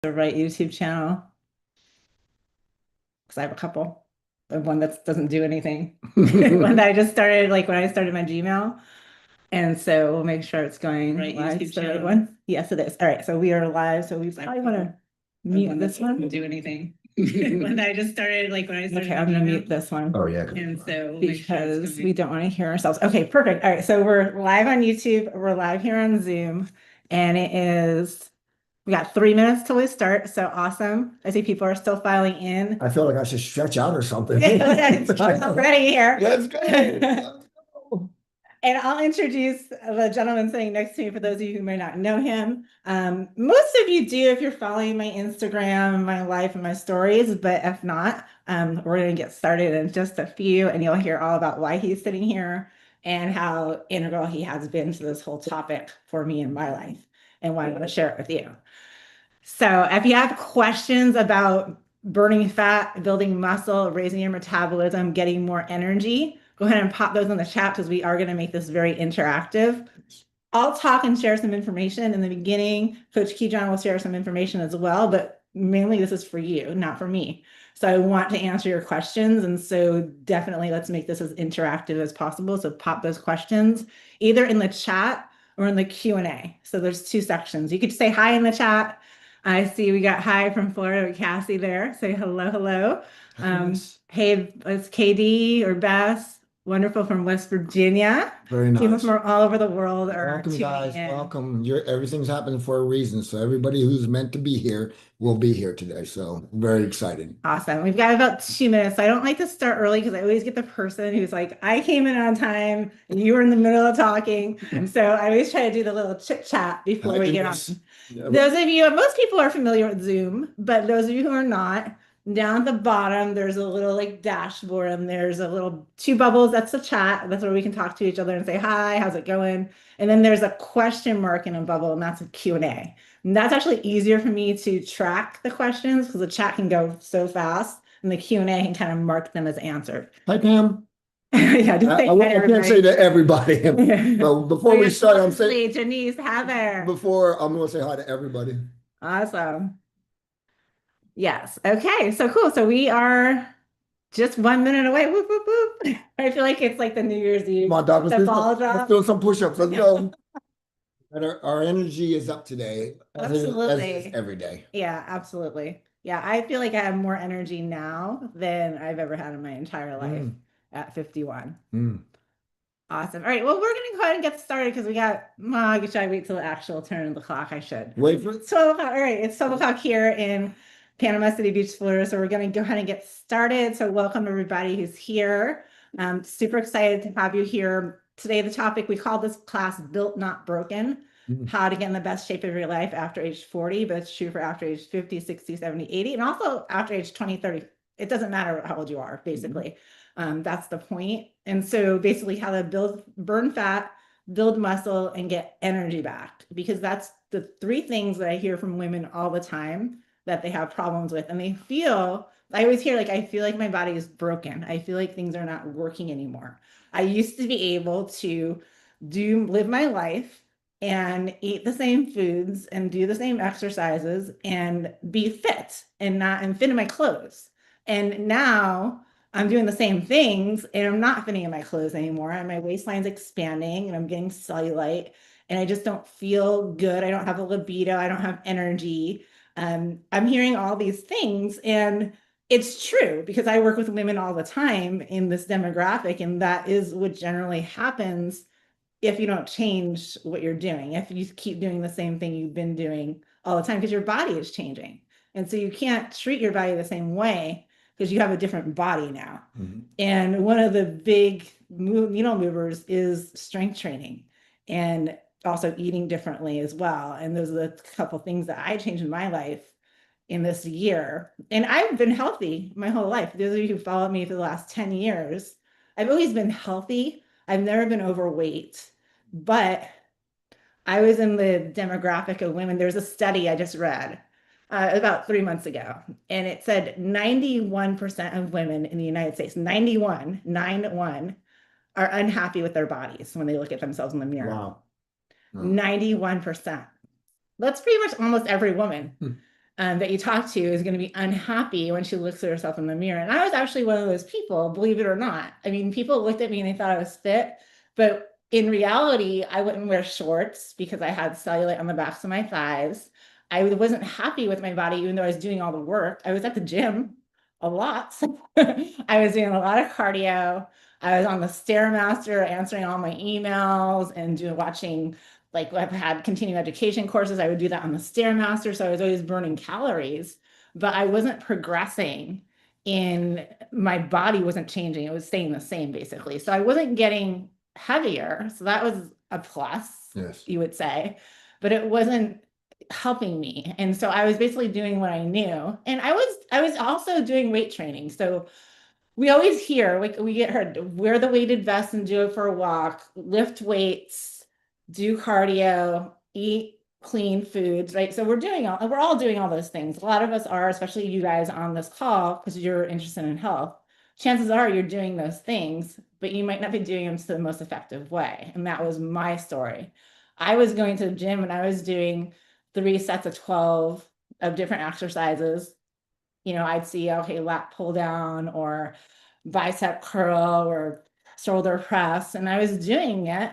the right YouTube channel because I have a couple. The one that doesn't do anything. When I just started, like when I started my Gmail. And so we'll make sure it's going Right live. YouTube It's the right channel. one. Yes, it is. All right. So we are live. So we probably want to mute this one. Do anything. When I started Okay, I'm gonna mute this one. Oh, yeah. And so we'll make sure it's Because going. we don't want to hear ourselves. Okay, perfect. All right. So we're live on YouTube. We're live here on Zoom. And we got 3 minutes till we start. So awesome. I see people are still filing in. I feel like I should stretch out or something. It's ready here. Let's go. Let's go. And I'll introduce the gentleman sitting next to me for those of you who may not know him. Most of you do if you're following my Instagram, my life, and my stories, but if not, we're going to get started in just a few, and you'll hear all about why he's sitting here and how integral he has been to this whole topic for me in my life and why I want to share it with you. So if you have questions about burning fat, building muscle, raising your metabolism, getting more energy, go ahead and pop those in the chat because we are going to make this very interactive. I'll talk and share some information in the beginning. Coach Keyjohn will share some information as well, but mainly this is for you, not for me. So I want to answer your questions. And so definitely let's make this as interactive as possible. So pop those questions either in the chat or in the Q&A. So there's two sections. You could say hi in the chat. I see we got hi from Florida with Cassie there. Say hello, hello. Yes. Hey, it's KD or Bess. Wonderful from West Virginia. Very People nice. from all over the world are Welcome, tuning guys. in. Welcome. Everything's happening for a reason. So everybody who's meant to be here will be here today. So very excited. Awesome. We've got about 2 minutes. I don't like to start early because I always get the person who's like, I came in on time and you were in the middle of talking. And so I always try to do the little chit chat before we get on. Yeah. Those of you, most people are familiar with Zoom, but those of you who are not, down at the bottom, there's a little like dashboard and there's a little two bubbles. That's the chat. That's where we can talk to each other and say, hi, how's it going? And then there's a question mark in a bubble and that's a Q&A. And that's actually easier for me to track the questions because the chat can go so fast and the Q&A can kind of mark them as answered. Hi, Pam. Yeah, just say hi to I can't everybody. say to everybody. But before we start, I'm saying Janice, Heather. before I'm going to say hi to everybody. Awesome. Yes. Okay. So cool. So we are just 1 minute away. Whoop, whoop, whoop. I feel like it's like the New Year's Eve. Come on, Doc. Let's do some push-ups. Let's go. And our energy is up today. Absolutely. As every day. Yeah, absolutely. Yeah, I feel like I have more energy now than I've ever had in my entire life at 51. Awesome. All right. Well, we're going to go ahead and get started because we got, should I wait till the actual turn of the clock? I should. Wait for it. 12 o'clock. All right. It's 12 o'clock here in Panama City Beach, Florida. So we're going to go ahead and get started. So welcome everybody who's here. I'm super excited to have you here. Today, the topic, we call this class Built Not Broken, how to get in the best shape of your life after age 40, but it's true for after age 50, 60, 70, 80, and also after age 20, 30. It doesn't matter how old you are, basically. That's the point. And so basically how to burn fat, build muscle, and get energy back, because that's the three things that I hear from women all the time that they have problems with. And I always hear, like, I feel like my body is broken. I feel like things are not working anymore. I used to be able to live my life and eat the same foods and do the same exercises and be fit and fit in my clothes. And now I'm doing the same things and I'm not fitting in my clothes anymore. And my waistline's expanding and I'm getting cellulite and I just don't feel good. I don't have a libido. I don't have energy. I'm hearing all these things and it's true because I work with women all the time in this demographic, and that is what generally happens if you don't change what you're doing, if you keep doing the same thing you've been doing all the time, because your body is changing. And so you can't treat your body the same way because you have a different body now. And one of the big needle movers is strength training and also eating differently as well. And those are the couple things that I changed in my life in this year. And I've been healthy my whole life. Those of you who followed me for the last 10 years, I've always been healthy. I've never been overweight, but I was in the demographic of women. There's a study I just read about 3 months ago, and it said 91% of women in the United States, 91, are unhappy with their bodies when they look at themselves in the mirror. Wow. 91%. That's pretty much almost every woman. that you talk to is going to be unhappy when she looks at herself in the mirror. And I was actually one of those people, believe it or not. I mean, people looked at me and they thought I was fit, but in reality, I wouldn't wear shorts because I had cellulite on the backs of my thighs. I wasn't happy with my body, even though I was doing all the work. I was at the gym a lot. I was doing a lot of cardio. I was on the Stairmaster answering all my emails and watching, like, I've had continuing education courses. I would do that on the Stairmaster. So I was always burning calories, but I wasn't progressing in my body wasn't changing. It was staying the same basically. So I wasn't getting heavier. So that was a plus, Yes. you would say, but it wasn't helping me. And so I was basically doing what I knew. And I was also doing weight training. So we always hear, like, we get heard, wear the weighted vest and do it for a walk, lift weights, do cardio, eat clean foods, right? So we're all doing all those things. A lot of us are, especially you guys on this call, because you're interested in health. Chances are you're doing those things, but you might not be doing them the most effective way. And that was my story. I was going to the gym and I was doing 3 sets of 12 of different exercises. You know, I'd see, okay, lat pull down or bicep curl or shoulder press, and I was doing it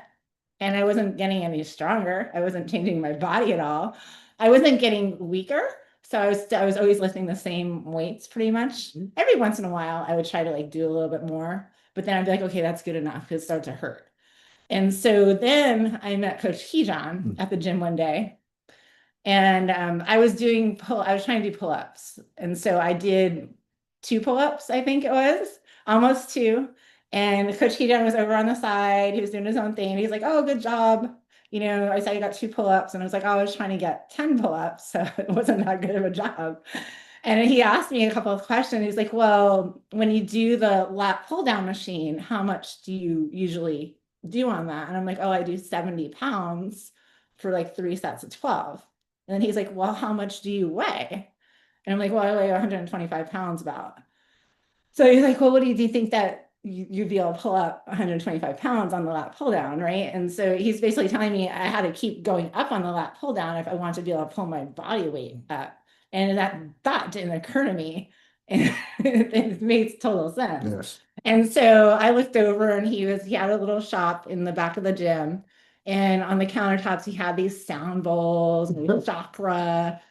and I wasn't getting any stronger. I wasn't changing my body at all. I wasn't getting weaker. So I was always lifting the same weights pretty much. Every once in a while, I would try to like do a little bit more, but then I'd be like, okay, that's good enough because it started to hurt. And so then I met Coach Hejon at the gym one day. And I was trying to do pull-ups. And so I did 2 pull-ups, I think it was, almost 2. And Coach Hejon was over on the side. He was doing his own thing. He's like, oh, good job. You know, I said I got 2 pull-ups. And I was like, oh, I was trying to get 10 pull-ups. So it wasn't that good of a job. And he asked me a couple of questions. He's like, well, when you do the lat pull-down machine, how much do you usually do on that? And I'm like, oh, I do 70 pounds for like 3 sets of 12. And then he's like, well, how much do you weigh? And I'm like, well, I weigh 125 pounds about. So he's like, well, what do you think that you'd be able to pull up 125 pounds on the lat pull down, right? And so he's basically telling me I had to keep going up on the lat pull down if I wanted to be able to pull my body weight up. And that didn't occur to me. And it made total sense. Yes. And so I looked over and he had a little shop in the back of the gym. And on the countertops, he had these sound bowls, and chakra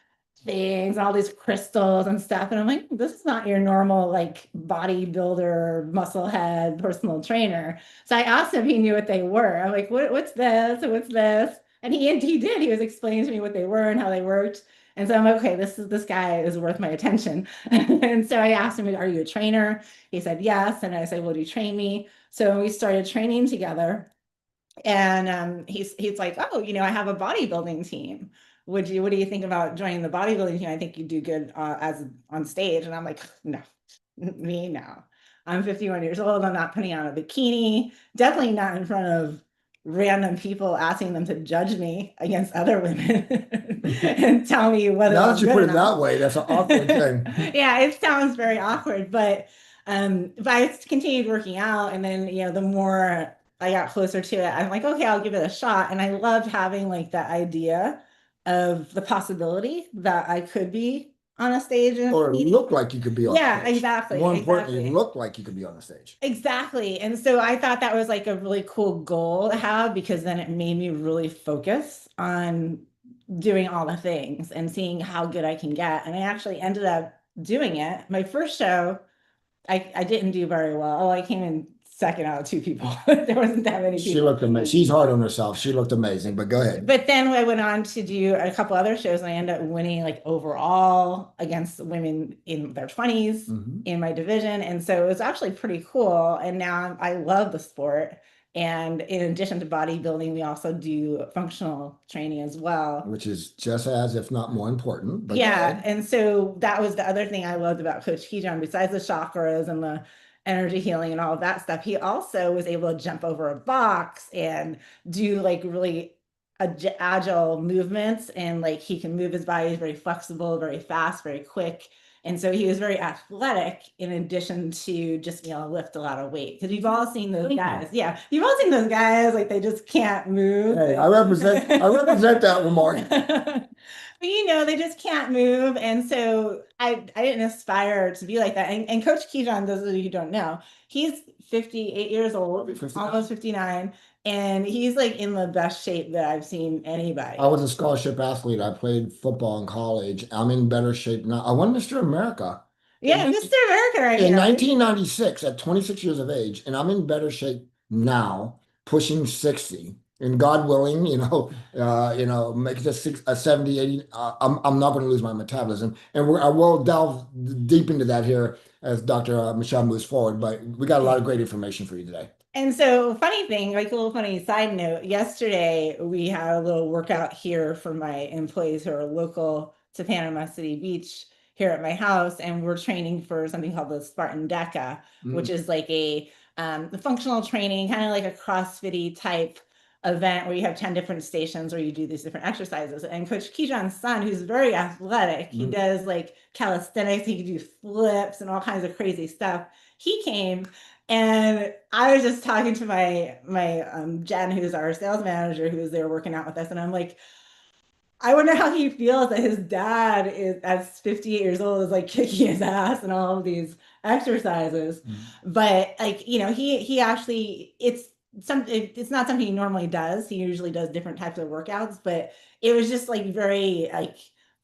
things, all these crystals and stuff. And I'm like, this is not your normal like bodybuilder, musclehead, personal trainer. So I asked him if he knew what they were. I'm like, what's this? What's this? And he did. He was explaining to me what they were and how they worked. And so I'm like, okay, this guy is worth my attention. And so I asked him, are you a trainer? He said yes. And I said, will you train me? So we started training together. And he's like, oh, you know, I have a bodybuilding team. What do you think about joining the bodybuilding team? I think you do good as on stage. And I'm like, no, me, no. I'm 51 years old. I'm not putting on a bikini. Definitely not in front of random people asking them to judge me against other women and tell me whether Now I'm that you good put or it not. that way, that's an awkward thing. Yeah, it sounds very awkward, but I continued working out, and then the more I got closer to it, I'm like, okay, I'll give it a shot. And I loved having like that idea of the possibility that I could be on a stage Or look like you could be on Yeah, stage. exactly. More importantly, exactly. look like you could be on the stage. Exactly. And so I thought that was like a really cool goal to have, because then it made me really focus on doing all the things and seeing how good I can get. And I actually ended up doing it. My first show, I didn't do very well. Oh, I came in second out of 2 people. There wasn't that many people. She looked amazing. She's hard on herself. She looked amazing, but go ahead. But then I went on to do a couple other shows, and I ended up winning like overall against women in their 20s in my division. And so it was actually pretty cool. And now I love the sport. And in addition to bodybuilding, we also do functional training as well. Which is just as, if not more important. But yeah. And so that was the other thing I loved about Coach Hejon, besides the chakras and the energy healing and all of that stuff. He also was able to jump over a box and do like really agile movements, and like he can move his body, very flexible, very fast, very quick. And so he was very athletic in addition to just being able to lift a lot of weight. Because you've all seen those guys. Yeah, you've all seen those guys, like they just can't move. Hey, I represent that remark. But they just can't move. And so I didn't aspire to be like that. And Coach Kejon, those of you who don't know, he's 58 years old, 59. almost 59. And he's like in the best shape that I've seen anybody. I was a scholarship athlete. I played football in college. I'm in better shape now. I won Mr. America Yeah, Mr. America right in here. 1996 at 26 years of age, and I'm in better shape now, pushing 60. And God willing, make it a 70, 80. I'm not going to lose my metabolism. And I will delve deep into that here as Dr. Michelle moves forward. But we got a lot of great information for you today. And so, funny thing, like a little funny side note, yesterday we had a little workout here for my employees who are local to Panama City Beach here at my house, and we're training for something called the Spartan DECA, which is like the functional training, kind of like a CrossFit type event where you have 10 different stations where you do these different exercises. And Coach Kejon's son, who's very athletic, he does like calisthenics, he can do flips and all kinds of crazy stuff. He came and I was just talking to my Jen, who's our sales manager, who was there working out with us, and I'm like, I wonder how he feels that his dad is at 58 years old is like kicking his ass and all of these exercises. But like, he actually it's not something he normally does. He usually does different types of workouts, but it was just like very like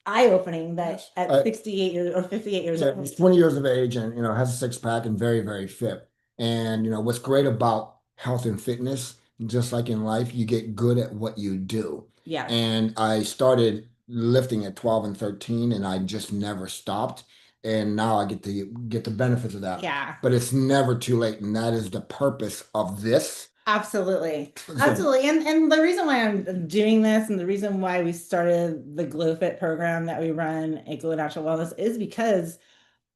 eye-opening that at 68 years or 58 years old. He's 20 years of age and has a six-pack and very, very fit. And what's great about health and fitness, just like in life, you get good at what you do. Yeah. And I started lifting at 12 and 13, and I just never stopped. And now I get the benefits of that. Yeah. But it's never too late, and that is the purpose of this. Absolutely. Absolutely. And the reason why I'm doing this and the reason why we started the GlowFit program that we run at Glow Natural Wellness is because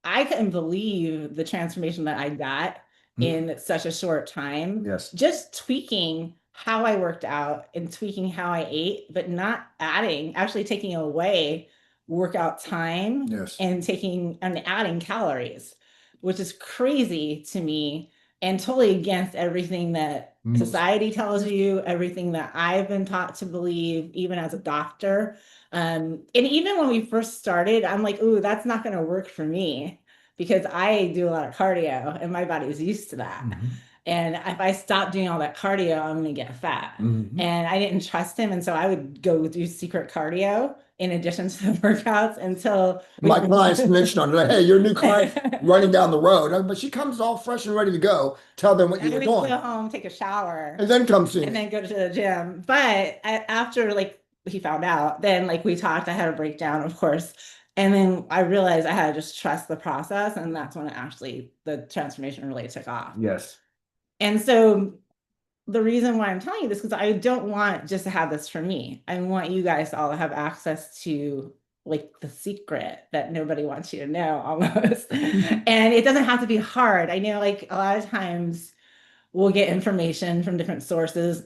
I couldn't believe the transformation that I got in such a short time. Yes. Just tweaking how I worked out and tweaking how I ate, but not actually taking away workout time. Yes. And adding calories, which is crazy to me and totally against everything that society tells you, everything that I've been taught to believe, even as a doctor. And even when we first started, I'm like, ooh, that's not going to work for me because I do a lot of cardio and my body's used to that. And if I stop doing all that cardio, I'm going to get fat. And I didn't trust him. And so I would go do secret cardio in addition to the workouts until my clients snitched on it. Hey, your new client running down the road, but she comes all fresh and ready to go. Tell them what you were doing. Go home, take a shower, and then come see me. And then go to the gym. But after he found out, then we talked. I had a breakdown, of course. And then I realized I had to just trust the process. And that's when the transformation really took off. Yes. And so the reason why I'm telling you this, because I don't want just to have this for me. I want you guys all to have access to the secret that nobody wants you to know almost. And it doesn't have to be hard. I know a lot of times we'll get information from different sources.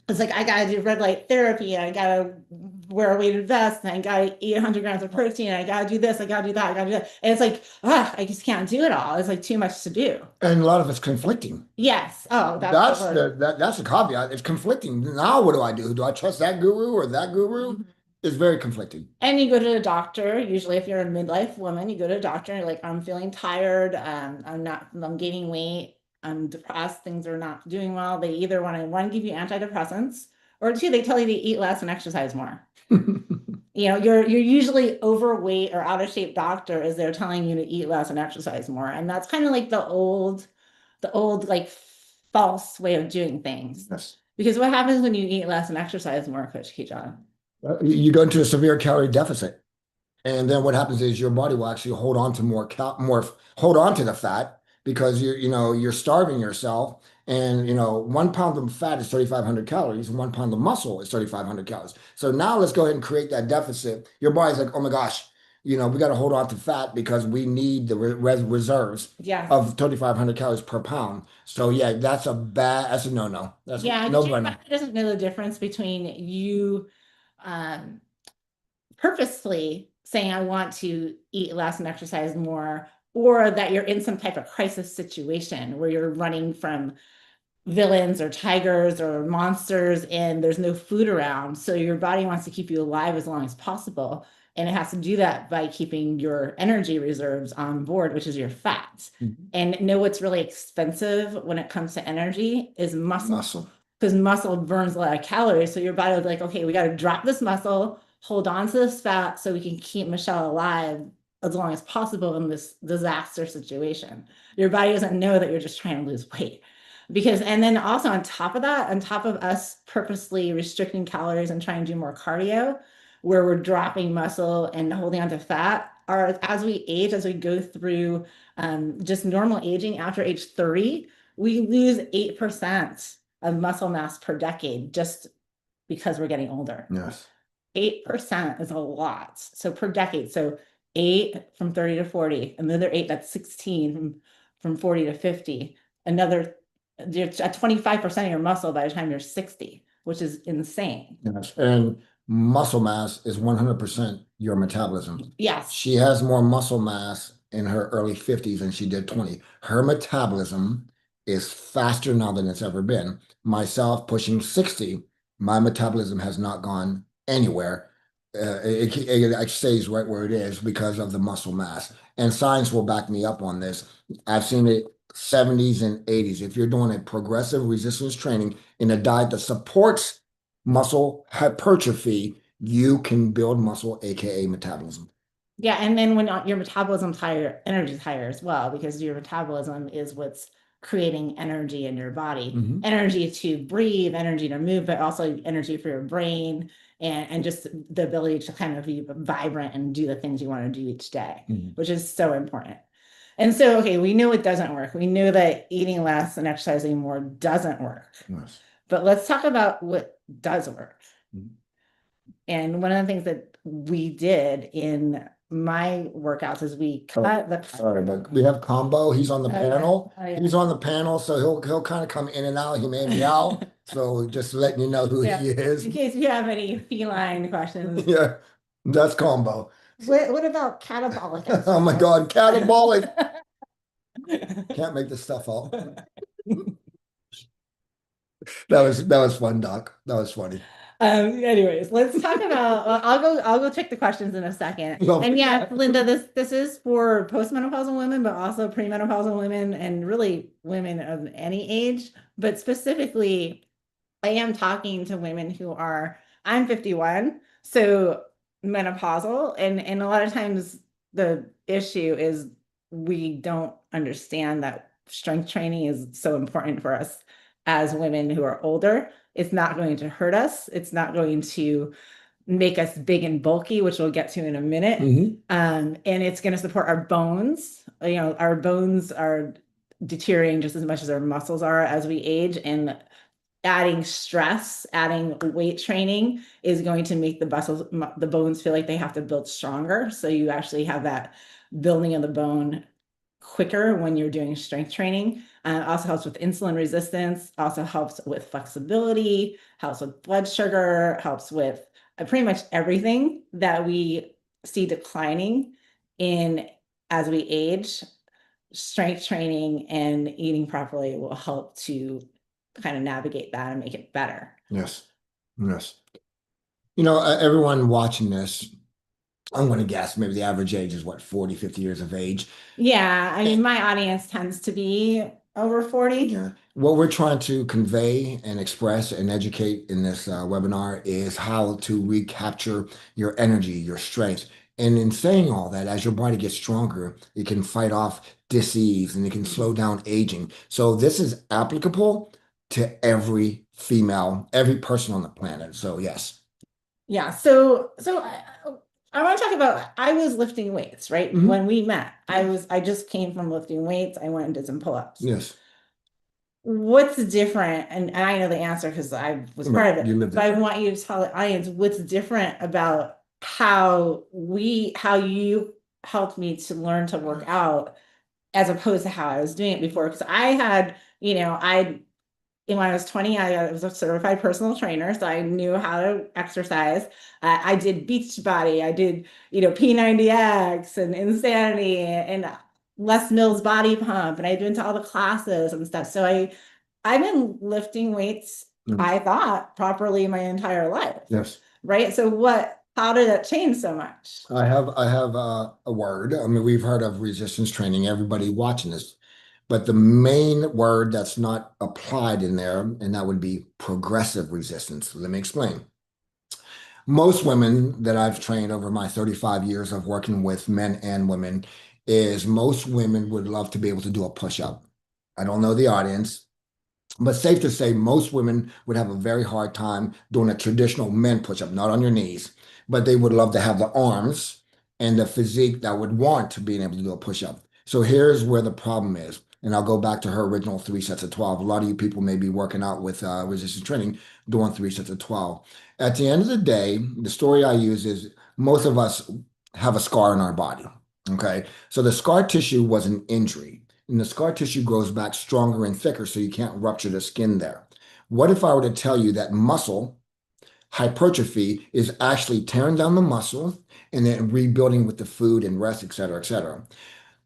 It's I got to do red light therapy. I got to wear a weighted vest. And I got to eat 100 grams of protein. I got to do this. I got to do that. I got to do that. And it's I just can't do it all. It's too much to do. And a lot of it's conflicting. Yes. Oh, that's the caveat. It's conflicting. Now what do I do? Do I trust that guru or that guru? It's very conflicting. And you go to a doctor. Usually if you're a midlife woman, you go to a doctor and you're I'm feeling tired. I'm gaining weight. I'm depressed, things are not doing well. They either want to, one, give you antidepressants, or two, they tell you to eat less and exercise more. You're usually overweight or out of shape doctor is they're telling you to eat less and exercise more. And that's kind of the old false way of doing things. Yes. Because what happens when you eat less and exercise more, Coach Kejon? You go into a severe calorie deficit. And then what happens is your body will actually hold on to hold on to the fat. Because you're starving yourself, and 1 pound of fat is 3,500 calories, and 1 pound of muscle is 3,500 calories. So now let's go ahead and create that deficit. Your body's oh my gosh, we got to hold on to fat because we need the reserves of 3,500 calories per pound. So yeah, that's a no-no. That's no your body doesn't know the difference between you purposefully saying I want to eat less and exercise more, or that you're in some type of crisis situation where you're running from villains or tigers or monsters and there's no food around. So your body wants to keep you alive as long as possible. And it has to do that by keeping your energy reserves on board, which is your fats. And know what's really expensive when it comes to energy is muscle. Muscle. Because muscle burns a lot of calories. So your body will be like, okay, we got to drop this muscle, hold on to this fat so we can keep Michelle alive as long as possible in this disaster situation. Your body doesn't know that you're just trying to lose weight. Because, and then also on top of that, on top of us purposely restricting calories and trying to do more cardio, where we're dropping muscle and holding on to fat, are as we age, as we go through just normal aging after age 30, we lose 8% of muscle mass per decade just because we're getting older. Yes. 8% is a lot. So per decade. So 8 from 30 to 40, another 8, that's 16 from 40 to 50, another you're at 25% of your muscle by the time you're 60, which is insane. Yes. And muscle mass is 100% your metabolism. Yes. She has more muscle mass in her early 50s than she did 20. Her metabolism is faster now than it's ever been. Myself pushing 60, my metabolism has not gone anywhere. It stays right where it is because of the muscle mass. And science will back me up on this. I've seen it 70s and 80s. If you're doing a progressive resistance training in a diet that supports muscle hypertrophy, you can build muscle, aka metabolism. Yeah, and then when your metabolism's higher, energy's higher as well, because your metabolism is what's creating energy in your body. Energy to breathe, energy to move, but also energy for your brain and just the ability to kind of be vibrant and do the things you want to do each day, which is so important. And so, okay, we know it doesn't work. We know that eating less and exercising more doesn't work. Yes. But let's talk about what does work. And one of the things that we did in my workouts is we cut the. Sorry, but we have Combo. He's on the Okay. panel. Oh, yeah. He's on the panel, so he'll kind of come in and out. He may meow. So just letting you know who Yeah. he is. In case you have any feline questions. Yeah, that's Combo. What about catabolic? Oh my God, catabolic. Can't make this stuff up. That was fun, Doc. That was funny. Anyways, let's talk about. Well, I'll go check the questions in a second. No. And yeah, Linda, this is for postmenopausal women, but also premenopausal women and really women of any age. But specifically, I am talking to women who are. I'm 51, so menopausal, and a lot of times the issue is we don't understand that strength training is so important for us as women who are older. It's not going to hurt us. It's not going to make us big and bulky, which we'll get to in a minute. And it's going to support our bones. You know, our bones are deteriorating just as much as our muscles are as we age. And adding stress, adding weight training is going to make the bones feel like they have to build stronger. So you actually have that building of the bone quicker when you're doing strength training. Also helps with insulin resistance, also helps with flexibility, helps with blood sugar, helps with pretty much everything that we see declining in as we age. Strength training and eating properly will help to kind of navigate that and make it better. Yes. Yes. You know, everyone watching this, I'm going to guess maybe the average age is what, 40, 50 years of age. Yeah. I mean, my audience tends to be over 40. Yeah. What we're trying to convey and express and educate in this webinar is how to recapture your energy, your strength. And in saying all that, as your body gets stronger, it can fight off disease and it can slow down aging. So this is applicable to every female, every person on the planet. So yes. Yeah. So I want to talk about, I was lifting weights, right? When we met, I just came from lifting weights. I went and did some pull-ups. Yes. What's different? And I know the answer because I was part of it, but I want you to tell the audience what's different about how you helped me to learn to work out as opposed to how I was doing it before. Because I had, when I was 20, I was a certified personal trainer, so I knew how to exercise. I did Beachbody, I did, P90X and Insanity and Les Mills Body Pump, and I went to all the classes and stuff. So I've been lifting weights, Mm. I thought, properly my entire life, Yes. right? So how did that change so much? I have a word. I mean, we've heard of resistance training, everybody watching this, but the main word that's not applied in there, and that would be progressive resistance. Let me explain. Most women that I've trained over my 35 years of working with men and women is most women would love to be able to do a push-up. I don't know the audience. But safe to say, most women would have a very hard time doing a traditional men push-up, not on your knees, but they would love to have the arms and the physique that would want to being able to do a push-up. So here's where the problem is. And I'll go back to her original 3 sets of 12. A lot of you people may be working out with resistance training, doing 3 sets of 12. At the end of the day, the story I use is most of us have a scar in our body. Okay. So the scar tissue was an injury and the scar tissue grows back stronger and thicker, so you can't rupture the skin there. What if I were to tell you that muscle hypertrophy is actually tearing down the muscle and then rebuilding with the food and rest, et cetera, et cetera?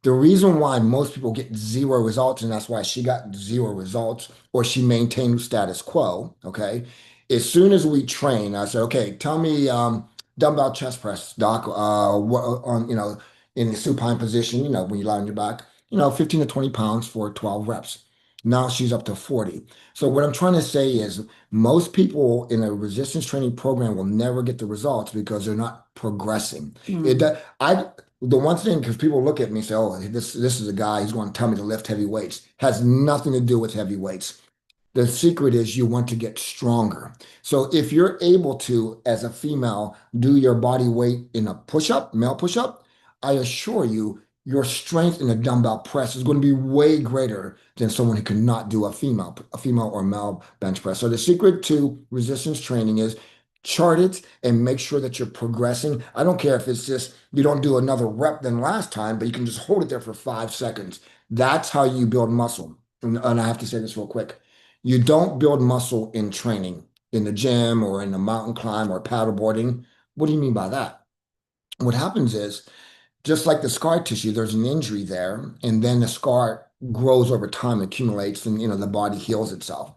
The reason why most people get zero results, and that's why she got zero results, or she maintained status quo, okay? As soon as we train, I said, okay, tell me dumbbell chest press, doc, on, in the supine position, when you lie on your back, 15 to 20 pounds for 12 reps. Now she's up to 40. So what I'm trying to say is most people in a resistance training program will never get the results because they're not progressing. It Mm. does, the one thing, because people look at me and say, "Oh, this is a guy who's going to tell me to lift heavy weights," has nothing to do with heavy weights. The secret is you want to get stronger. So if you're able to, as a female, do your body weight in a push-up, male push-up, I assure you, your strength in a dumbbell press is going to be way greater than someone who cannot do a female or male bench press. So the secret to resistance training is chart it and make sure that you're progressing. I don't care if it's just you don't do another rep than last time, but you can just hold it there for 5 seconds. That's how you build muscle. And I have to say this real quick. You don't build muscle in training in the gym or in the mountain climb or paddleboarding. What do you mean by that? What happens is just like the scar tissue, there's an injury there, and then the scar grows over time, accumulates, and the body heals itself.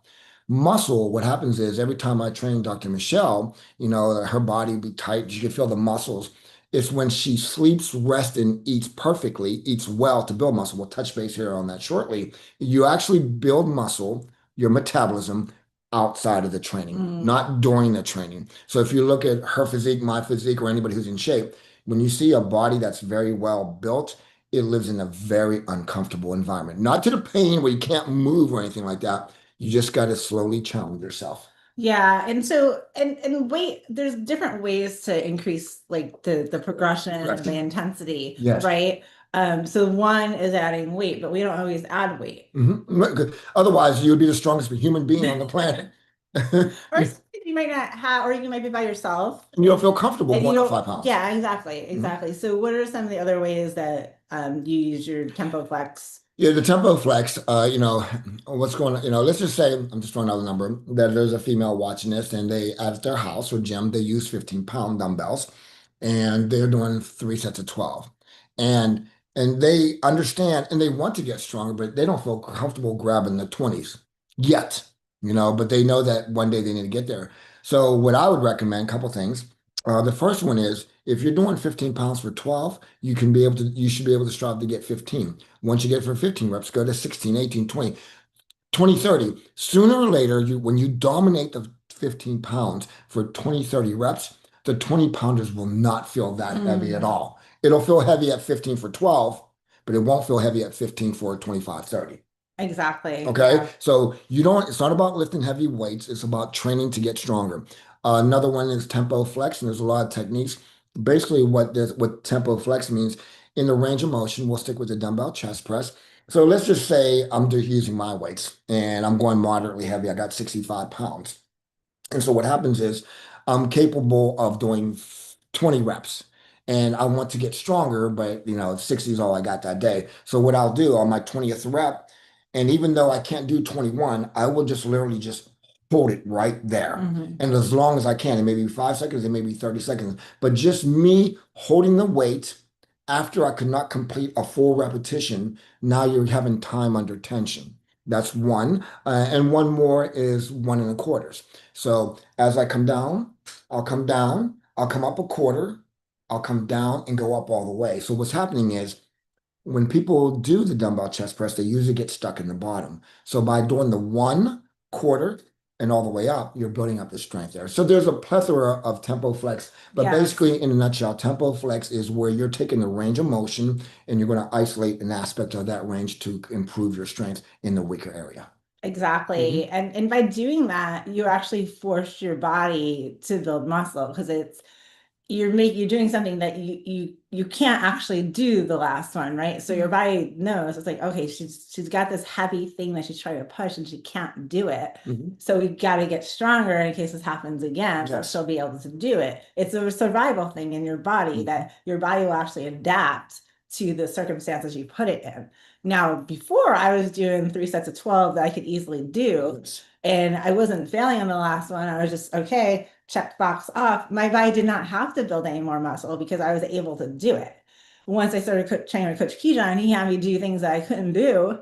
Muscle, what happens is every time I train Dr. Michelle, her body would be tight. You can feel the muscles. It's when she sleeps, rests, and eats perfectly, eats well to build muscle. We'll touch base here on that shortly. You actually build muscle, your metabolism, outside of the training, Mm. not during the training. So if you look at her physique, my physique, or anybody who's in shape, when you see a body that's very well built, it lives in a very uncomfortable environment. Not to the pain where you can't move or anything like that. You just got to slowly challenge yourself. Yeah, and so and wait, there's different ways to increase like the progression and the Progression. intensity, Yes. right? So one is adding weight, but we don't always add weight. Good. Otherwise, you would be the strongest human being on the planet. Or You you might not have, or you might be by yourself. don't feel comfortable And you going up don't, 5 pounds. yeah, exactly, exactly. So what are some of the other ways that you use your tempo flex? Yeah, the tempo flex, what's going on, let's just say, I'm just throwing out a number, that there's a female watching this and they, at their house or gym, they use 15-pound dumbbells and they're doing 3 sets of 12. And and they understand and they want to get stronger, but they don't feel comfortable grabbing the 20s yet, but they know that one day they need to get there. So what I would recommend, a couple things. The first one is if you're doing 15 pounds for 12, you should be able to strive to get 15. Once you get for 15 reps, go to 16, 18, 20, 20, 30. Sooner or later, when you dominate the 15 pounds for 20, 30 reps, the 20 pounders will not feel that heavy at all. It'll feel heavy at 15 for 12, but it won't feel heavy at 15 for 25, 30. Exactly. Okay. Yeah. So it's not about lifting heavy weights. It's about training to get stronger. Another one is tempo flex, and there's a lot of techniques. Basically, what tempo flex means in the range of motion, we'll stick with the dumbbell chest press. So let's just say I'm just using my weights and I'm going moderately heavy. I got 65 pounds. And so what happens is I'm capable of doing 20 reps and I want to get stronger, but 60 is all I got that day. So what I'll do on my 20th rep, and even though I can't do 21, I will just literally just hold it right there. Mhm. And as long as I can, it may be 5 seconds, it may be 30 seconds, but just me holding the weight after I could not complete a full repetition, now you're having time under tension. That's one. And one more is 1 1/4. So as I come down, I'll come down, I'll come up a quarter, I'll come down and go up all the way. So what's happening is when people do the dumbbell chest press, they usually get stuck in the bottom. So by doing the 1 1/4 and all the way up, you're building up the strength there. So there's a plethora of tempo flex, but Yes. basically in a nutshell, tempo flex is where you're taking the range of motion and you're going to isolate an aspect of that range to improve your strength in the weaker area. Exactly. And by doing that, you actually force your body to build muscle because you're doing something that you can't actually do the last one, right? So your body knows it's like, okay, she's got this heavy thing that she's trying to push and she can't do it. So we got to get stronger in case this happens again. So Yes. she'll be able to do it. It's a survival thing in your body that your body will actually adapt to the circumstances you put it in. Now, before I was doing 3 sets of 12 that I could easily do, and I wasn't failing on the last one. I was just, okay, check box off. My body did not have to build any more muscle because I was able to do it. Once I started training with Coach Kejon, he had me do things that I couldn't do.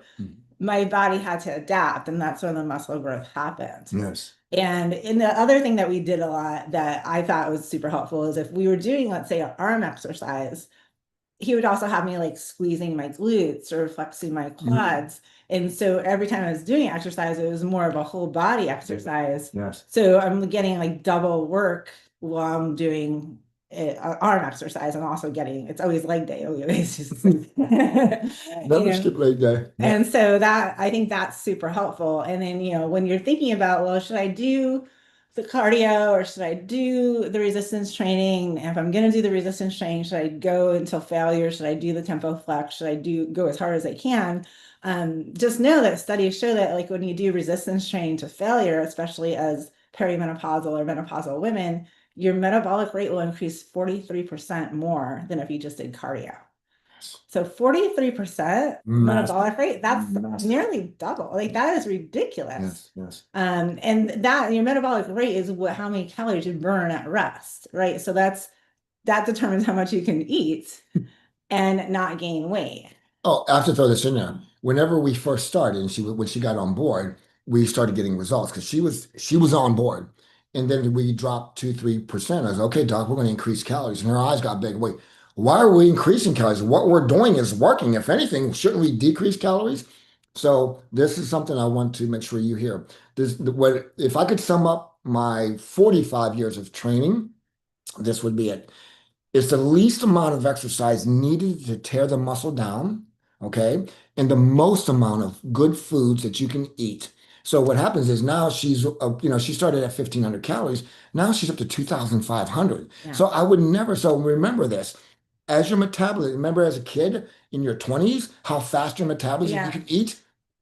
My body had to adapt, and that's when the muscle growth happened. Yes. And the other thing that we did a lot that I thought was super helpful is if we were doing, let's say, an arm exercise, he would also have me like squeezing my glutes or flexing my quads. And so every time I was doing exercise, it was more of a whole body exercise. Yes. So I'm getting like double work while I'm doing arm exercise and also it's always leg day. Always just, Never skip leg day. And so I think that's super helpful. And then, when you're thinking about, well, should I do the cardio or should I do the resistance training? And if I'm going to do the resistance training, should I go until failure? Should I do the tempo flex? Should I go as hard as I can? Just know that studies show that like when you do resistance training to failure, especially as perimenopausal or menopausal women, your metabolic rate will increase 43% more than if you just did cardio. So 43% metabolic rate, that's nearly double. Like that is ridiculous. Yes. And that your metabolic rate is how many calories you burn at rest, right? So that determines how much you can eat and not gain weight. Oh, I have to throw this in there. Whenever we first started, and when she got on board, we started getting results because she was on board, and then we dropped 2-3%. I was okay, doc. We're going to increase calories, and her eyes got big. Wait, why are we increasing calories? What we're doing is working. If anything, shouldn't we decrease calories? So this is something I want to make sure you hear. If I could sum up my 45 years of training, this would be it. It's the least amount of exercise needed to tear the muscle down, okay? And the most amount of good foods that you can eat. So what happens is now she started at 1,500 calories. Now she's up to 2,500. Yeah. So I would never, so remember this. As your metabolism, remember as a kid in your 20s, how fast your metabolism you can eat?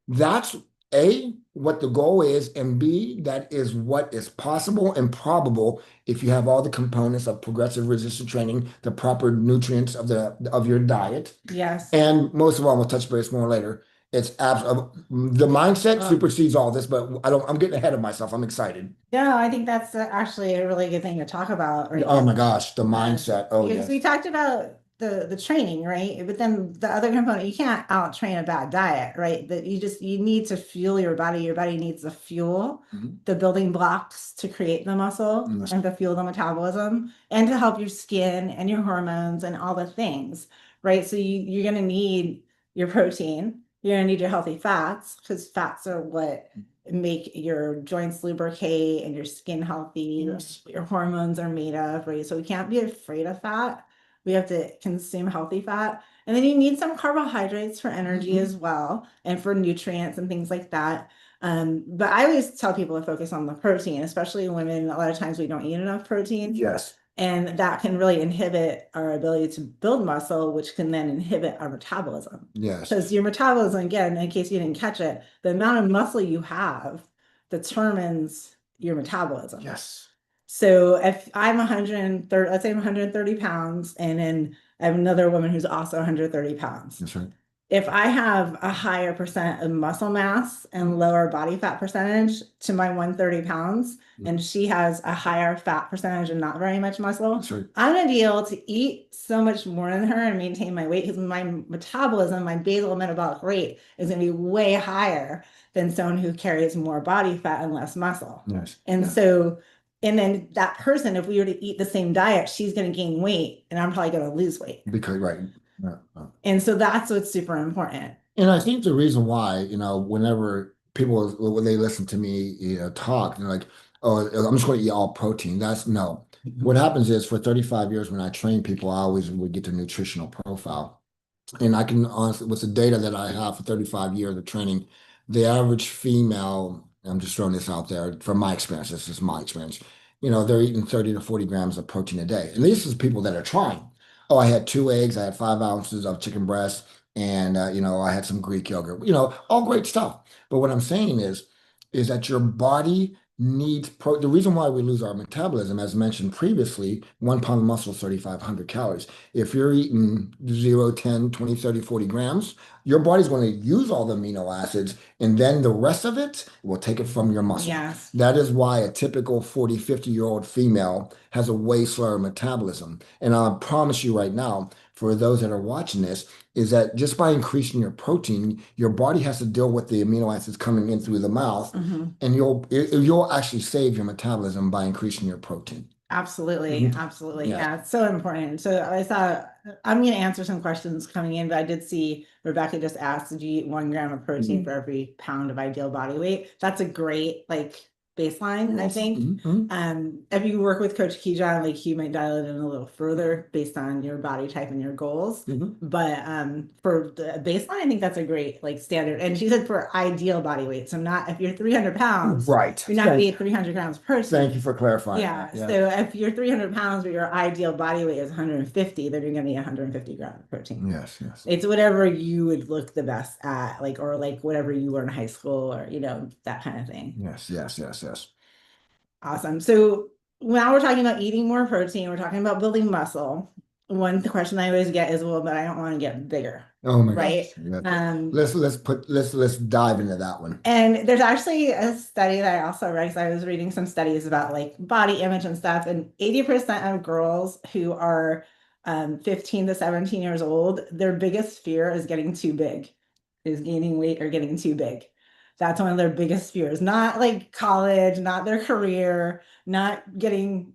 That's A, what the goal is, and B, that is what is possible and probable if you have all the components of progressive resistance training, the proper nutrients of your diet. Yes. And most of all, we'll touch base more later. It's the mindset supersedes all this, but I'm getting ahead of myself. I'm excited. No, I think that's actually a really good thing to talk about. Right Oh now. my gosh, the mindset. Oh Because yes. we talked about the training, right? But then the other component, you can't out train a bad diet, right? That you need to fuel your body. Your body needs the fuel, the building blocks to create the muscle and to fuel the metabolism and to help your skin and your hormones and all the things, right? So you're going to need your protein. You're going to need your healthy fats because fats are what make your joints lubricate and your skin healthy. Yes. Your hormones are made of, right? So we can't be afraid of fat. We have to consume healthy fat. And then you need some carbohydrates for energy as well and for nutrients and things like that. But I always tell people to focus on the protein, especially women. A lot of times we don't eat enough protein. Yes. And that can really inhibit our ability to build muscle, which can then inhibit our metabolism. Yes. Because your metabolism, again, in case you didn't catch it, the amount of muscle you have determines your metabolism. Yes. So if I'm 130, let's say I'm 130 pounds, and then I have another woman who's also 130 pounds. That's right. if I have a higher percent of muscle mass and lower body fat percentage to my 130 pounds, and she has a higher fat percentage and not very much muscle, That's right. I'm gonna be able to eat so much more than her and maintain my weight because my metabolism, my basal metabolic rate is gonna be way higher than someone who carries more body fat and less muscle. Yes. And Yeah. so, and then that person, if we were to eat the same diet, she's gonna gain weight and I'm probably gonna lose weight. Because right. And so that's what's super important. And I think the reason why, whenever people when they listen to me, talk, they're like, "Oh, I'm just going to eat all protein." That's no. What happens is for 35 years when I train people, I always would get their nutritional profile. And I can honestly, with the data that I have for 35 years of training, the average female, I'm just throwing this out there from my experience, this is my experience, they're eating 30 to 40 grams of protein a day. And these are people that are trying. Oh, I had 2 eggs, I had 5 ounces of chicken breast, and I had some Greek yogurt, all great stuff. But what I'm saying is that your body needs the reason why we lose our metabolism, as mentioned previously, 1 pound of muscle is 3,500 calories. If you're eating 0, 10, 20, 30, 40 grams, your body's going to use all the amino acids, and then the rest of it will take it from your muscle. Yes. That is why a typical 40, 50-year-old female has a way slower metabolism. And I promise you right now, for those that are watching this, is that just by increasing your protein, your body has to deal with the amino acids coming in through the mouth, and you'll actually save your metabolism by increasing your protein. Absolutely. Absolutely. Yeah. Yeah. It's so important. So I thought I'm going to answer some questions coming in, but I did see Rebecca just asked, did you eat 1 gram of protein for every pound of ideal body weight? That's a great baseline, I think. If you work with Coach Kejon, he might dial it in a little further based on your body type and your goals. But for the baseline, I think that's a great standard. And she said for ideal body weight. So not if you're 300 pounds, Right. you're not going to eat 300 grams of protein. Thank you for clarifying Yeah. that. So if you're 300 pounds, but your ideal body weight is 150, then you're going to eat 150 grams of protein. Yes, yes. It's whatever you would look the best at, or whatever you were in high school, or that kind of thing. Yes, yes, yes, yes. Awesome. So now we're talking about eating more protein. We're talking about building muscle. One question I always get is, well, but I don't want to get bigger. Oh my Right. gosh. Let's dive into that one. And there's actually a study that I also read, because I was reading some studies about body image and stuff, and 80% of girls who are 15 to 17 years old, their biggest fear is getting too big, is gaining weight or getting too big. That's one of their biggest fears. Not college, not their career, not getting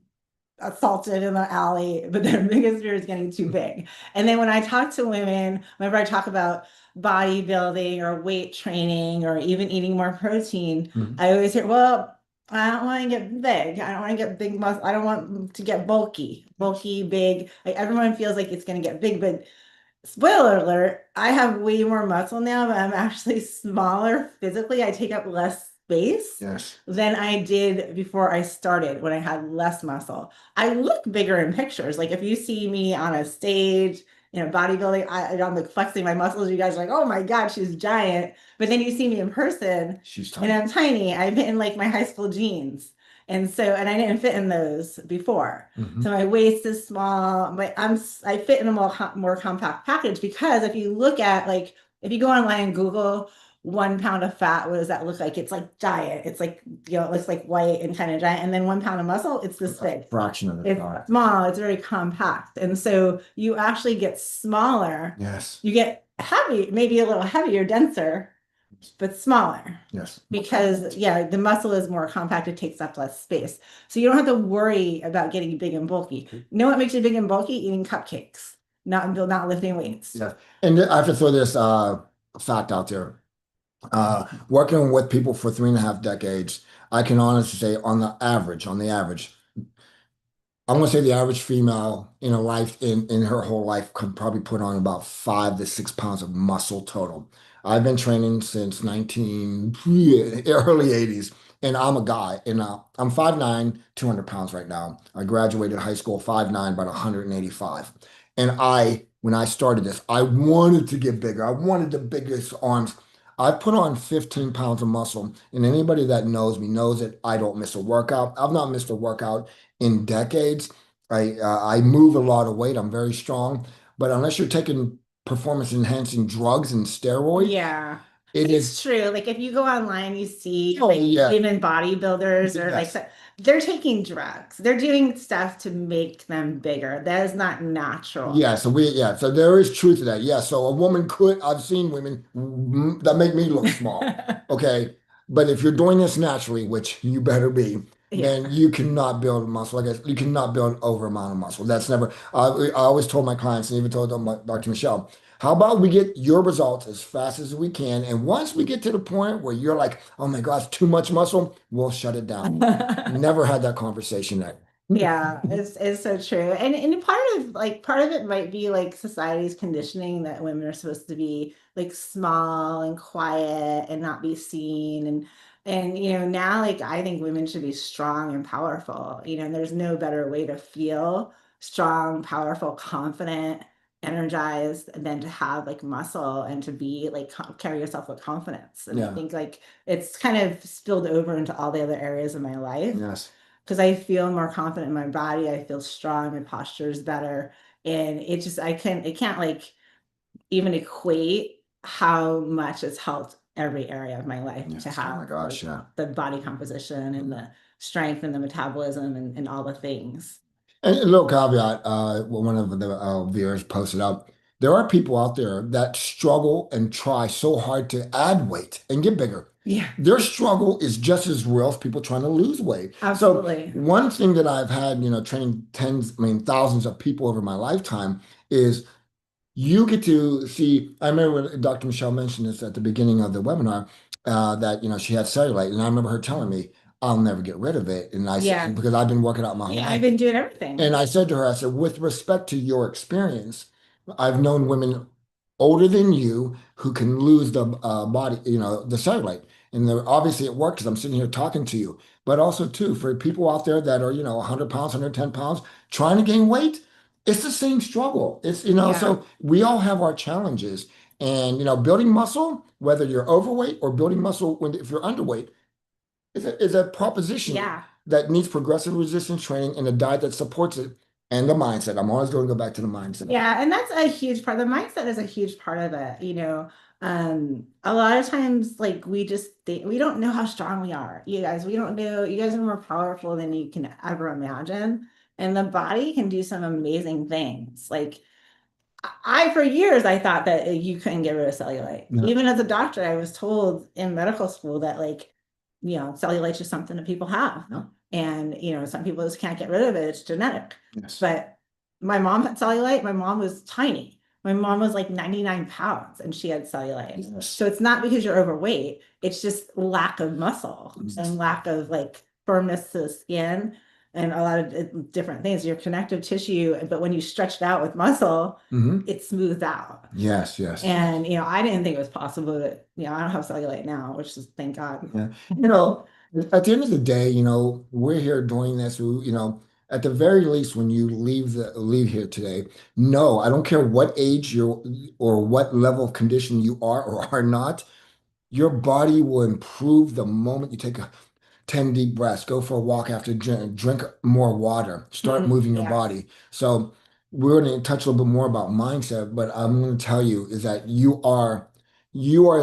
assaulted in the alley, but their biggest fear is getting too big. And then when I talk to women, whenever I talk about bodybuilding or weight training or even eating more protein, I always hear, well, I don't want to get big. I don't want to get big muscle. I don't want to get bulky, big. Everyone feels like it's going to get big, but spoiler alert, I have way more muscle now, but I'm actually smaller physically. I take up less space than I did before I started, when I had less muscle. I look bigger in pictures. If you see me on a stage, bodybuilding, I'm flexing my muscles. You guys are like, oh my God, she's giant. But then you see me in person, she's tiny. And I'm tiny. I'm in my high school jeans. And I didn't fit in those before. So my waist is small, but I fit in a more compact package, because if you look at if you go online and Google 1 pound of fat, what does that look like? It's giant. It's it looks like white and kind of giant. And then 1 pound of muscle, it's this big. Fraction of It's small. It's very compact. And so you actually get smaller. Yes. You get heavy, maybe a little heavier, denser, but smaller. Yes. Because the muscle is more compact, it takes up less space. So you don't have to worry about getting big and bulky. You know what makes you big and bulky? Eating cupcakes, not lifting weights. Yes. And I have to throw this fact out there. Working with people for 3.5 decades, I can honestly say on the average, I'm going to say the average female in her whole life could probably put on about 5 to 6 pounds of muscle total. I've been training since early 80s, and I'm a guy, and I'm 5'9", 200 pounds right now. I graduated high school 5'9", about 185. And when I started this, I wanted to get bigger. I wanted the biggest arms. I put on 15 pounds of muscle, and anybody that knows me knows that I don't miss a workout. I've not missed a workout in decades. I move a lot of weight. I'm very strong, but unless you're taking performance enhancing drugs and steroids. Yeah. It It's is, true. Like if you go online, you see oh like yeah, even bodybuilders or like yes. they're taking drugs. They're doing stuff to make them bigger. That is not natural. So there is truth to that. Yeah, so a woman could, I've seen women that make me look small. Okay, but if you're doing this naturally, which you better be, Yeah. then you cannot build muscle. I guess you cannot build over amount of muscle. That's never. I always told my clients, and even told them, Dr. Michelle, how about we get your results as fast as we can, and once we get to the point where you're like, oh my gosh, too much muscle, we'll shut it down. Never had that conversation there. Yeah, it's so true. And part of it might be like society's conditioning that women are supposed to be like small and quiet and not be seen and now like I think women should be strong and powerful. And there's no better way to feel strong, powerful, confident, energized than to have like muscle and to be like carry yourself with confidence. And I Yeah. think like it's kind of spilled over into all the other areas of my life Yes. because I feel more confident in my body. I feel strong. My posture is better. And it can't like even equate how much it's helped every area of my life to Yes. Oh have my gosh. like Yeah. the body composition and the strength and the metabolism and all the things. And a little caveat, one of the viewers posted up, there are people out there that struggle and try so hard to add weight and get bigger. Yeah, Their struggle is just as real as people trying to lose weight. So absolutely. one thing that I've had, training thousands of people over my lifetime is you get to see. I remember when Dr. Michelle mentioned this at the beginning of the webinar, that she had cellulite, and I remember her telling me, "I'll never get rid of it," and I Yeah. said because I've been working out my whole Yeah, I've life. been doing everything. And I said to her, I said, with respect to your experience, I've known women older than you who can lose the body, the cellulite. And obviously it worked because I'm sitting here talking to you. But also, too, for people out there that are, 100 pounds, 110 pounds, trying to gain weight, it's the same struggle. Yeah. So we all have our challenges. And, building muscle, whether you're overweight or building muscle if you're underweight, is a proposition Yeah. that needs progressive resistance training and a diet that supports it and the mindset. I'm always going to go back to the mindset. Yeah, and that's a huge part. The mindset is a huge part of it. A lot of times, like we don't know how strong we are. You guys, we don't know. You guys are more powerful than you can ever imagine, and the body can do some amazing things. Like for years, I thought that you couldn't get rid of cellulite. Yeah. Even as a doctor, I was told in medical school that like, cellulite is something that people have. Yeah. And, some people just can't get rid of it. It's genetic. Yes. But my mom had cellulite. My mom was tiny. My mom was like 99 pounds and she had cellulite. Yes. So it's not because you're overweight. It's just lack of muscle and lack of like firmness to the skin and a lot of different things. Your connective tissue, but when you stretch it out with muscle, it smooths out. Yes, yes. And I didn't think it was possible that I don't have cellulite now, which is thank God. Yeah. At the end of the day, we're here doing this. At the very least, when you leave here today, no, I don't care what age you're or what level of condition you are or are not, your body will improve the moment you take a 10 deep breaths, go for a walk after drink more water, start moving your Yeah. body. So we're going to touch a little bit more about mindset, but I'm going to tell you is that you are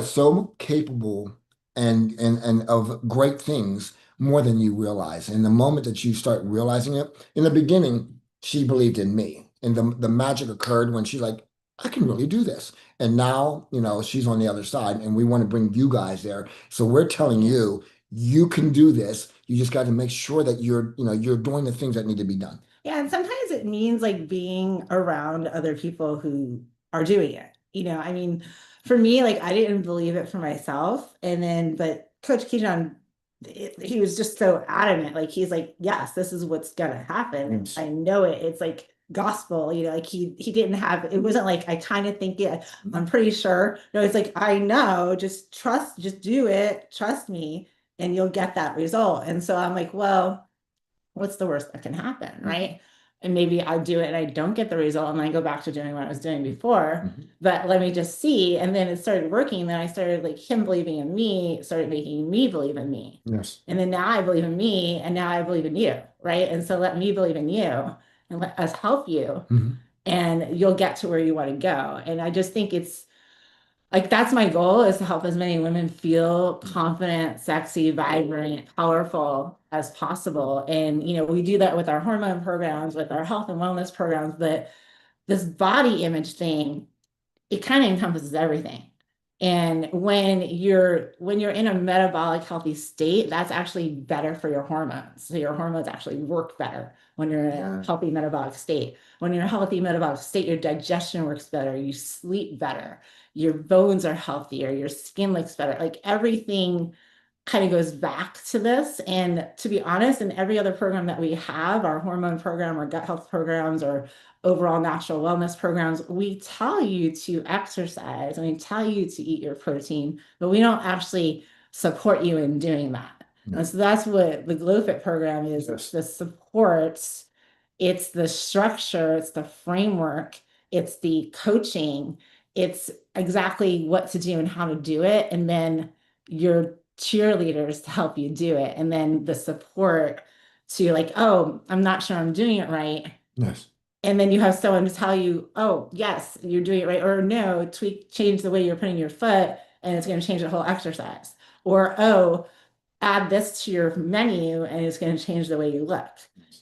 so capable and of great things more than you realize. And the moment that you start realizing it, in the beginning, she believed in me. And the magic occurred when she's like, I can really do this. And now, she's on the other side and we want to bring you guys there. So we're telling you, you can do this. You just got to make sure that you're doing the things that need to be done. Yeah, and sometimes it means like being around other people who are doing it. I mean, for me, like I didn't believe it for myself. And then, but Coach Kejon, he was just so adamant. Like he's like, yes, this is what's gonna happen. Yes. I know it. It's like gospel, like he didn't have it wasn't like I kind of think it, I'm pretty sure. No, it's like I know, just do it, trust me, and you'll get that result. And so I'm like, well, what's the worst that can happen, right? And maybe I do it and I don't get the result and I go back to doing what I was doing before, but let me just see. And then it started working. Then I started like him believing in me, started making me believe in me. Yes. And then now I believe in me and now I believe in you, right? And so let me believe in you and let us help you. and you'll get to where you want to go. And I just think it's like that's my goal, is to help as many women feel confident, sexy, vibrant, powerful as possible. And we do that with our hormone programs, with our health and wellness programs, but this body image thing, it kind of encompasses everything. And when you're in a metabolic healthy state, that's actually better for your hormones. So your hormones actually work better when you're in a healthy metabolic state. When you're in a healthy metabolic state, your digestion works better, you sleep better, your bones are healthier, your skin looks better. Like everything kind of goes back to this. And to be honest, in every other program that we have, our hormone program, our gut health programs, or overall natural wellness programs, we tell you to exercise and we tell you to eat your protein, but we don't actually support you in doing that. No. And so that's what the GlowFit program is. It's the supports, it's the structure, it's the framework, it's the coaching, it's exactly what to do and how to do it. And then your cheerleaders to help you do it. And then the support to like, oh, I'm not sure I'm doing it right. Yes. And then you have someone to tell you, oh, yes, you're doing it right. Or no, change the way you're putting your foot and it's going to change the whole exercise. Or, oh, add this to your menu and it's going to change the way you look.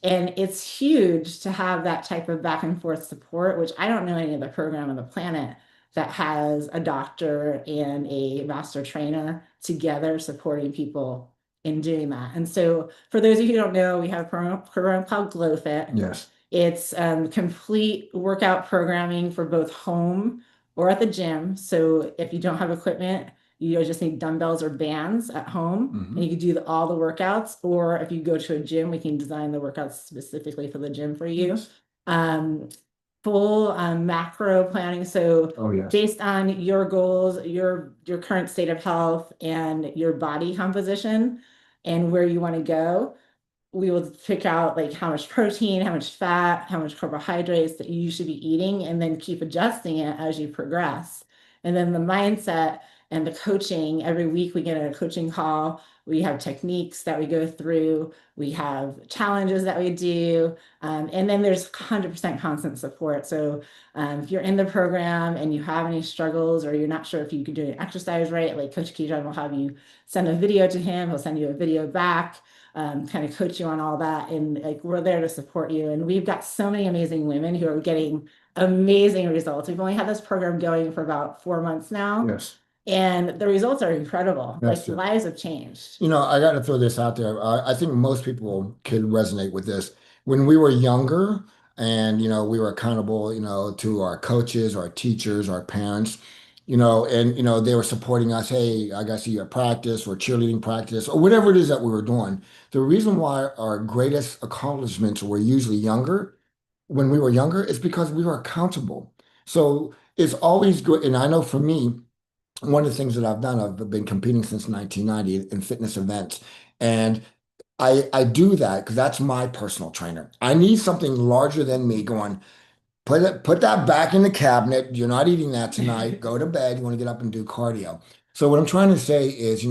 And it's huge to have that type of back and forth support, which I don't know any other program on the planet that has a doctor and a master trainer together supporting people in doing that. And so for those of you who don't know, we have a program called GlowFit. Yes. It's complete workout programming for both home or at the gym. So if you don't have equipment, you just need dumbbells or bands at home, and you can do all the workouts. Or if you go to a gym, we can design the workouts specifically for the gym for you. Full macro planning. So based on your goals, your current state of health and your body composition and where you want to go, we will pick out like how much protein, how much fat, how much carbohydrates that you should be eating, and then keep adjusting it as you progress. And then the mindset and the coaching, every week we get a coaching call. We have techniques that we go through. We have challenges that we do. And then there's 100% constant support. So if you're in the program and you have any struggles or you're not sure if you can do an exercise right, like Coach Kejon will have you send a video to him. He'll send you a video back. Kind of coach you on all that, and like we're there to support you. And we've got so many amazing women who are getting amazing results. We've only had this program going for about 4 months now. Yes. And the results are incredible. Like lives have changed. I got to throw this out there. I think most people could resonate with this. When we were younger and, we were accountable, to our coaches, our teachers, our parents, and, they were supporting us. Hey, I got to see you at practice or cheerleading practice or whatever it is that we were doing. The reason why our greatest accomplishments were usually younger, when we were younger, is because we were accountable. So it's always good. And I know for me, one of the things that I've done, I've been competing since 1990 in fitness events. And I do that because that's my personal trainer. I need something larger than me going, put that back in the cabinet. You're not eating that tonight. Go to bed. You want to get up and do cardio. So what I'm trying to say is,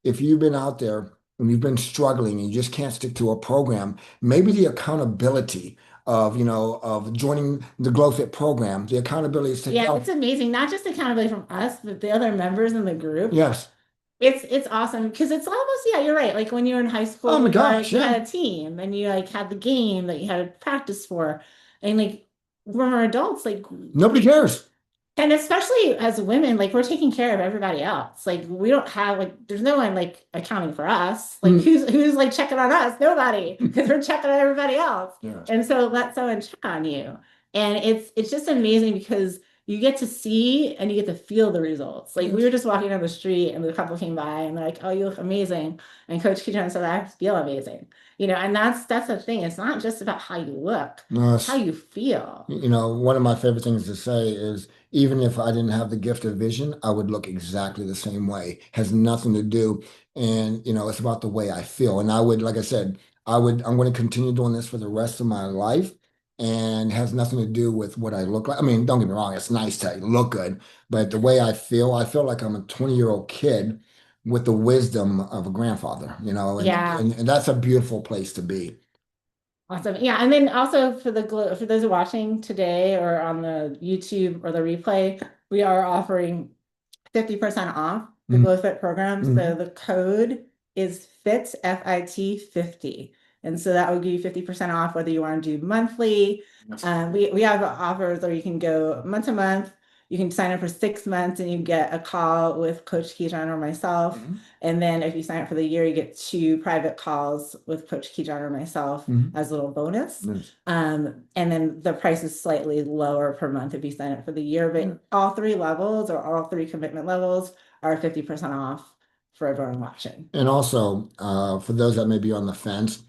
if you've been out there and you've been struggling and you just can't stick to a program, maybe the accountability of joining the GlowFit program, the accountability is to it's amazing. Not just accountability from us, but the other members in the group. Yes. It's awesome because it's almost, you're right. Like when you were in high school, oh my gosh, you had a team and you like had the game that you had to practice for. And like when we're adults, like nobody cares. And especially as women, like we're taking care of everybody else. Like we don't have there's no one like accounting for us. Like who's like checking on us? Nobody, because we're checking on everybody else. Yes. And so let someone check on you. And it's just amazing because you get to see and you get to feel the results. Like we were just walking down the street and the couple came by and they're like, "Oh, you look amazing." And Coach Kejon said, "I feel amazing." And that's the thing. It's not just about how you look, it's how you feel. One of my favorite things to say is even if I didn't have the gift of vision, I would look exactly the same way. Has nothing to do. And, it's about the way I feel. And I would, like I said, I'm going to continue doing this for the rest of my life and has nothing to do with what I look like. I mean, don't get me wrong. It's nice to look good, but the way I feel like I'm a 20-year-old kid with the wisdom of a grandfather, and that's a beautiful place to be. Awesome. Yeah. And then also for for those watching today or on the YouTube or the replay, we are offering 50% off the Mhm. GlowFit program. So the code is FIT, FIT 50. And so that will give you 50% off whether you want to do monthly. We have offers where you can go month to month. You can sign up for 6 months and you get a call with Coach Keyjon or myself. And then if you sign up for the year, you get 2 private calls with Coach Keyjon or myself as a little bonus. Nice. And then the price is slightly lower per month if you sign up for the year, but all 3 levels or all 3 commitment levels are 50% off for everyone watching. And also, for those that may be on the fence,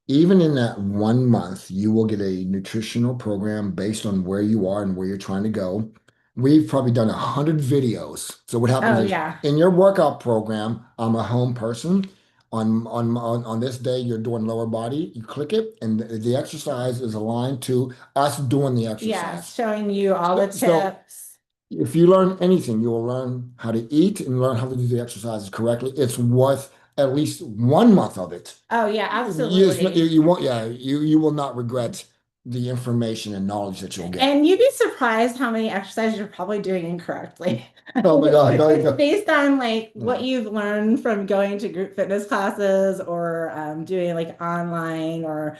even in that 1 month, you will get a nutritional program based on where you are and where you're trying to go. We've probably done 100 videos. So what happens Oh is yeah. in your workout program, I'm a home person. On this day, you're doing lower body. You click it, and the exercise is aligned to us doing the Yeah, exercise. showing you all the So tips. if you learn anything, you will learn how to eat and learn how to do the exercises correctly. It's worth at least 1 month of it. Oh yeah, You, absolutely. you won't, yeah, you will not regret the information and knowledge that you'll get. And you'd be surprised how many exercises you're probably doing incorrectly. Oh my God, Based on like Yeah. what you've learned from going to group fitness classes or doing like online or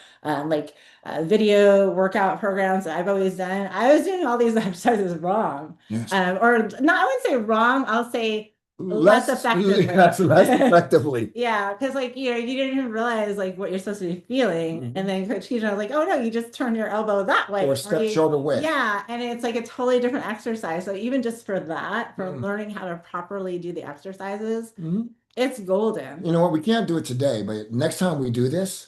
video workout programs that I've always done. I was doing all these exercises wrong. Yes. Or not, I wouldn't say wrong, I'll say less Less, effectively. that's less effectively. Yeah, because like you didn't even realize like what you're supposed to be feeling, and then Coach Keaton was like, "Oh no, you just turn your elbow that way, Or step you- shoulder width. Yeah, and it's like a totally different exercise. So even just for that, for Mm. learning how to properly do the exercises, Mhm. it's golden. You know what? We can't do it today, but next time we do this,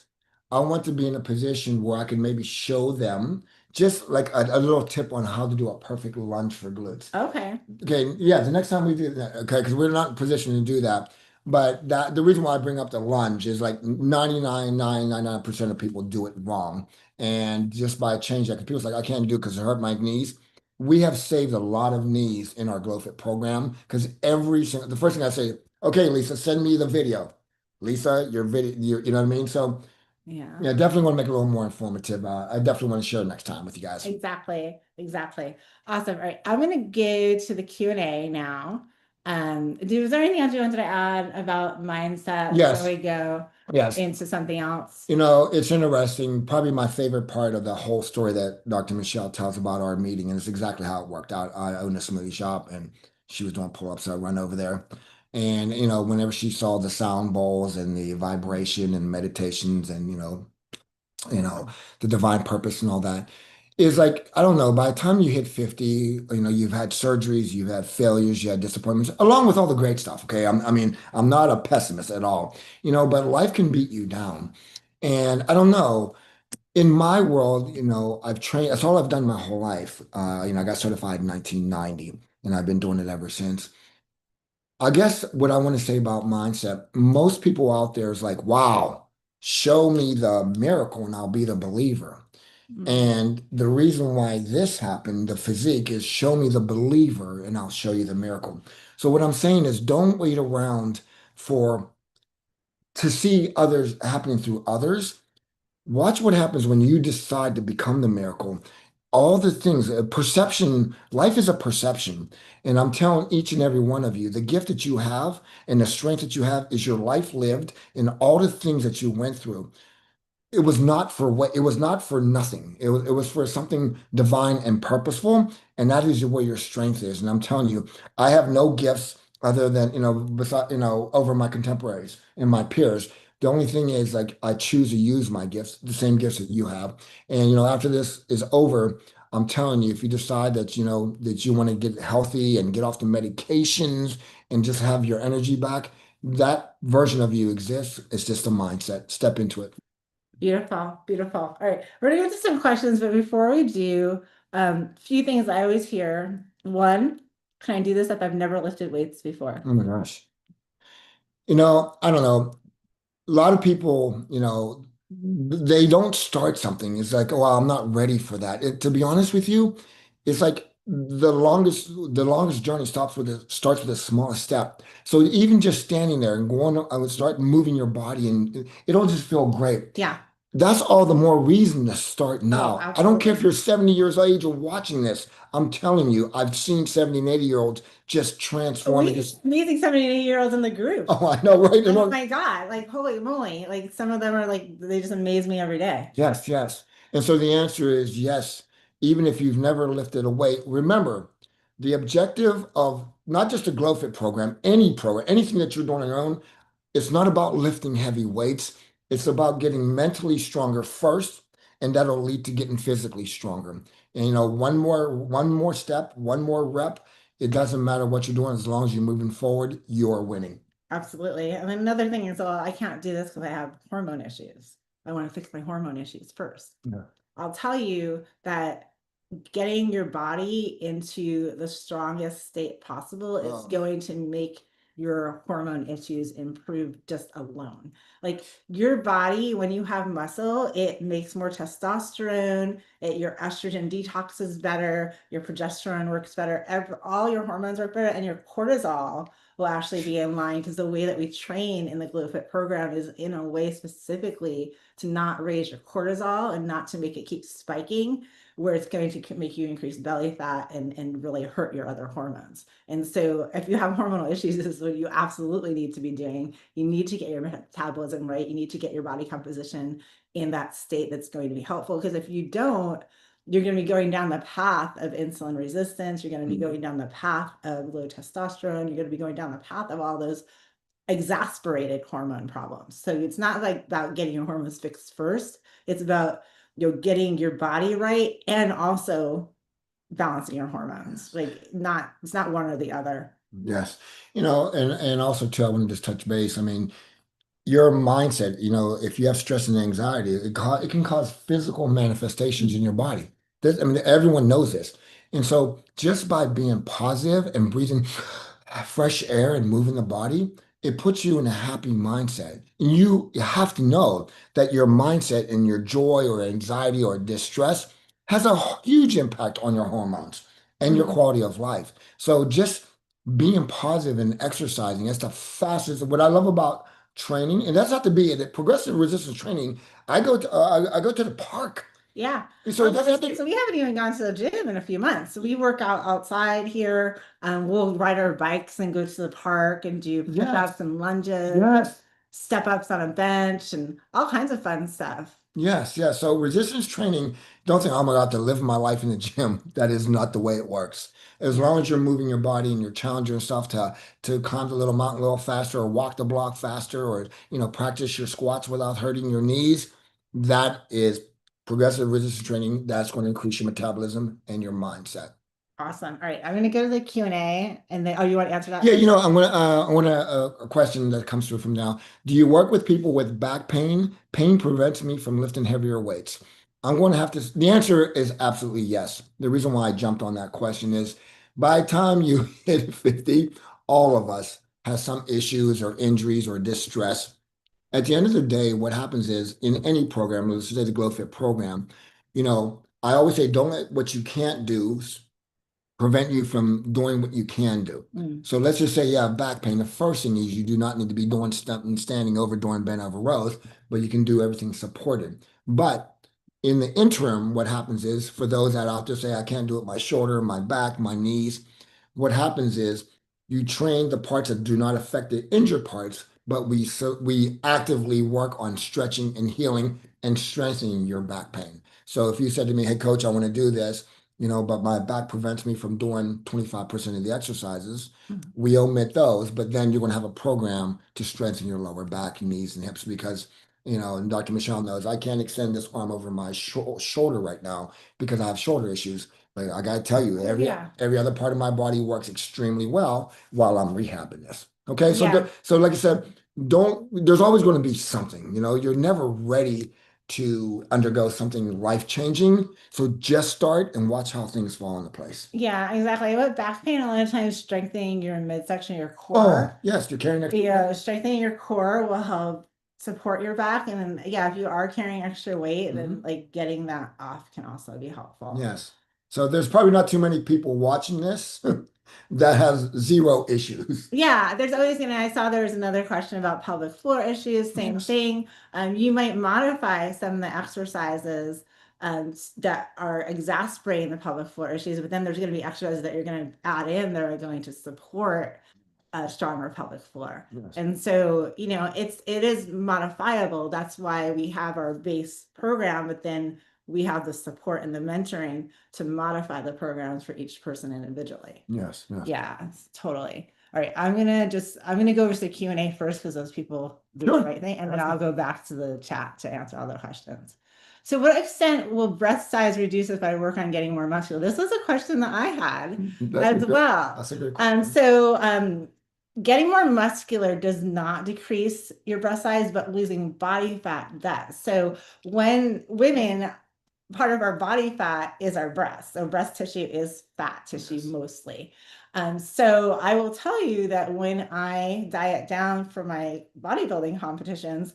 I want to be in a position where I can maybe show them just like a little tip on how to do a perfect lunge for glutes. Okay. Okay, yeah, the next time we do that, okay, because we're not in position to do that. But that the reason why I bring up the lunge is like 99.999% of people do it wrong. And just by change that, because people's like, I can't do it because it hurt my knees. We have saved a lot of knees in our GlowFit program because every single, the first thing I say, okay, Lisa, send me the video. Lisa, your video, you know what I mean? So Yeah. yeah, definitely want to make it a little more informative. I definitely want to share next time with you guys. Exactly. Exactly. Awesome. All right. I'm gonna go to the Q&A now. Is there anything else you wanted to add about mindset Yes. before we go Yes. into something else? You know, it's interesting. Probably my favorite part of the whole story that Dr. Michelle tells about our meeting, and it's exactly how it worked out. I own a smoothie shop, and she was doing pull-ups, so I run over there. And, you know, whenever she saw the sound bowls and the vibration and meditations and, the divine purpose and all that, is like, I don't know, by the time you hit 50, you've had surgeries, you've had failures, you had disappointments, along with all the great stuff. Okay. I mean, I'm not a pessimist at all, but life can beat you down. And I don't know, in my world, I've trained, that's all I've done my whole life. I got certified in 1990 and I've been doing it ever since. I guess what I want to say about mindset, most people out there is like, wow, show me the miracle and I'll be the believer. And the reason why this happened, the physique, is show me the believer and I'll show you the miracle. So what I'm saying is don't wait around for to see others happening through others. Watch what happens when you decide to become the miracle. All the things, perception, life is a perception. And I'm telling each and every one of you, the gift that you have and the strength that you have is your life lived and all the things that you went through. It was not for nothing. It was for something divine and purposeful, and that is where your strength is. And I'm telling you, I have no gifts other than, beside, over my contemporaries and my peers. The only thing is like I choose to use my gifts, the same gifts that you have. And after this is over, I'm telling you, if you decide that that you want to get healthy and get off the medications and just have your energy back, that version of you exists. It's just a mindset. Step into it. Beautiful, beautiful. All right, we're gonna get to some questions, but before we do, few things I always hear. One, can I do this if I've never lifted weights before? Oh my gosh. I don't know. A lot of people, they don't start something. It's like, oh, well, I'm not ready for that. To be honest with you, it's like the longest journey starts with the smallest step. So even just standing there and I would start moving your body and it'll just feel great. Yeah. that's all the more reason to start Oh, now. I don't care if absolutely. you're 70 years of age or watching this. I'm telling you, I've seen 70 and 80-year-olds just transform and We just, amazing 70 and 80-year-olds in the group. oh, I know, right? Oh my God, like holy moly. Like some of them are like they just amaze me every day. Yes, yes. And so the answer is yes, even if you've never lifted a weight. Remember, the objective of not just a Glow Fit program, any program, anything that you're doing on your own, it's not about lifting heavy weights. It's about getting mentally stronger first, and that'll lead to getting physically stronger. And one more step, one more rep. It doesn't matter what you're doing as long as you're moving forward, you're winning. Absolutely. And then another thing is, well, I can't do this because I have hormone issues. I want to fix my hormone issues first. Yeah. I'll tell you that getting your body into the strongest state possible is Oh. going to make your hormone issues improve just alone. Like your body, when you have muscle, it makes more testosterone, your estrogen detoxes better, your progesterone works better, all your hormones work better, and your cortisol will actually be in line because the way that we train in the GlowFit program is in a way specifically to not raise your cortisol and not to make it keep spiking where it's going to make you increase belly fat and really hurt your other hormones. And so if you have hormonal issues, this is what you absolutely need to be doing. You need to get your metabolism right. You need to get your body composition in that state that's going to be helpful. Because if you don't, you're going to be going down the path of insulin resistance. You're going to be going down the path of low testosterone. You're going to be going down the path of all those exasperated hormone problems. So it's not like about getting your hormones fixed first. It's about getting your body right and also balancing your hormones. Like it's not one or the other. Yes. And also too, I want to just touch base. I mean, your mindset, if you have stress and anxiety, it can cause physical manifestations in your body. I mean, everyone knows this. And so just by being positive and breathing fresh air and moving the body, it puts you in a happy mindset. And you have to know that your mindset and your joy or anxiety or distress has a huge impact on your hormones and your Mhm. quality of life. So just being positive and exercising, that's the fastest. What I love about training, and that's not to be it. Progressive resistance training. I go to the park, Yeah. so it doesn't have So to. we haven't even gone to the gym in a few months. So we work out outside here. We'll ride our bikes and go to the park and do Yes, push-ups and lunges, yes, step ups on a bench and all kinds of fun stuff. yes, yes. So resistance training. Don't think I'm about to live my life in the gym. That is not the way it works. As Yeah. long as you're moving your body and you're challenging yourself to climb the little mountain a little faster, or walk the block faster, or practice your squats without hurting your knees, that is progressive resistance training. That's going to increase your metabolism and your mindset. Awesome. All right. I'm going to go to the Q&A and then, oh, you want to answer that Yeah, first? I want a question that comes through from now. Do you work with people with back pain? Pain prevents me from lifting heavier weights. I'm going to have to, the answer is absolutely yes. The reason why I jumped on that question is by the time you hit 50, all of us has some issues or injuries or distress. At the end of the day, what happens is in any program, let's say the GlowFit program, I always say don't let what you can't do prevent you from doing what you can do. Mm. So let's just say you have back pain. The first thing is you do not need to be doing stuff and standing over doing bent over rows, but you can do everything supported. But in the interim, what happens is for those that out there say, I can't do it my shoulder, my back, my knees, what happens is you train the parts that do not affect the injured parts, but we actively work on stretching and healing and strengthening your back pain. So if you said to me, hey coach, I want to do this, but my back prevents me from doing 25% of the exercises. Mhm. We omit those, but then you're going to have a program to strengthen your lower back, knees, and hips because, and Dr. Michelle knows I can't extend this arm over my shoulder right now because I have shoulder issues. But I got to tell you, Oh, every yeah. every other part of my body works extremely well while I'm rehabbing this. Okay, so Yeah. so like I said, there's always going to be something. You're never ready to undergo something life-changing. So just start and watch how things fall into place. Yeah, exactly. With back pain, a lot of times strengthening your midsection of your Oh, core. yes, you're carrying extra. Yeah, strengthening your core will help support your back. And then, yeah, if you are carrying extra weight, then like getting that off can also be helpful. Yes. So there's probably not too many people watching this that has zero issues. Yeah, there's always gonna, I saw there was another question about pelvic floor issues, same Yes. thing. You might modify some of the exercises that are exacerbating the pelvic floor issues, but then there's gonna be exercises that you're gonna add in that are going to support a stronger pelvic floor. Yes. And so, it is modifiable. That's why we have our base program, but then we have the support and the mentoring to modify the programs for each person individually. Yes. Yes. Yeah, totally. All right, I'm gonna go over to the Q&A first because those people do the Sure. right thing, and then I'll go back to the chat to answer all the questions. So what extent will breast size reduce if I work on getting more muscular? This was a question that I had as well. That's a good question. So getting more muscular does not decrease your breast size, but losing body fat does. So when women, part of our body fat is our breast. So breast tissue is fat tissue mostly. So I will tell you that when I diet down for my bodybuilding competitions,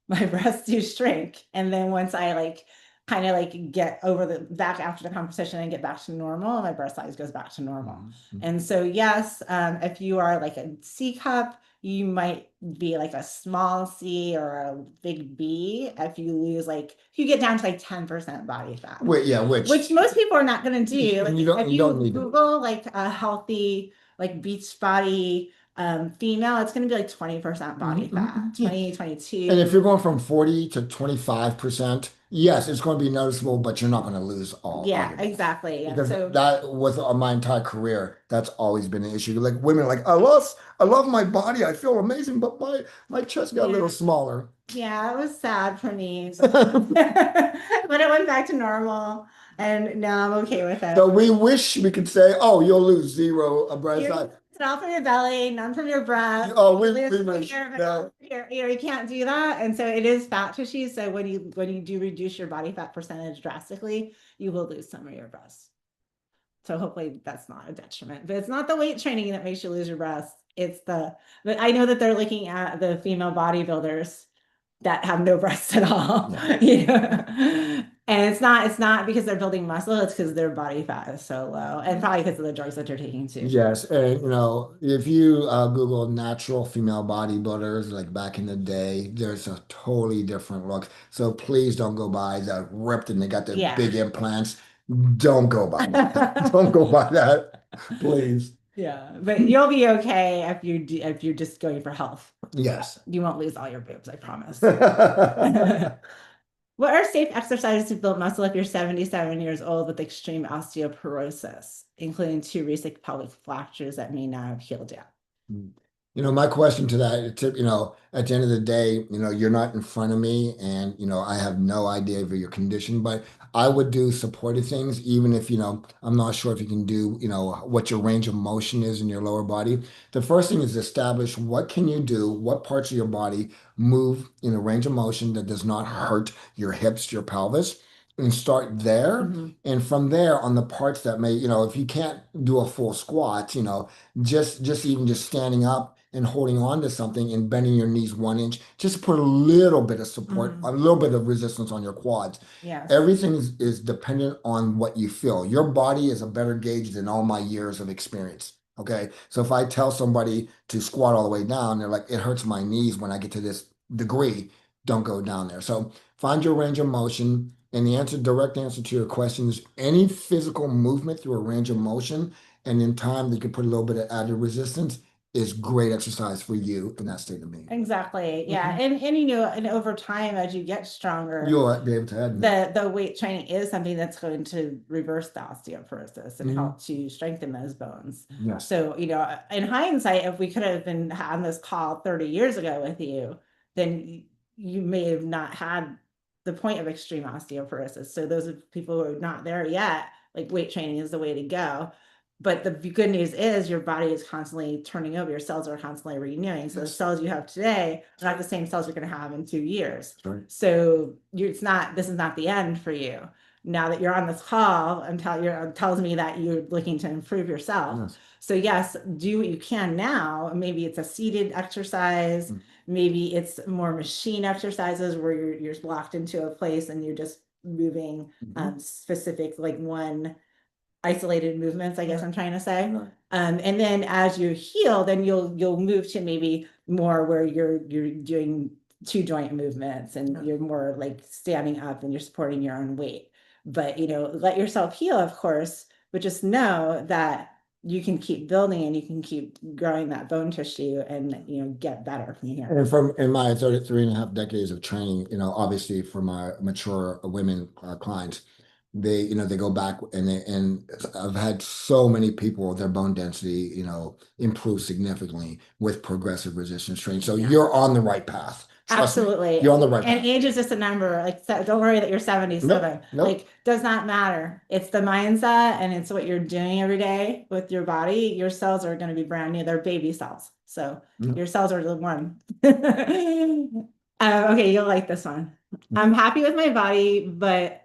my breasts do shrink. And then once I kind of get over the back after the competition and get back to normal, my breast size goes back to normal. And so yes, if you are like a C cup, you might be like a small C or a big B if you lose if you get down to 10% body fat. Wait, yeah, which most people are not going to do. And you don't- If you you don't need to. Google a healthy beach body female, it's going to be 20% body fat, 20, 22. And if you're going from 40 to 25%, yes, it's going to be noticeable, but you're not going to lose all. Yeah, arguably. exactly. Yeah. Because So that with my entire career, that's always been an issue. Like women, are like I love my body, I feel amazing, but my chest got a little smaller. Yeah, it was sad for me, but it went back to normal, and now I'm okay with it. So we wish we could say, oh, you'll lose zero a breast size. It's all from your belly, none from your breast. Oh, we Lose wish. here, but No. here, you can't do that, and so it is fat tissue. So when you do reduce your body fat percentage drastically, you will lose some of your breasts. So hopefully that's not a detriment, but it's not the weight training that makes you lose your breasts. It's but I know that they're looking at the female bodybuilders that have no breasts at all. Yeah. And it's not because they're building muscle, it's because their body fat is so low, and probably because of the drugs that they're taking too. Yes, and if you Google natural female bodybuilders, like back in the day, there's a totally different look. So please don't go by the ripped and they got the big implants. Don't go by that. Don't go by that, please. Yeah, but you'll be okay if you're just going for health. Yes. You won't lose all your boobs, I promise. What are safe exercises to build muscle if you're 77 years old with extreme osteoporosis, including 2 recent pelvic fractures that may not have healed yet? My question to that, at the end of the day, you're not in front of me and, I have no idea of your condition, but I would do supportive things, even if, I'm not sure if you can do, what your range of motion is in your lower body. The first thing is establish what can you do, what parts of your body move in a range of motion that does not hurt your hips, your pelvis, and start there. And from there on the parts that may, if you can't do a full squat, just even just standing up and holding on to something and bending your knees 1 inch, just to put a little bit of support, a little bit of resistance on your quads. Yeah. Everything is dependent on what you feel. Your body is a better gauge than all my years of experience. Okay. So if I tell somebody to squat all the way down, they're like, it hurts my knees when I get to this degree, don't go down there. So find your range of motion. And the direct answer to your question is any physical movement through a range of motion, and in time they can put a little bit of added resistance, is great exercise for you in that state of being. Exactly. Yeah. And over time, as you get stronger, you'll be able to add the weight training is something that's going to reverse the osteoporosis and help to strengthen those bones. Yes. So, in hindsight, if we could have been on this call 30 years ago with you, then you may have not had the point of extreme osteoporosis. So those people who are not there yet, weight training is the way to go. But the good news is your body is constantly turning over. Your cells are constantly renewing. So the cells you have today are not the same cells you're going to have in 2 years. Right. So this is not the end for you. Now that you're on this call, tells me that you're looking to improve yourself. Yes. So yes, do what you can now. Maybe it's a seated exercise. Maybe it's more machine exercises where you're locked into a place and you're just moving specific one isolated movements, I guess Right. I'm trying to say. Right. And then as you heal, then you'll move to maybe more where you're doing two joint movements and Yeah. you're more like standing up and you're supporting your own weight. But let yourself heal, of course, but just know that you can keep building and you can keep growing that bone tissue and get better from here. And from in my 33 and a half decades of training, obviously for my mature women clients, they go back and I've had so many people, their bone density, improve significantly with progressive resistance training. So Yeah. you're on the right path. Trust me, Absolutely. you're on the right And path. age is just a number. Like, don't worry that you're 77. Nope. Like, does not matter. It's the mindset and it's what you're doing every day with your body. Your cells are going to be brand new. They're baby cells. So Yep. your cells are the one. Okay, you'll like this one. I'm happy with my body, but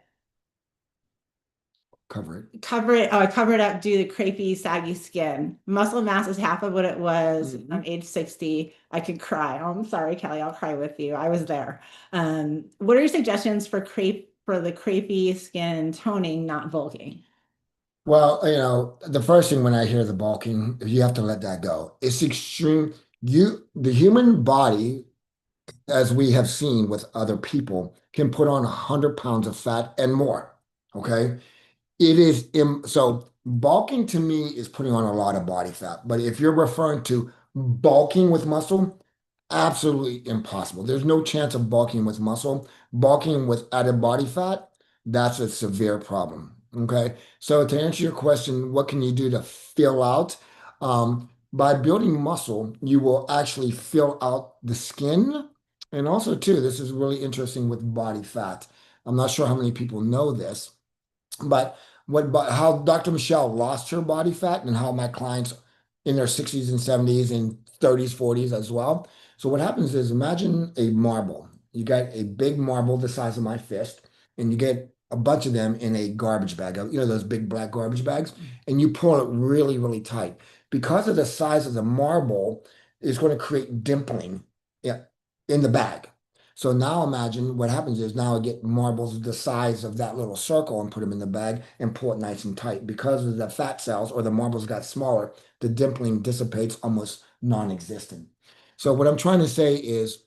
Cover it. cover it. Oh, I cover it up due to crepey, saggy skin. Muscle mass is half of what it was. I'm age 60. I could cry. Oh, I'm sorry, Kelly. I'll cry with you. I was there. What are your suggestions for the crepey skin toning, not bulking? Well, the first thing when I hear the bulking, you have to let that go. It's extreme. The human body, as we have seen with other people, can put on 100 pounds of fat and more. Okay. So bulking to me is putting on a lot of body fat. But if you're referring to bulking with muscle, absolutely impossible. There's no chance of bulking with muscle. Bulking with added body fat, that's a severe problem. Okay. So to answer your question, what can you do to fill out? By building muscle, you will actually fill out the skin. And also, too, this is really interesting with body fat. I'm not sure how many people know this, but how Dr. Michelle lost her body fat and how my clients in their 60s and 70s and 30s, 40s as well. So what happens is imagine a marble. You got a big marble the size of my fist, and you get a bunch of them in a garbage bag, those big black garbage bags, and you pull it really, really tight. Because of the size of the marble, it's going to create dimpling, yeah, in the bag. So now imagine what happens is now I get marbles the size of that little circle and put them in the bag and pull it nice and tight. Because of the fat cells or the marbles got smaller, the dimpling dissipates almost non-existent. So what I'm trying to say is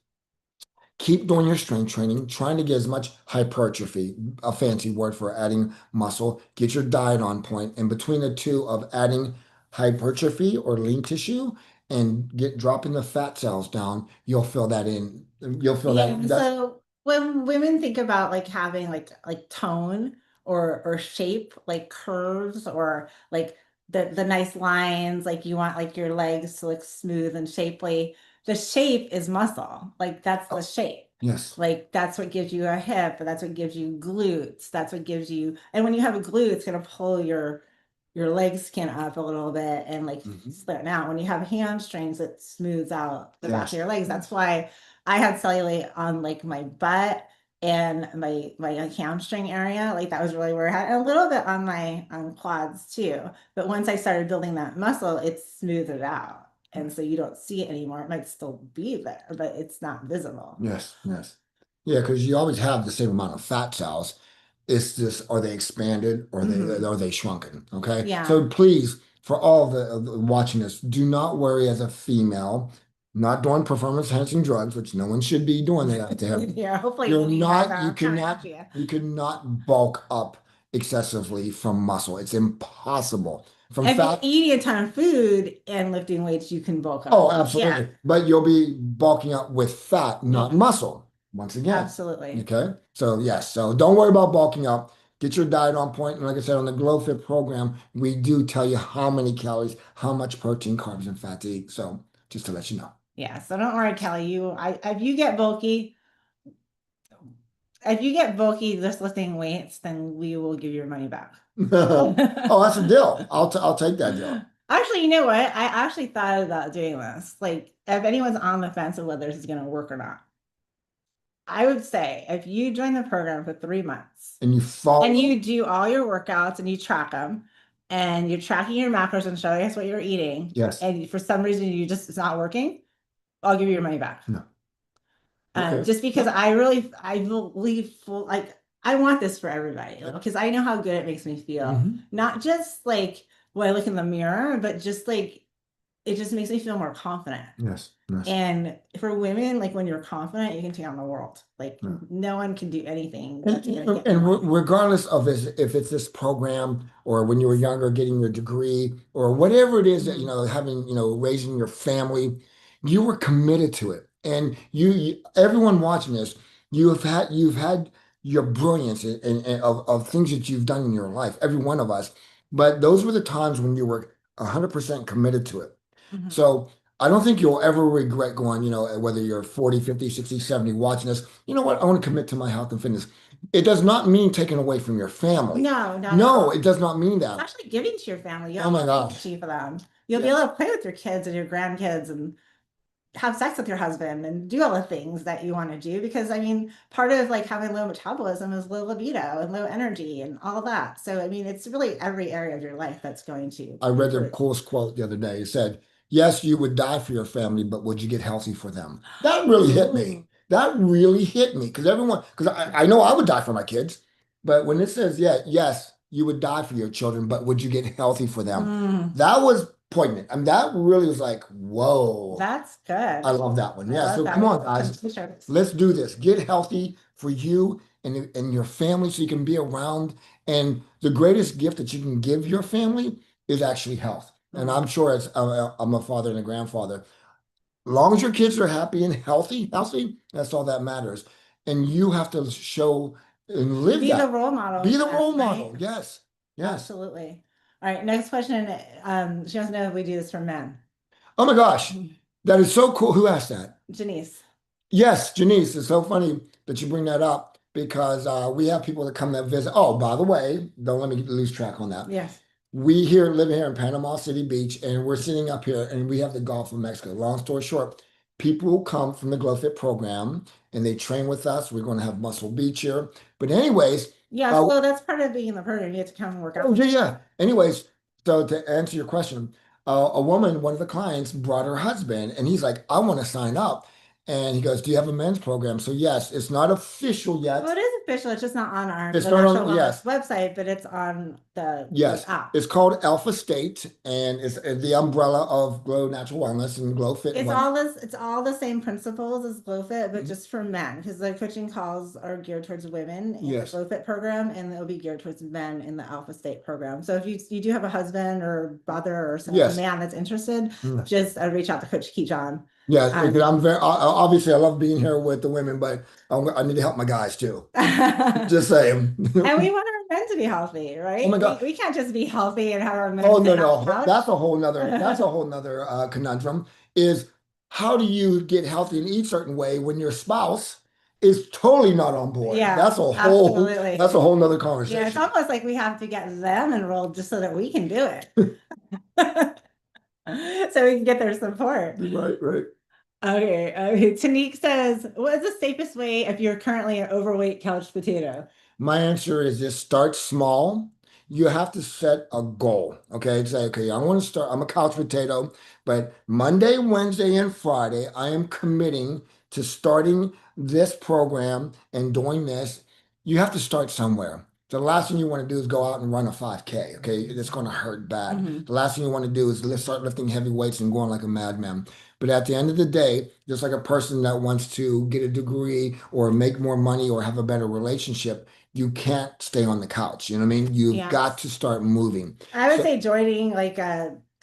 keep doing your strength training, trying to get as much hypertrophy, a fancy word for adding muscle, get your diet on point, and between the two of adding hypertrophy or lean tissue and dropping the fat cells down, you'll fill that in. You'll feel Yeah, that so when women think about like having like tone or shape, like curves or like the nice lines, like you want like your legs to look smooth and shapely, the shape is muscle. Like that's the shape. yes. Like that's what gives you a hip, that's what gives you glutes, that's what gives you, and when you have a glute, it's gonna pull your leg skin up a little bit and like slim out. When you have hamstrings, it smooths out the back of Yes. your legs. That's why I had cellulite on like my butt and my like, hamstring area. Like that was really where I had a little bit on my quads too. But once I started building that muscle, it smoothed it out. And so you don't see it anymore. It might still be there, but it's not visible. Yes. Yes. Yeah, because you always have the same amount of fat cells. It's just, are they expanded or are they shrunken? Okay. Yeah. So please, for all the watching this, do not worry as a female, not doing performance enhancing drugs, which no one should be doing that to have. Yeah, hopefully You're you not, have, you cannot, yeah. you cannot bulk up excessively from muscle. It's impossible. From If you're fat. eating a ton of food and lifting weights, you can bulk up. Oh, absolutely. Yeah, But you'll be bulking up with fat, not muscle. Once again. absolutely. Okay. So yes. So don't worry about bulking up. Get your diet on point. And like I said, on the Glow Fit program, we do tell you how many calories, how much protein, carbs, and fat to eat. So just to let you know. Yeah. So don't worry, Kelly. If you get bulky, just lifting weights, then we will give your money back. Oh, that's a deal. I'll take that deal. Actually, you know what? I actually thought about doing this. Like, if anyone's on the fence of whether this is going to work or not, I would say if you join the program for 3 months And you follow. and you do all your workouts and you track them and you're tracking your macros and showing us what you're eating. Yes. And for some reason it's not working, I'll give you your money back. No. Okay. Just because I believe like I want this for everybody because I know how good it makes me feel. Mhm. Not just like when I look in the mirror, but just like it just makes me feel more confident. Yes, yes. And for women, like when you're confident, you can take on the world. Like Yeah. no one can do anything And, that's gonna get in and line. regardless of if it's this program or when you were younger getting your degree or whatever it is that Mhm. having raising your family, you were committed to it. And everyone watching this, you've had your brilliance and of things that you've done in your life, every one of us. But those were the times when you were 100% committed to it. Mhm. So I don't think you'll ever regret going, whether you're 40, 50, 60, 70, watching this, you know what, I want to commit to my health and fitness. It does not mean taking away from your family. No, not at No, all. it does not mean It's that. actually giving to your family. You Oh have my nothing to gosh. achieve for them. You'll be Yeah. able to play with your kids and your grandkids and have sex with your husband and do all the things that you want to do because I mean part of like having low metabolism is low libido and low energy and all that. So I mean it's really every area of your life that's going to I read the improve. coolest quote the other day. It said, yes, you would die for your family, but would you get healthy for them? That really hit me. Ooh. That really hit me because I know I would die for my kids, but when it says, yeah, yes, you would die for your children, but would you get healthy for them? Mm, That was poignant. I mean, that really was like, whoa. that's good. I love that one. I Yeah. love So that. come We on, can put some guys. t-shirts. Let's do this. Get healthy for you and your family so you can be around. And the greatest gift that you can give your family is actually health. And Mm. I'm sure as I'm a father and a grandfather, long as your kids are happy and healthy, that's all that matters. And you have to show and live Be the that. role model Be for the them, role right? model. Yes. Yes. Absolutely. All right, next question. She wants to know if we do this for men. Oh my gosh. That is so cool. Who asked that? Janice. Yes, Janice, it's so funny that you bring that up because we have people that come that visit. Oh, by the way, don't let me lose track on that. Yes. We live here in Panama City Beach, and we're sitting up here, and we have the Gulf of Mexico. Long story short, people come from the GlowFit program, and they train with us. We're going to have Muscle Beach here. But anyways, Yes, well, that's part of being in the program. You have to come and work out. oh, yeah, yeah. Anyways, so to answer your question, a woman, one of the clients, brought her husband, and he's like, I want to sign up. And he goes, do you have a men's program? So yes, it's not official Well, yet. it is official. It's just not on It's the not Natural on, Wellness yes, website, but it's on the yes. app. It's called Alpha State, and it's the umbrella of Glow Natural Wellness and Glow Fit It's One. all this. It's all the same principles as GlowFit, but Mhm. just for men, because the coaching calls are geared towards women in the Yes, GlowFit program, and it'll be geared towards men in the Alpha State program. So if you do have a husband or brother or a yes. man that's interested, Mm. just reach out to Coach Keyjohn. Yeah, because Um, I'm very obviously I love being here with the women, but I need to help my guys too. Just saying. And we want our men to be healthy, Oh my right? We, God. we can't just be healthy and have our Oh men no, sit on the no. couch. That's a whole nother conundrum is how do you get healthy and eat certain way when your spouse is totally not on board? Yeah, That's a whole absolutely. that's a whole nother Yeah, it's conversation. almost like we have to get them enrolled just so that we can do it. So we can get their support. Right, right. Okay, okay. Tanique says, what is the safest way if you're currently an overweight couch potato? My answer is just start small. You have to set a goal. Okay. Say, okay, I want to start. I'm a couch potato, but Monday, Wednesday, and Friday, I am committing to starting this program and doing this. You have to start somewhere. The last thing you want to do is go out and run a 5K. Okay. It's going to hurt bad. Mhm. The last thing you want to do is start lifting heavy weights and going like a madman. But at the end of the day, just like a person that wants to get a degree or make more money or have a better relationship, you can't stay on the couch. You know what I mean? You've got Yes. to start moving. I would So, say joining like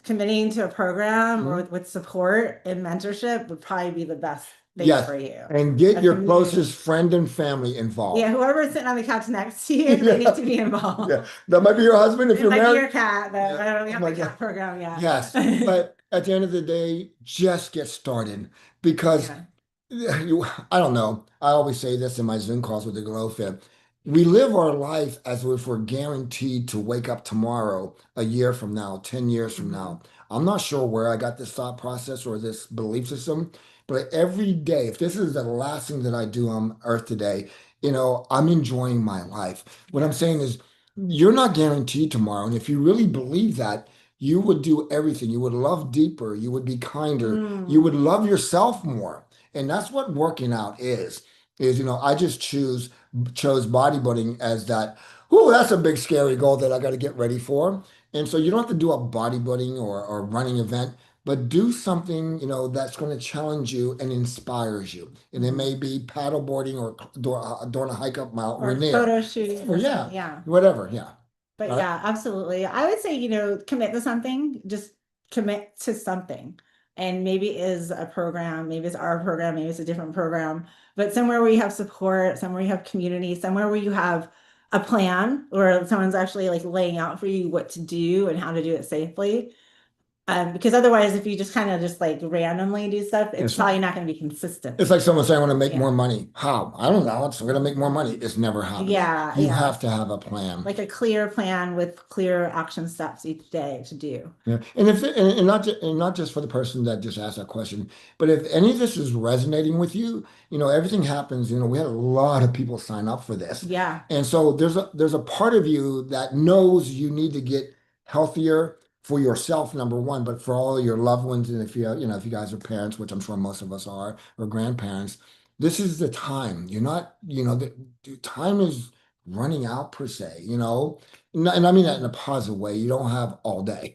committing to a program or mhm. with support and mentorship would probably be the best thing Yes, for you. and get A your community. closest friend and family Yeah, involved. whoever's sitting on the couch next to you, they need to be involved. Yeah, that might be your husband if It you're might be married. your cat, but Yeah. I don't Oh have my the God. cat program yet. Yes, but at the end of the day, just get started because Yeah. I don't know. I always say this in my Zoom calls with the Glow Fit. We live our life as if we're guaranteed to wake up tomorrow, a year from now, 10 years from Mhm. now. I'm not sure where I got this thought process or this belief system, but every day, if this is the last thing that I do on earth today, I'm enjoying my life. What I'm saying is, you're not guaranteed tomorrow. And if you really believe that, you would do everything. You would love deeper. You would be kinder. You would Mm. love yourself more. And that's what working out is. is, I just chose bodybuilding as that, oh, that's a big scary goal that I got to get ready for. And so you don't have to do a bodybuilding or running event, but do something, that's going to challenge you and inspires you. And it may be paddleboarding or doing a hike up Mount Or Rainier. photo shooting Or or yeah, something. Yeah. whatever. Yeah. But Right. yeah, absolutely. I would say, commit to something, just commit to something. And maybe it is a program, maybe it's our program, maybe it's a different program, but somewhere where you have support, somewhere you have community, somewhere where you have a plan or someone's actually like laying out for you what to do and how to do it safely. Because otherwise, if you just kind of just like randomly do stuff, it's Yes. probably not going to be consistent. It's like someone saying, I want to make Yeah. more money. How? I don't know. It's going to make more money. It's never happening. Yeah, You yeah. have to have a plan. Like a clear plan with clear action steps each day to do. Yeah. And not just for the person that just asked that question, but if any of this is resonating with you, everything happens, we had a lot of people sign up for this. Yeah. And so there's a part of you that knows you need to get healthier for yourself, number one, but for all your loved ones. And if you guys are parents, which I'm sure most of us are, or grandparents, this is the time. You're not, the time is running out per se, and I mean that in a positive way. You don't have all day.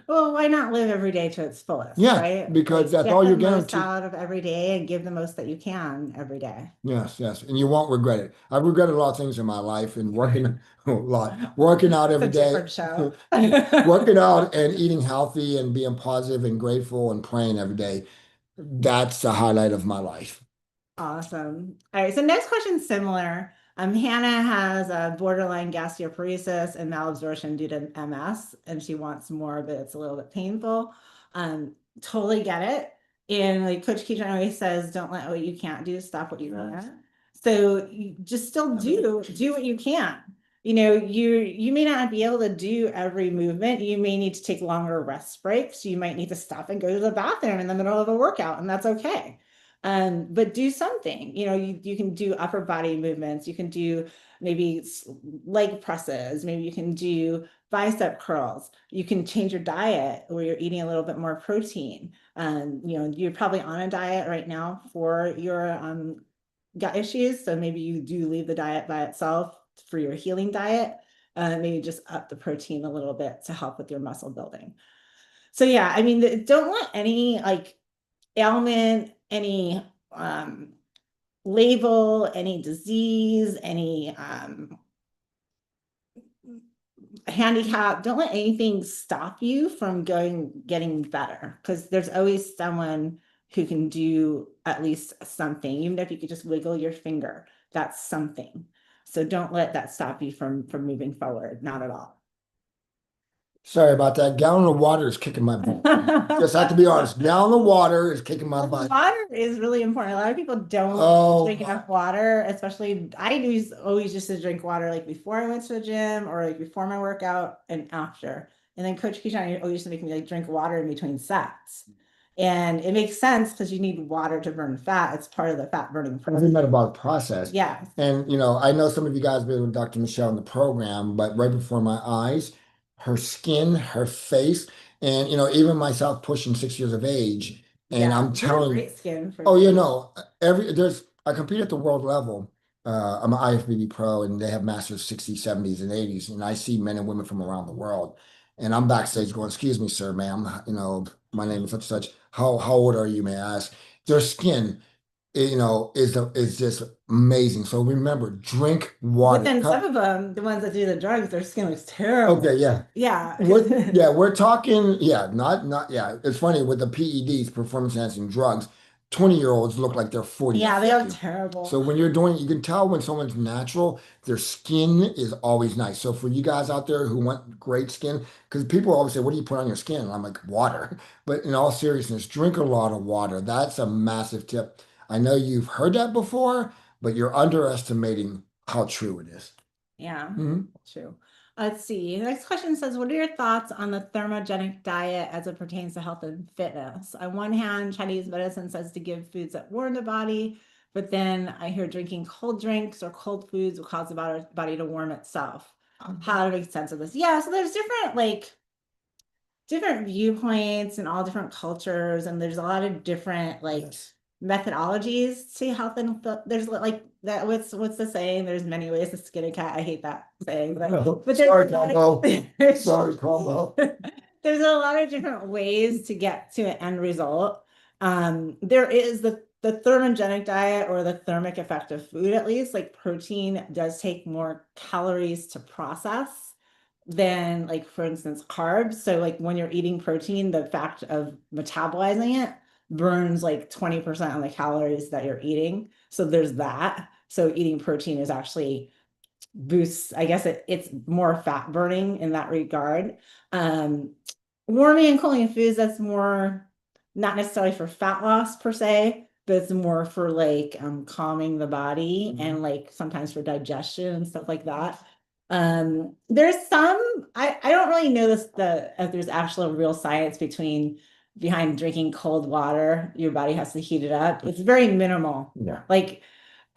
Well, why not live every day to its fullest, Yeah, right? because that's get all the you're most guaranteed. out of every day and give the most that you can every day. Yes, yes, and you won't regret it. I've regretted a lot of things in my life, and working working out every It's a day, different show. working out and eating healthy and being positive and grateful and praying every day. That's the highlight of my life. Awesome. All right. So next question is similar. Hannah has a borderline gastroparesis and malabsorption due to MS, and she wants more, but it's a little bit painful. Totally get it. And like Coach Keaton always says, don't let what you can't do stop what you can. So you just still do what you can. You may not be able to do every movement. You may need to take longer rest breaks. You might need to stop and go to the bathroom in the middle of a workout, and that's okay. But do something, you can do upper body movements. You can do maybe leg presses. Maybe you can do bicep curls. You can change your diet where you're eating a little bit more protein. You're probably on a diet right now for your gut issues. So maybe you do leave the diet by itself for your healing diet. Maybe just up the protein a little bit to help with your muscle building. So yeah, I mean, don't let any like ailment, any label, any disease, any handicap, don't let anything stop you from getting better, because there's always someone who can do at least something. Even if you could just wiggle your finger, that's something. So don't let that stop you from moving forward, not at all. Sorry about that. Gallon of water is kicking my butt. Just have to be honest. Gallon of water is kicking my butt. Water is really important. A lot of people don't drink enough water, especially I always used to drink water like before I went to the gym or like before my workout and after. And then Coach Keyshawn always used to make me like drink water in between sets. And it makes sense because you need water to burn fat. It's part of the fat burning Every process. metabolic process. Yeah. And I know some of you guys have been with Dr. Michelle in the program, but right before my eyes, her skin, her face, and even myself pushing 6 years of age. And Yeah, I'm you have telling you, great skin for oh, I compete at the world level. I'm an IFBB pro, and they have masters 60s, 70s, and 80s, and I see men and women from around the world. And I'm backstage going, "Excuse me, sir, ma'am. My name is such and such. How old are you, may I ask?" Their skin, is just amazing. So remember, drink water. But then some of them, the ones that do the drugs, their skin looks terrible. Okay, yeah. Yeah. We're talking, yeah, not, yeah. It's funny with the PEDs, performance enhancing drugs, 20-year-olds look like they're 40. Yeah, they look 50. terrible. So when you're doing, you can tell when someone's natural, their skin is always nice. So for you guys out there who want great skin, because people always say, what do you put on your skin? And I'm like, water. But in all seriousness, drink a lot of water. That's a massive tip. I know you've heard that before, but you're underestimating how true it is. Yeah, Mhm. true. Let's see. The next question says, what are your thoughts on the thermogenic diet as it pertains to health and fitness? On one hand, Chinese medicine says to give foods that warm the body, but then I hear drinking cold drinks or cold foods will cause the body to warm itself. How to make sense of this? Yeah, so there's different viewpoints in all different cultures, and there's a lot of different Yes. methodologies to health and there's like that. What's the saying? There's many ways to skin a cat. I hate that saying, but there's Sorry, a lot Combo. of- Sorry, Combo. there's a lot of different ways to get to an end result. There is the thermogenic diet or the thermic effect of food, at least like protein does take more calories to process than like, for instance, carbs. So like when you're eating protein, the fact of metabolizing it burns like 20% of the calories that you're eating. So there's that. So eating protein is actually boosts, I guess it's more fat burning in that regard. Warming and cooling foods, that's more not necessarily for fat loss per se, but it's more for like calming the body and like sometimes for digestion and stuff like that. There's some I don't really know if there's actual real science behind drinking cold water. Your body has to heat it up. It's very minimal. Yeah. Like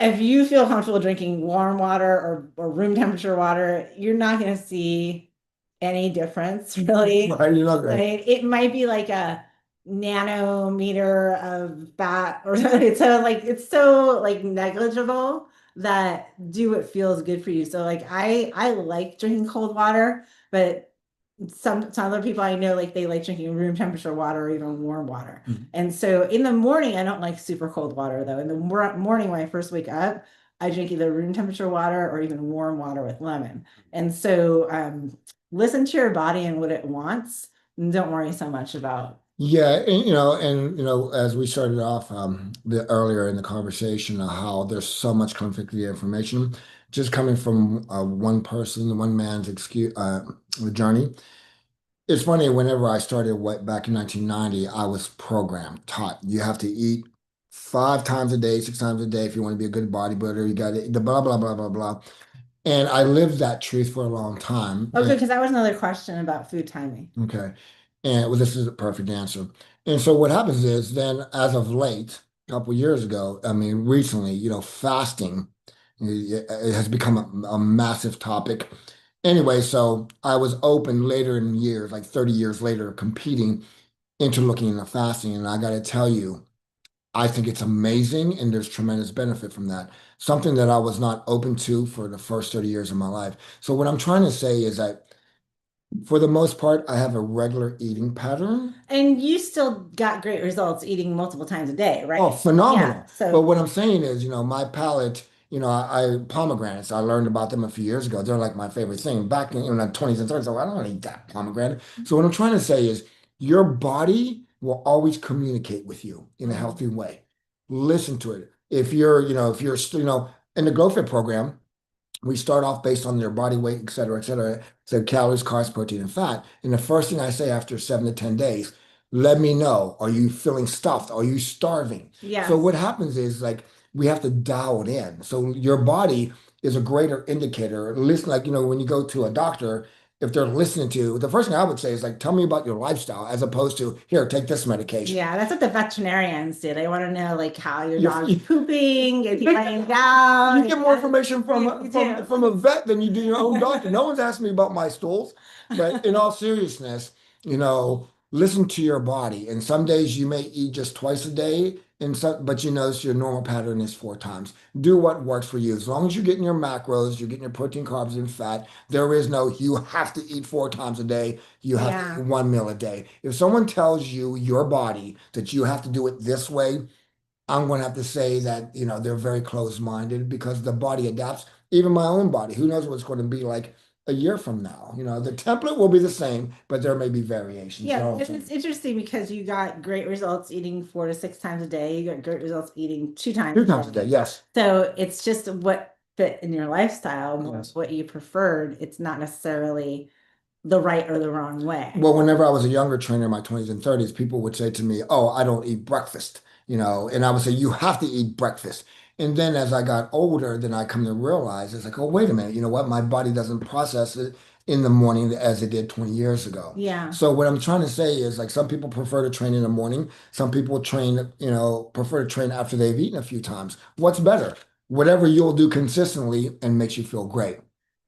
if you feel comfortable drinking warm water or room temperature water, you're not going to see any difference really. Right, you're not right. It might be like a nanometer of fat or something. It's so like negligible that do what feels good for you. So like I like drinking cold water, but some other people I know like they like drinking room temperature water or even warm water. And so in the morning I don't like super cold water though. In the morning when I first wake up, I drink either room temperature water or even warm water with lemon. And so listen to your body and what it wants, and don't worry so much about. Yeah, and as we started off earlier in the conversation, how there's so much conflicting information just coming from one person, one man's journey. It's funny, whenever I started back in 1990, I was programmed, taught you have to eat 5 times a day, 6 times a day if you want to be a good bodybuilder. You got the blah blah blah blah blah. And I lived that truth for a long time. Okay, because that was another question about food timing. Okay. And well, this is a perfect answer. And so what happens is then as of late, a couple of years ago, I mean, recently, fasting it has become a massive topic. Anyway, so I was open later in years, like 30 years later, competing into looking into fasting. And I got to tell you, I think it's amazing and there's tremendous benefit from that. Something that I was not open to for the first 30 years of my life. So what I'm trying to say is that for the most part, I have a regular eating pattern. And you still got great results eating multiple times a day, right? Oh, phenomenal. Yeah, so But what I'm saying is, my palate, pomegranates, I learned about them a few years ago. They're like my favorite thing. Back in the 20s and 30s, I don't want to eat that pomegranate. So what I'm trying to say is your body will always communicate with you in a healthy way. Listen to it. If you're, in the Grow Fit program, we start off based on their body weight, et cetera, et cetera. So calories, carbs, protein, and fat. And the first thing I say after 7 to 10 days, let me know. Are you feeling stuffed? Are you starving? yeah. So what happens is like we have to dial it in. So your body is a greater indicator. Listen, like, when you go to a doctor, if they're listening to you, the first thing I would say is like, tell me about your lifestyle as opposed to here, take this medication. Yeah, that's what the veterinarians do. They want to know like how your You- dog's you- pooping, if he's laying down. You get more information You do. from a vet than you do your own doctor. No one's asking me about my stools, but in all seriousness, listen to your body. And some days you may eat just twice a day, but you notice your normal pattern is 4 times. Do what works for you. As long as you're getting your macros, you're getting your protein, carbs, and fat. There is no you have to eat 4 times a day. You have to eat 1 meal a day. If someone tells you your body that you have to do it this way, I'm going to have to say that, they're very closed-minded because the body adapts. Even my own body, who knows what it's going to be like a year from now? The template will be the same, but there may be variations. Yeah, it's interesting because you got great results eating 4 to 6 times a day. You got great results eating 2 times. 2 times a day, yes. So it's just what fit in your lifestyle, Yes. what you preferred. It's not necessarily the right or the wrong way. Well, whenever I was a younger trainer in my 20s and 30s, people would say to me, oh, I don't eat breakfast, and I would say, you have to eat breakfast. And then as I got older, then I come to realize it's like, oh, wait a minute, you know what? My body doesn't process it in the morning as it did 20 years ago. Yeah. So what I'm trying to say is like some people prefer to train in the morning. Some people prefer to train after they've eaten a few times. What's better? Whatever you'll do consistently and makes you feel great.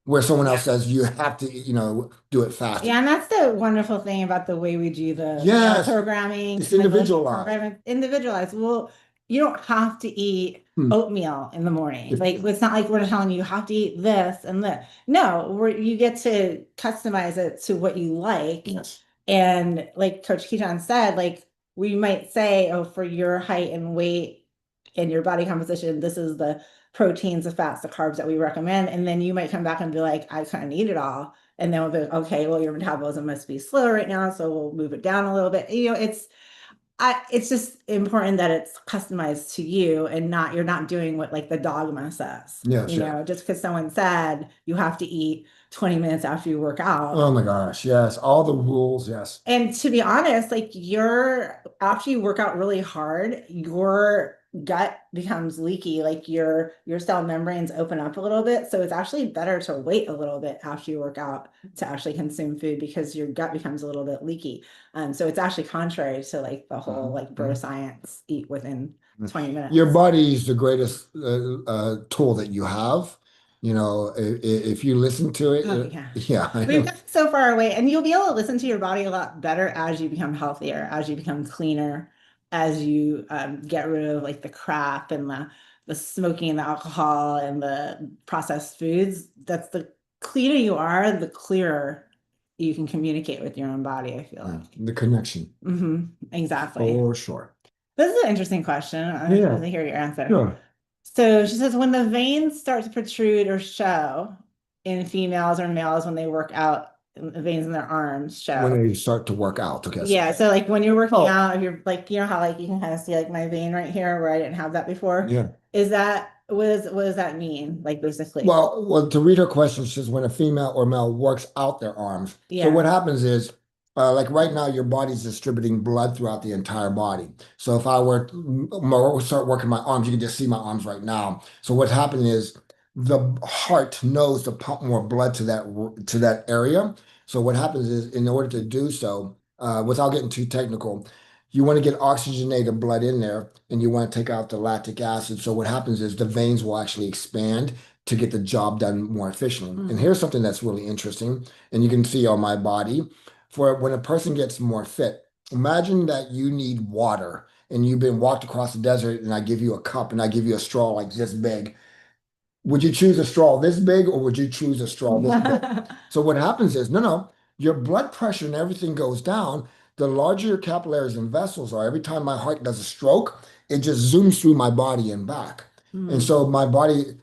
Where someone else says you have to, do it fast. Yeah, and that's the wonderful thing about the way we do the Yes. programming. It's individualized. Individualized. Well, you don't have to eat Hmm. oatmeal in the morning. If- Like it's not like we're telling you have to eat this and this. No, you get to customize it to what you like. Yes. And like Coach Keaton said, like we might say, oh, for your height and weight and your body composition, this is the proteins, the fats, the carbs that we recommend. And then you might come back and be like, I kind of need it all. And then we'll be okay, well, your metabolism must be slow right now, so we'll move it down a little bit. It's just important that it's customized to you and not you're not doing what like the dogma says. Yes, yeah. Just because someone said you have to eat 20 minutes after you work out. Oh my gosh, yes. All the rules, yes. And to be honest, like after you work out really hard, your gut becomes leaky, like your cell membranes open up a little bit. So it's actually better to wait a little bit after you work out to actually consume food because your gut becomes a little bit leaky. So it's actually contrary to like the whole like bro science, eat within 20 minutes. Your body is the greatest tool that you have. If you listen to it, Oh, yeah. yeah, I We've know. gotten so far away, and you'll be able to listen to your body a lot better as you become healthier, as you become cleaner, as you get rid of like the crap and the smoking and the alcohol and the processed foods. That's the cleaner you are, the clearer you can communicate with your own body, I feel like. The connection, Exactly. for sure. This is an interesting question. I'm Yeah. interested to hear your answer. Sure. So she says, when the veins start to protrude or show in females or males when they work out, the veins in their arms show. When they start to work out, okay. Yeah, so like when you're working Oh. out, if you're like, you know how like you can kind of see like my vein right here where I didn't have that before. Yeah. What does that mean? Like basically. Well, to read her question, she says when a female or male works out their arms. So Yeah. what happens is, like right now, your body's distributing blood throughout the entire body. So if I were to start working my arms, you can just see my arms right now. So what's happening is the heart knows to pump more blood to that area. So what happens is, in order to do so, without getting too technical, you want to get oxygenated blood in there and you want to take out the lactic acid. So what happens is the veins will actually expand to get the job done more efficiently. And here's something that's really interesting, and you can see on my body. For when a person gets more fit, imagine that you need water and you've been walked across the desert and I give you a cup and I give you a straw like this big. Would you choose a straw this big or would you choose a straw this big? So what happens is, no, your blood pressure and everything goes down. The larger your capillaries and vessels are, every time my heart does a stroke, it just zooms through my body and back. And so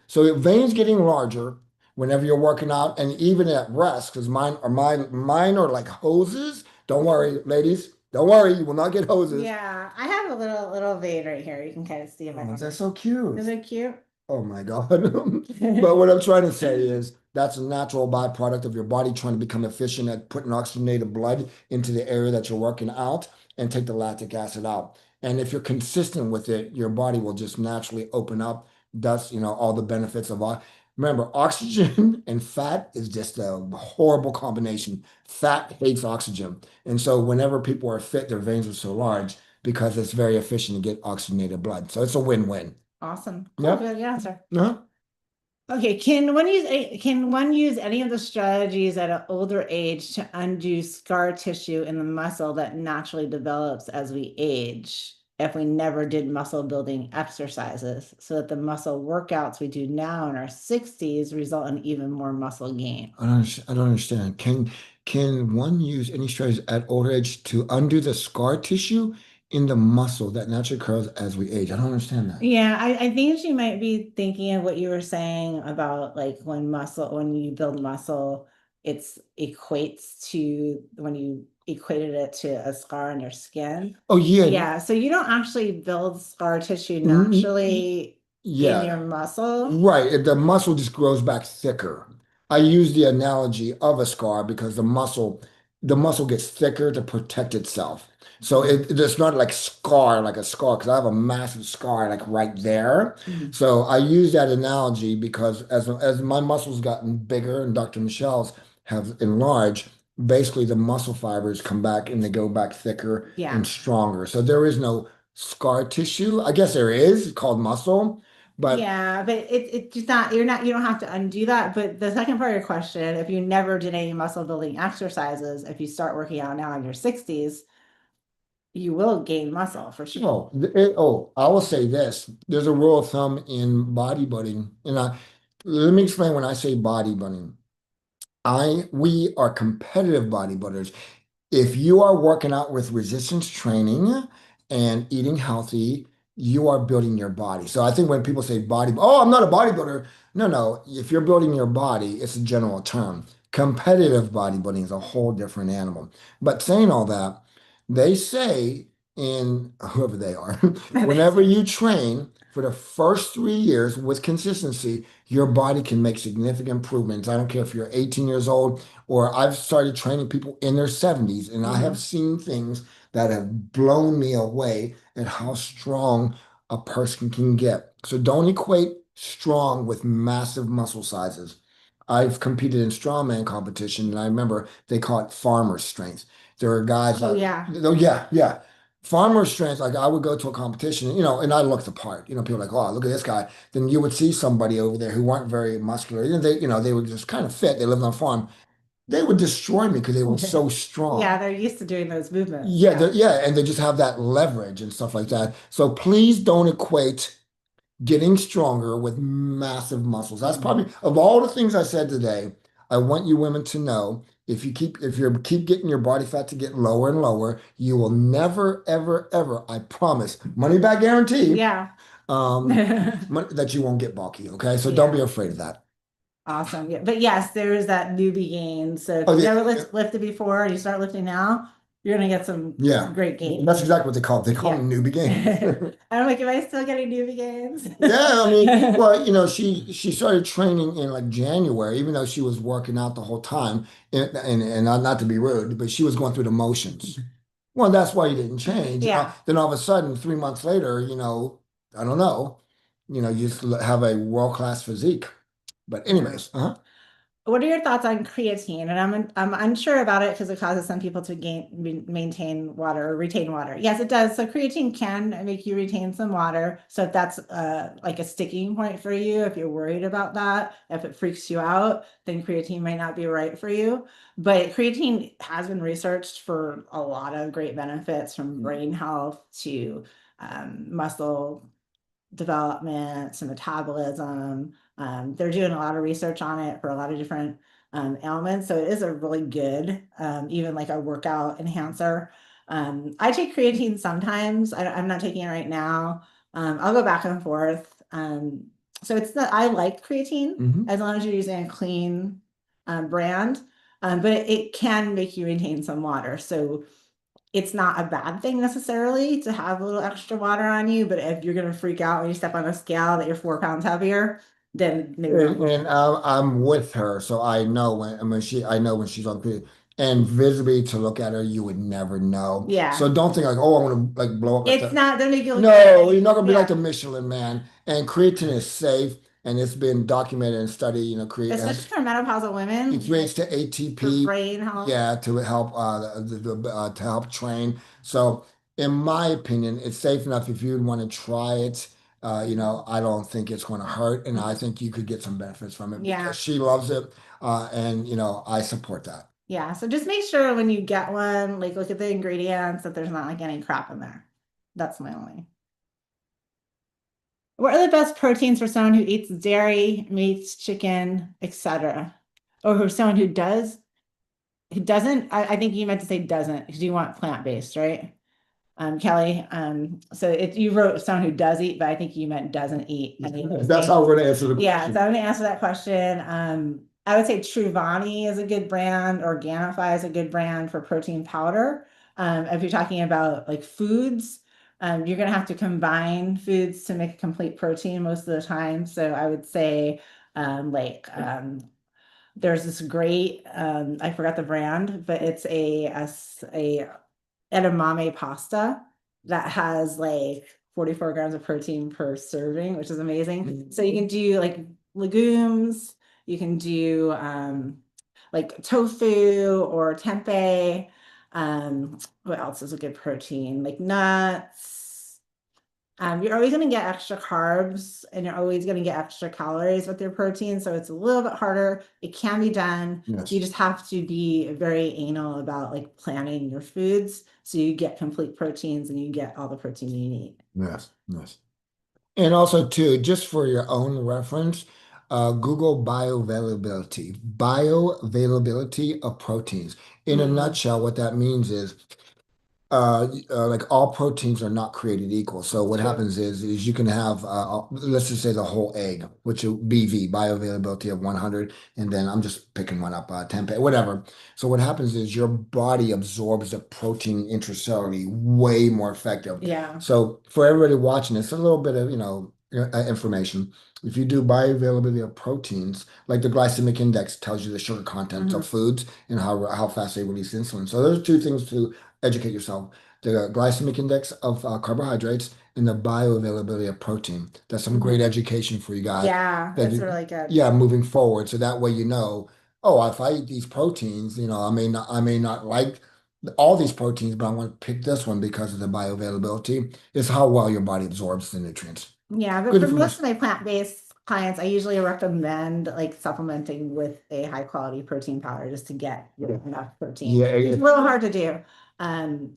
so veins getting larger whenever you're working out and even at rest, because mine are like hoses. Don't worry, ladies. Don't worry, you will not get hoses. Yeah, I have a little vein right here. You can kind of see it. Oh, that's so cute. Is it cute? Oh my God. But what I'm trying to say is that's a natural byproduct of your body trying to become efficient at putting oxygenated blood into the area that you're working out and take the lactic acid out. And if you're consistent with it, your body will just naturally open up. Thus, all the benefits of remember, oxygen and fat is just a horrible combination. Fat hates oxygen. And so whenever people are fit, their veins are so large because it's very efficient to get oxygenated blood. So it's a win-win. Awesome. Yep. Good answer. Uh-huh. Okay, can one use any of the strategies at an older age to undo scar tissue in the muscle that naturally develops as we age if we never did muscle building exercises so that the muscle workouts we do now in our 60s result in even more muscle gain? I don't understand. Can one use any strategies at older age to undo the scar tissue in the muscle that naturally occurs as we age? I don't understand that. Yeah, I think she might be thinking of what you were saying about like when you build muscle, it's equates to when you equated it to a scar on your skin. Oh yeah. Yeah, so you don't actually build scar tissue Mm, naturally in Yeah. your muscle. Right. The muscle just grows back thicker. I use the analogy of a scar because the muscle gets thicker to protect itself. So it's not like like a scar, because I have a massive scar like right there. So I use that analogy because as my muscles gotten bigger and Dr. Michelle's have enlarged, basically the muscle fibers come back and they go back thicker Yeah. and stronger. So there is no scar tissue. I guess there is, called muscle. But Yeah, but it's just not, you don't have to undo that. But the second part of your question, if you never did any muscle building exercises, if you start working out now in your 60s, you will gain muscle for sure. I will say this. There's a rule of thumb in bodybuilding, and let me explain when I say bodybuilding. We are competitive bodybuilders. If you are working out with resistance training and eating healthy, you are building your body. So I think when people say oh, I'm not a bodybuilder. No, no. If you're building your body, it's a general term. Competitive bodybuilding is a whole different animal. But saying all that, they say in whoever they are, whenever you train for the first 3 years with consistency, your body can make significant improvements. I don't care if you're 18 years old, or I've started training people in their 70s, and I have seen things that have blown me away at how strong a person can get. So don't equate strong with massive muscle sizes. I've competed in strongman competition, and I remember they call it farmer strength. There are guys Oh like, yeah. oh yeah, yeah. Farmer strength, like I would go to a competition, and I looked the part. People are like, oh, look at this guy. Then you would see somebody over there who weren't very muscular. They were just kind of fit. They lived on a farm. They would destroy me because they were so Yeah, strong. they're used to doing those movements. Yeah, yeah, and they just have that leverage and stuff like that. So please don't equate getting stronger with massive muscles. That's probably of all the things I said today, I want you women to know if you keep getting your body fat to get lower and lower, you will never, ever, ever, I promise, money back guarantee, Yeah. that you won't get bulky. Okay. So don't be afraid of that. Awesome. Yeah. But yes, there is that newbie gain. So if Oh, you've yeah. never lifted before and you start lifting now, you're gonna get some Yeah. great gains. That's exactly what they call it. They call Yeah. them newbie gains. I'm like, am I still getting newbie gains? Yeah, I mean, well, she started training in like January, even though she was working out the whole time, and not to be rude, but she was going through the motions. Well, that's why you didn't change. Yeah. Then all of a sudden, 3 months later, I don't know, you just have a world-class physique. But anyways, What are your thoughts on creatine? And I'm unsure about it because it causes some people to maintain water or retain water. Yes, it does. So creatine can make you retain some water. So if that's like a sticking point for you, if you're worried about that, if it freaks you out, then creatine might not be right for you. But creatine has been researched for a lot of great benefits, from brain health to muscle development to metabolism. They're doing a lot of research on it for a lot of different ailments. So it is a really good, even like a workout enhancer. I take creatine sometimes. I'm not taking it right now. I'll go back and forth. So it's not, I like creatine as long as you're using a clean brand, but it can make you retain some water. So it's not a bad thing necessarily to have a little extra water on you, but if you're gonna freak out when you step on a scale that you're 4 pounds heavier, then maybe and, not. and I'm with her, so I know I know when she's on period. And visibly to look at her, you would never know. Yeah. So don't think like, oh, I want to like blow up like It's that. not gonna make you look No, good. you're not gonna be like the Yeah. Michelin Man. And creatine is safe, and it's been documented and studied. Especially for menopausal women, It creates the for ATP, brain health. yeah, to help to help train. So, in my opinion, it's safe enough if you want to try it. I don't think it's going to hurt, and I think you could get some benefits from it Yeah. because she loves it, and I support that. Yeah. So just make sure when you get one, like look at the ingredients, that there's not like any crap in there. That's my only. What are the best proteins for someone who eats dairy, meats, chicken, etc.? Or who someone who doesn't, I think you meant to say doesn't, because you want plant-based, right? Kelly, so if you wrote someone who does eat, but I think you meant doesn't eat. That's how we're going to answer the Yeah, question. so I'm gonna answer that question. I would say Truvani is a good brand, Organifi is a good brand for protein powder. If you're talking about like foods, you're gonna have to combine foods to make a complete protein most of the time. So I would say there's this great I forgot the brand, but it's a edamame pasta that has like 44 grams of protein per serving, which is amazing. So you can do like legumes, you can do like tofu or tempeh. What else is a good protein? Like nuts. You're always going to get extra carbs and you're always going to get extra calories with your protein. So it's a little bit harder. It can be done. Yes. You just have to be very anal about like planning your foods so you get complete proteins and you get all the protein you need. Yes, yes. And also too, just for your own reference, Google bioavailability of proteins. In a nutshell, what that means is like all proteins are not created equal. So what True. happens is you can have let's just say the whole egg, which is BV, bioavailability of 100, and then I'm just picking one up, 10, whatever. So what happens is your body absorbs the protein intracellularly way more effective. Yeah. So for everybody watching, it's a little bit of, information. If you do bioavailability of proteins, like the glycemic index tells you the sugar content of foods and how fast they release insulin. So those are two things to educate yourself. The glycemic index of carbohydrates and the bioavailability of protein. That's some great education for you guys. Yeah, That that's really good. Yeah, moving forward. So that way you know, oh, if I eat these proteins, I may not like all these proteins, but I want to pick this one because of the bioavailability. It's how well your body absorbs the nutrients. Yeah, but Good for most information. of my plant-based clients, I usually recommend like supplementing with a high quality protein powder just to get enough protein. Yeah, It's a little hard to do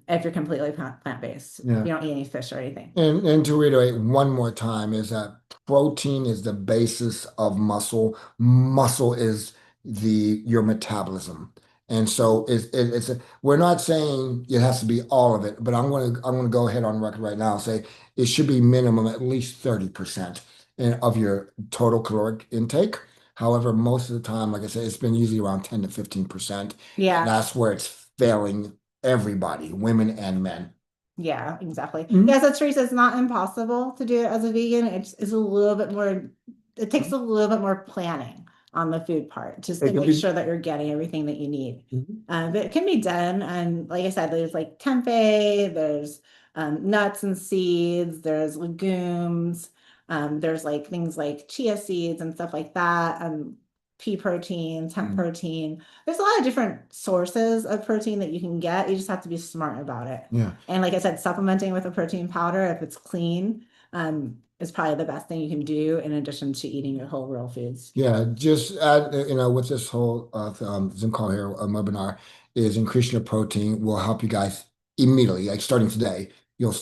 if you're completely plant-based. yeah. You don't eat any fish or anything. And to reiterate one more time is that protein is the basis of muscle. Muscle is your metabolism. And so we're not saying it has to be all of it, but I'm gonna go ahead on record right now and say it should be minimum at least 30% of your total caloric intake. However, most of the time, like I said, it's been usually around 10 to 15%. And Yeah, that's where it's failing everybody, women and men. yeah, exactly. Mhm. Yeah, so Teresa, it's not impossible to do it as a vegan. It's a little bit more, it takes a little bit more planning on the food part, just to It can make be. sure that you're getting everything that you need. Mhm. But it can be done. And like I said, there's like tempeh, there's nuts and seeds, there's legumes, there's like things like chia seeds and stuff like that, pea protein, hemp protein. There's a lot of different sources of protein that you can get. You just have to be smart about it. Yeah. And like I said, supplementing with a protein powder, if it's clean, is probably the best thing you can do in addition to eating your whole real foods. Yeah, just add, with this whole Zoom call here, webinar, is increasing your protein will help you guys immediately, like starting today. You'll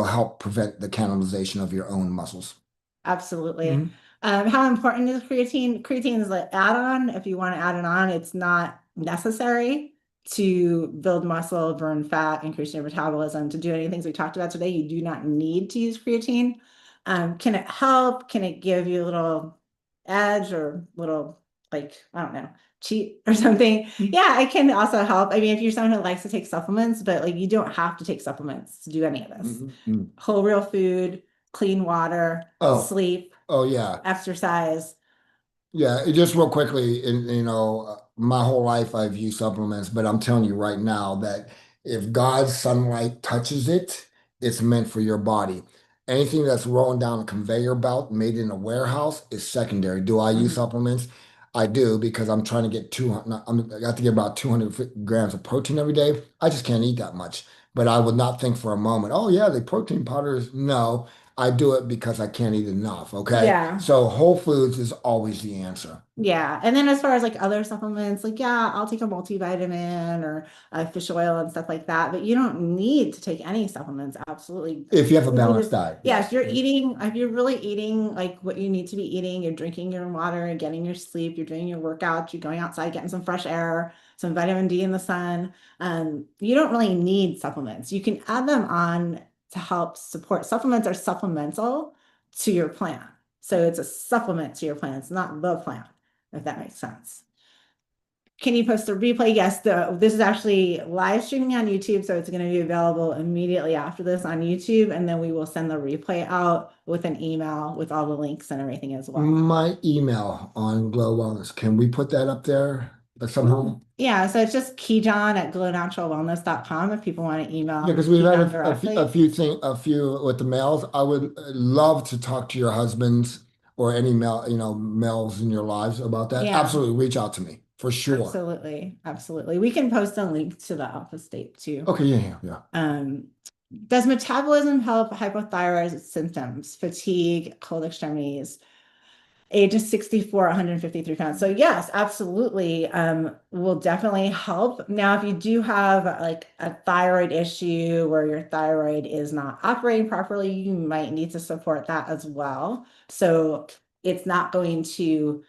help prevent the cannibalization of your own muscles. Absolutely. Mhm. How important is creatine? Creatine is an add-on. If you want to add it on, it's not necessary to build muscle, burn fat, increase your metabolism, to do any things we talked about today. You do not need to use creatine. Can it help? Can it give you a little edge or little, like, I don't know, cheat or something? Yeah, it can also help. I mean, if you're someone who likes to take supplements, but like you don't have to take supplements to do any of this. Mhm. Whole real food, clean water, Oh, sleep, oh yeah. exercise. Yeah, just real quickly, my whole life I've used supplements, but I'm telling you right now that if God's sunlight touches it, it's meant for your body. Anything that's rolling down a conveyor belt made in a warehouse is secondary. Do I use supplements? I do because I'm trying to get 200, I got to get about 200 grams of protein every day. I just can't eat that much. But I would not think for a moment, oh yeah, the protein powders. No, I do it because I can't eat enough. Okay. Yeah. So Whole Foods is always the answer. Yeah. And then as far as like other supplements, like, yeah, I'll take a multivitamin or a fish oil and stuff like that, but you don't need to take any supplements. Absolutely. If you have a You balanced just- diet. Yeah, Yes. if you're really eating like what you need to be eating, you're drinking your water and getting your sleep, you're doing your workouts, you're going outside, getting some fresh air, some vitamin D in the sun. You don't really need supplements. You can add them on to help support. Supplements are supplemental to your plan. So it's a supplement to your plan. It's not the plan, if that makes sense. Can you post a replay? Yes, this is actually live streaming on YouTube, so it's going to be available immediately after this on YouTube, and then we will send the replay out with an email with all the links and everything as well. My email on Glow Wellness, can we put that up there somehow? Yeah, so it's just keyjohn@glownaturalwellness.com if people want to email. Yeah, because we've had Keyjohn a few with the males. I would love to talk to your husbands or any males in your lives about that. Yeah. Absolutely, reach out to me for sure. Absolutely, absolutely. We can post a link to the Alpha State too. Okay, yeah. Does metabolism help hypothyroid symptoms, fatigue, cold extremities? Age is 64, 153 pounds. So yes, absolutely. Will definitely help. Now, if you do have like a thyroid issue where your thyroid is not operating properly, you might need to support that as well. So it's not going to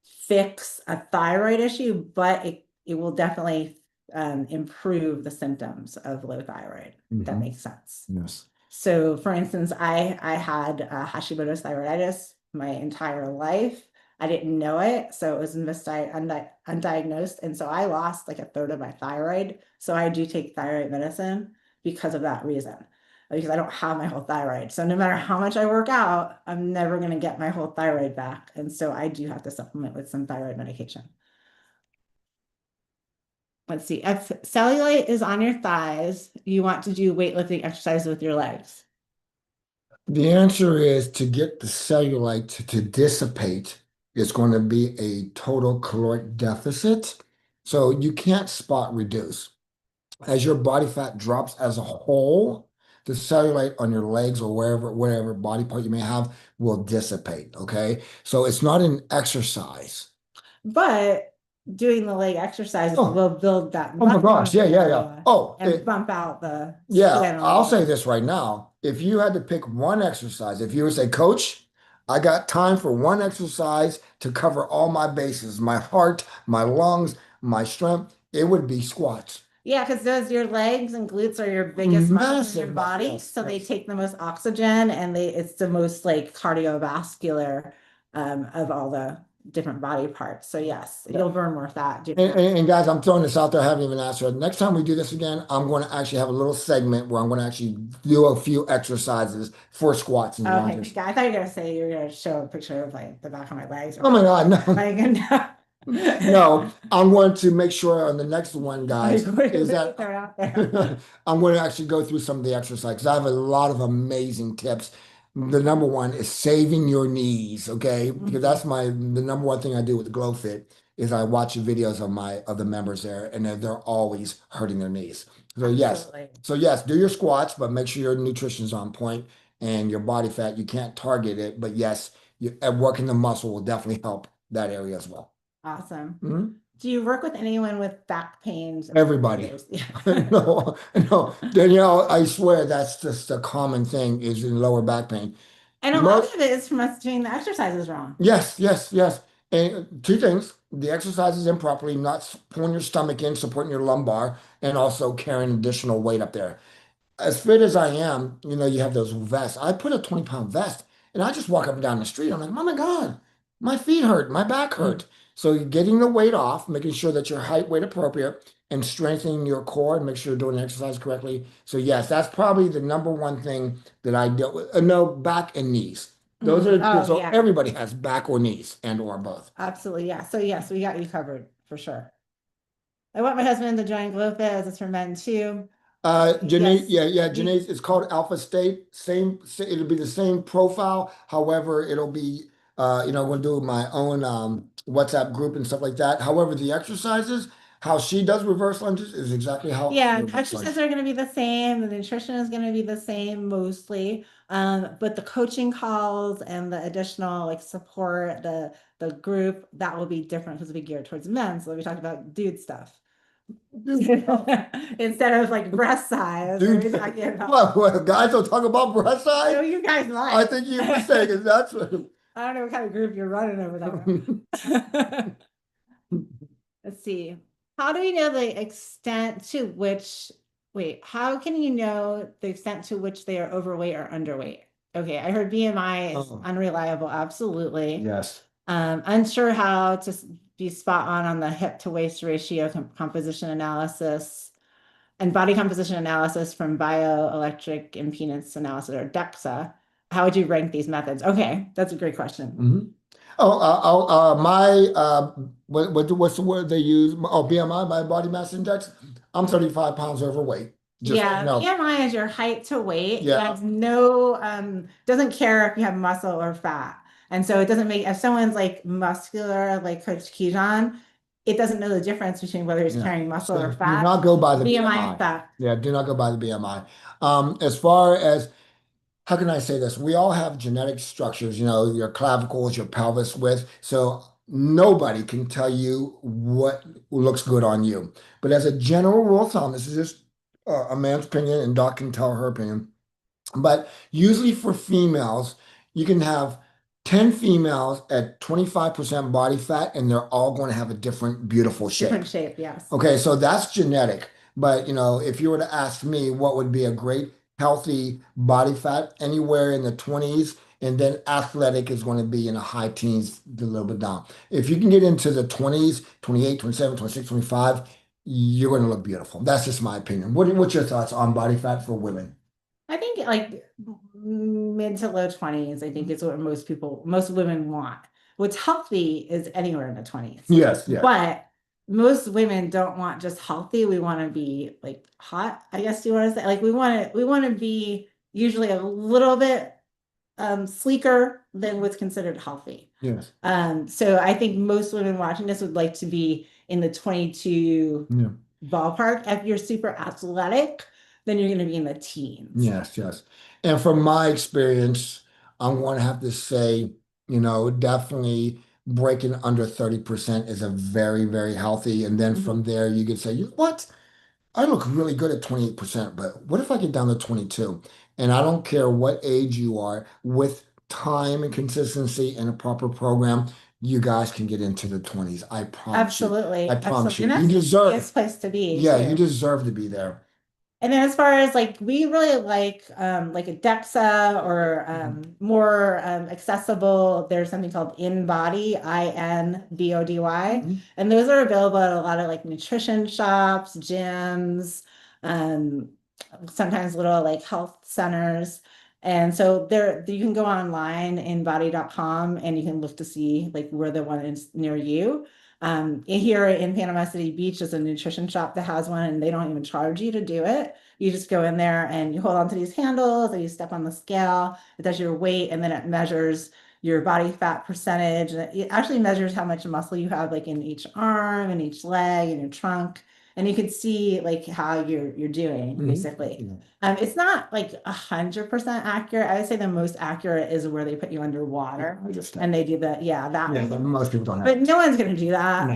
fix a thyroid issue, but it will definitely improve the symptoms of low thyroid. That Mhm. makes sense. Yes. So for instance, I had Hashimoto's thyroiditis my entire life. I didn't know it, so it was undiagnosed, and so I lost like a third of my thyroid. So I do take thyroid medicine because of that reason, because I don't have my whole thyroid. So no matter how much I work out, I'm never going to get my whole thyroid back, and so I do have to supplement with some thyroid medication. Let's see, if cellulite is on your thighs, you want to do weightlifting exercises with your legs. The answer is to get the cellulite to dissipate, it's going to be a total caloric deficit. So you can't spot reduce. As your body fat drops as a whole, the cellulite on your legs or wherever body part you may have will dissipate. Okay. So it's not an exercise. But doing the leg exercises Oh, will build that oh my muscle gosh. Yeah, yeah, yeah. area Oh, and bump out the yeah, skin on I'll the say leg. this right now. If you had to pick one exercise, if you would say, Coach, I got time for one exercise to cover all my bases, my heart, my lungs, my strength, it would be squats. Yeah, because those your legs and glutes are your biggest muscles in your Massive body. yes, So they yes. take the most oxygen and it's the most like cardiovascular of all the different body parts. So yes, Yeah. you'll burn more fat. And guys, I'm throwing this out there. I haven't even answered. Next time we do this again, I'm going to actually have a little segment where I'm going to actually do a few exercises for squats and Okay, lunges. I thought you were gonna say you were gonna show a picture of like the back of my legs. Oh my God, no. Like, no. No, I'm going to make sure on the next one, guys, is that Throw it out there. I'm going to actually go through some of the exercises. I have a lot of amazing tips. The number one is saving your knees, okay? Because that's the number one thing I do with the Glow Fit is I watch the videos of the members there, and they're always hurting their knees. So yes, Absolutely. do your squats, but make sure your nutrition is on point and your body fat. You can't target it, but yes, working the muscle will definitely help that area as well. Awesome. Mhm. Do you work with anyone with back pains? Everybody. No, no, Danielle, I swear that's just a common thing is in lower back pain. And a lot Most, of it is from us doing the exercises wrong. yes, yes, yes. And two things, the exercises improperly, not pulling your stomach in, supporting your lumbar, and also carrying additional weight up there. As fit as I am, you have those vests. I put a 20-pound vest and I just walk up and down the street. I'm like, oh my God, my feet hurt, my back hurt. So you're getting the weight off, making sure that your height weight appropriate and strengthening your core and make sure you're doing the exercise correctly. So yes, that's probably the number one thing that I dealt with. No, back and knees. Those are Oh, so yeah. everybody has back or knees and or both. Absolutely. Yeah. So yes, we got you covered for sure. I want my husband to join GlowFit as it's for men too. Janae, Yes. yeah, Janae, it's called Alpha State. It'll be the same profile. However, it'll be, we'll do my own WhatsApp group and stuff like that. However, the exercises, how she does reverse lunges is exactly how I Yeah, reverse lunge. exercises are going to be the same. The nutrition is going to be the same mostly. But the coaching calls and the additional like support, the group, that will be different because we geared towards men. So we talked about dude stuff. Instead of like breast size, Dude, we're talking about well, guys don't talk about breast no, size. you guys might. I think you're mistaken. That's what. I don't know what kind of group you're running over there. Let's see. How do we know the extent to which, wait, how can you know the extent to which they are overweight or underweight? Okay, I heard BMI is Oh. unreliable, absolutely. Yes. Unsure how to be spot on the hip to waist ratio composition analysis and body composition analysis from bioelectric impedance analysis or DEXA. How would you rank these methods? Okay, that's a great question. Mhm. Oh, what's the word they use? Oh, BMI, my body mass index. I'm 35 pounds overweight. Just Yeah, no. BMI is your height to weight. It Yeah. has no doesn't care if you have muscle or fat. And so it doesn't make if someone's like muscular, like Coach Kejon, it doesn't know the difference between whether he's Yeah. carrying muscle So or do fat. not go by the BMI BMI. effect. Yeah, do not go by the BMI. As far as how can I say this? We all have genetic structures, your clavicles, your pelvis width. So nobody can tell you what looks good on you. But as a general rule of thumb, this is just a man's opinion, and Doc can tell her opinion. But usually for females, you can have 10 females at 25% body fat, and they're all going to have a different, beautiful shape. Different shape, yes. Okay, so that's genetic. But if you were to ask me what would be a great healthy body fat, anywhere in the 20s, and then athletic is going to be in the high teens, a little bit down. If you can get into the 20s, 28, 27, 26, 25, you're going to look beautiful. That's just my opinion. What's your thoughts on body fat for women? I think like mid to low 20s, I think is what most women want. What's healthy is anywhere in the 20s. Yes, yes. But most women don't want just healthy. We want to be like hot, I guess you want to say. Like we want to be usually a little bit sleeker than what's considered healthy. Yes. So I think most women watching this would like to be in the 22 ballpark. If you're super athletic, then you're going to be in the teens. Yes, yes. And from my experience, I'm going to have to say, definitely breaking under 30% is a very, very healthy. And then from there, you could say, you know what? I look really good at 28%, but what if I get down to 22? And I don't care what age you are, with time and consistency and a proper program, you guys can get into the 20s. I promise Absolutely. you. I promise Absolutely. you. And You that's deserve the best place to be. Yeah, too. you deserve to be there. And then as far as like we really like a DEXA or more accessible, there's something called InBody, INBODY. And those are available at a lot of like nutrition shops, gyms, sometimes little like health centers. And so there you can go online inbody.com and you can look to see like where the one is near you. Here in Panama City Beach is a nutrition shop that has one, and they don't even charge you to do it. You just go in there and you hold on to these handles and you step on the scale. It does your weight, and then it measures your body fat percentage. And it actually measures how much muscle you have like in each arm and each leg and your trunk. And you can see like how you're doing basically. It's not like 100% accurate. I would say the most accurate is where they put you underwater and they do that. Yeah, that. Yeah, but most people don't have But no one's gonna do that.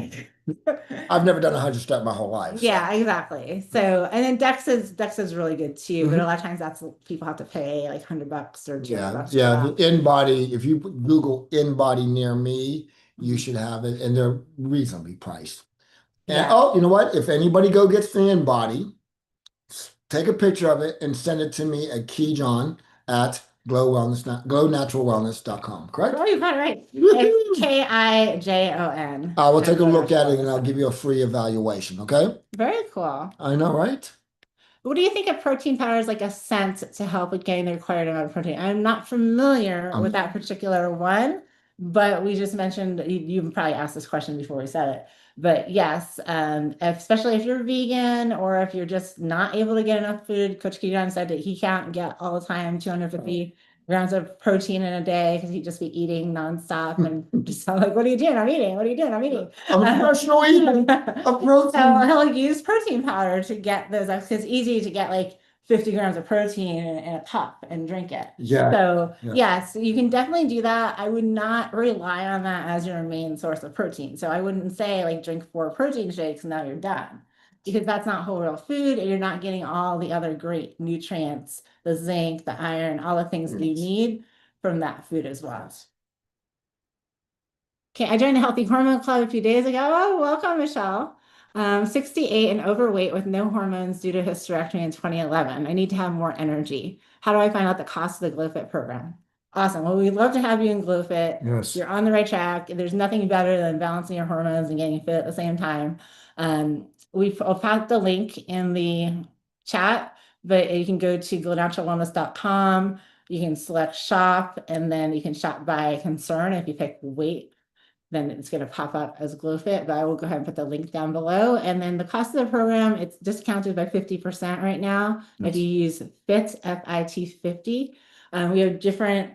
I've never done a 100 step my whole life. So. Yeah, exactly. So, and then DEXA's really good too, but a lot of times that's people have to pay like $100 or $200. Yeah. The InBody, if you Google InBody near me, you should have it, and they're reasonably priced. And you know what? If anybody gets the InBody, take a picture of it and send it to me at Keyjohn at glownaturalwellness.com. Correct? Oh, you got it right. It's KIJON. I will take a look at it and I'll give you a free evaluation. Okay? Very cool. I know, right? What do you think of protein powders like Ascent to help with getting the required amount of protein? I'm not familiar with that particular one, but we just mentioned, you probably asked this question before we said it, but yes, especially if you're vegan or if you're just not able to get enough food. Coach Keaton said that he can't get all the time 250 grams of protein in a day because he'd just be eating nonstop and just like, what are you doing? I'm eating. What are you doing? I'm eating. I'm a professional eater of protein. So he'll use protein powder to get those. It's easy to get like 50 grams of protein in a cup and drink it. Yeah. So yes, you can definitely do that. I would not rely on that as your main source of protein. So I wouldn't say like drink 4 protein shakes and now you're done, because that's not whole real food and you're not getting all the other great nutrients, the zinc, the iron, all the things that you need from that food as well. Okay, I joined the Healthy Hormone Club a few days ago. Oh, welcome, Michelle. 68 and overweight with no hormones due to hysterectomy in 2011. I need to have more energy. How do I find out the cost of the GlowFit program? Awesome. Well, we'd love to have you in GlowFit. Yes. You're on the right track. There's nothing better than balancing your hormones and getting fit at the same time. We've found the link in the chat, but you can go to glownaturalwellness.com. You can select shop, and then you can shop by concern. If you pick weight, then it's going to pop up as GlowFit, but I will go ahead and put the link down below. And then the cost of the program, it's discounted by 50% right now. If you use FIT, FIT 50, we have different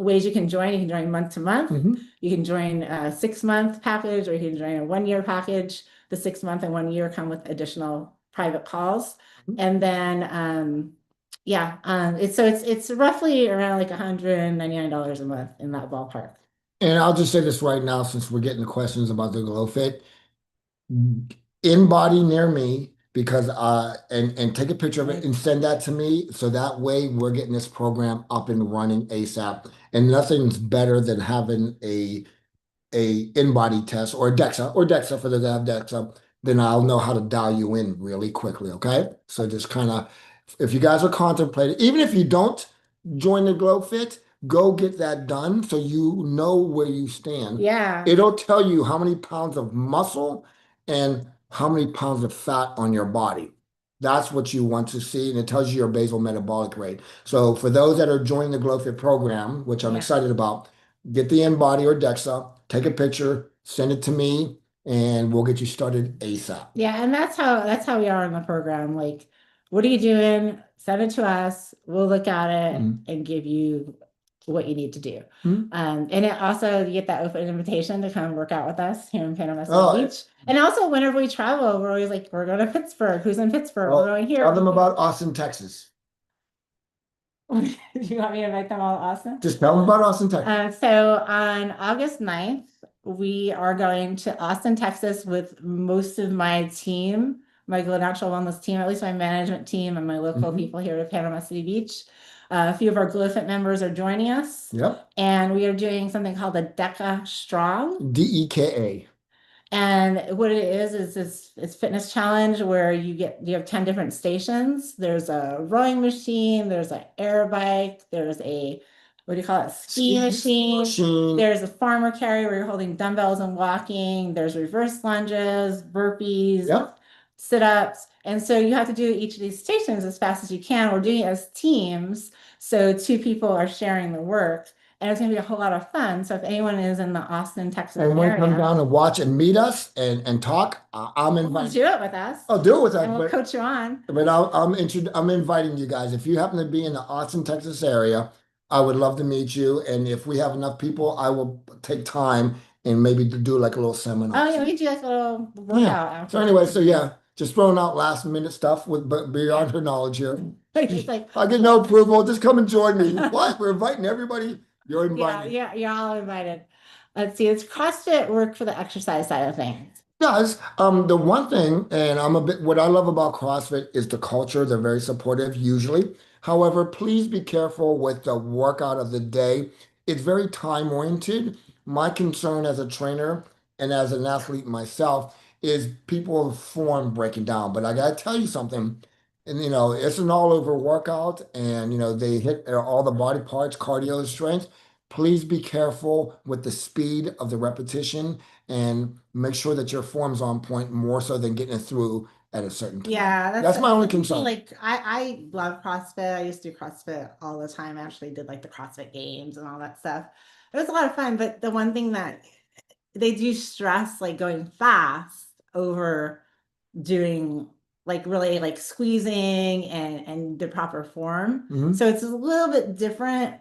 ways you can join. You can join month to month. Mhm. You can join a 6 month package, or you can join a 1 year package. The 6 month and 1 year come with additional private calls. Mhm. And then, it's roughly around like $199 a month in that ballpark. And I'll just say this right now, since we're getting the questions about the Glow Fit, in body near me, because and take a picture of it and send that to me, so that way we're getting this program up and running ASAP. And nothing's better than having a in-body test or DEXA for those that have DEXA, then I'll know how to dial you in really quickly. Okay, so just kind of, if you guys are contemplating, even if you don't join the Glow Fit, go get that done so you know where you stand. Yeah. It'll tell you how many pounds of muscle and how many pounds of fat on your body. That's what you want to see, and it tells you your basal metabolic rate. So for those that are joining the Glow Fit program, which I'm Yeah. excited about, get the InBody or DEXA, take a picture, send it to me, and we'll get you started ASAP. Yeah, and that's how we are in the program. Like, what are you doing? Send it to us. We'll look at it Mhm. and give you what you need to do. Mhm. And it also, you get that open invitation to come work out with us here in Panama City Oh, Beach. And also, whenever we travel, we're always like, we're going to Pittsburgh. Who's in Pittsburgh? Well, We're going here. tell them about Austin, Texas. Do you want me to invite them all to Austin? Just tell them about Austin, Texas. So on August 9th, we are going to Austin, Texas with most of my team, my Glow Natural Wellness team, at least my management team and my local Mhm. people here at Panama City Beach. A few of our GlowFit members are joining us. Yep. And we are doing something called the DECA Strong. DEKA. And what it is it's fitness challenge where you have 10 different stations. There's a rowing machine, there's an air bike, there's a, what do you call it? Ski machine. There's a farmer carry where you're holding dumbbells and walking. There's reverse lunges, burpees, Yep. sit-ups. And so you have to do each of these stations as fast as you can. We're doing it as teams. So 2 people are sharing the work. And it's going to be a whole lot of fun. So if anyone is in the Austin, Texas And when area, come down and watch and meet us and talk, I'm inviting. do it with us. I'll do it with us. And we'll coach you on. But I'm inviting you guys. If you happen to be in the Austin, Texas area, I would love to meet you. And if we have enough people, I will take time and maybe to do like a little seminar. Oh yeah, we do like a little workout. So anyway, so yeah, just throwing out last minute stuff but beyond her knowledge here. It's like, I get no approval. Just come and join me. What? We're inviting everybody. You're invited. yeah, you're all invited. Let's see, it's CrossFit work for the exercise side of things. Does. The one thing, and what I love about CrossFit is the culture. They're very supportive usually. However, please be careful with the workout of the day. It's very time oriented. My concern as a trainer and as an athlete myself is people form breaking down. But I gotta tell you something, and it's an all over workout, and they hit all the body parts, cardio, strength. Please be careful with the speed of the repetition and make sure that your form's on point more so than getting it through at a certain time. Yeah, That's my only concern. Like I love CrossFit. I used to do CrossFit all the time. I actually did like the CrossFit games and all that stuff. It was a lot of fun, but the one thing that they do stress like going fast over doing like really like squeezing and the proper form. Mhm. So it's a little bit different.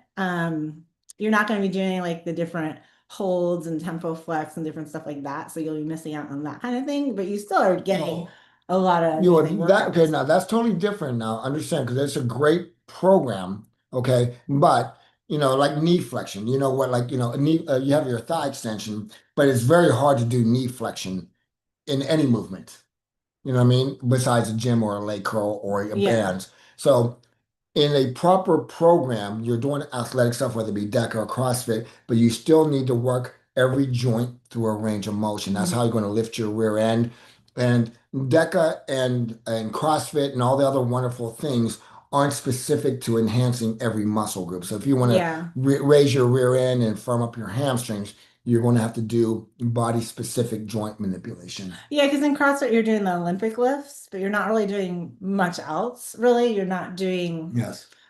You're not going to be doing like the different holds and tempo flex and different stuff like that. So you'll be missing out on that kind of thing, but you still are getting a lot of okay, now that's totally different now. Understand, because it's a great program, okay? But like knee flexion, you know what, like knee, you have your thigh extension, but it's very hard to do knee flexion in any movement. You know what I mean? Besides a gym or a leg curl or a band. So in a proper program, you're doing athletic stuff, whether it be DECA or CrossFit, but you still need to work every joint through a range of motion. That's how you're going to lift your rear end. And DECA and CrossFit and all the other wonderful things aren't specific to enhancing every muscle group. So if you want to raise your rear end and firm up your hamstrings, you're going to have to do body specific joint manipulation. Yeah, because in CrossFit, you're doing the Olympic lifts, but you're not really doing much else, really. You're not doing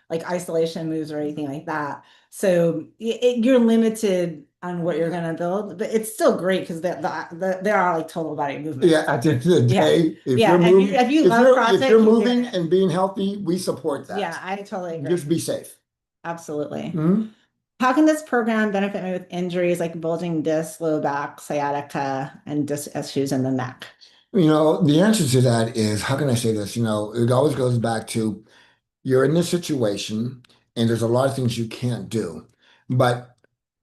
like isolation moves or anything like that. So you're limited on what you're going to build, but it's still great because there are like total body movements. Yeah, at the end of the day, if you're moving and being healthy, we support that. Yeah, I totally agree. Just be safe. Absolutely. Mm-hmm. How can this program benefit me with injuries like bulging disc, low back, sciatica, and disc issues in the neck? The answer to that is, how can I say this? It always goes back to you're in this situation and there's a lot of things you can't do. But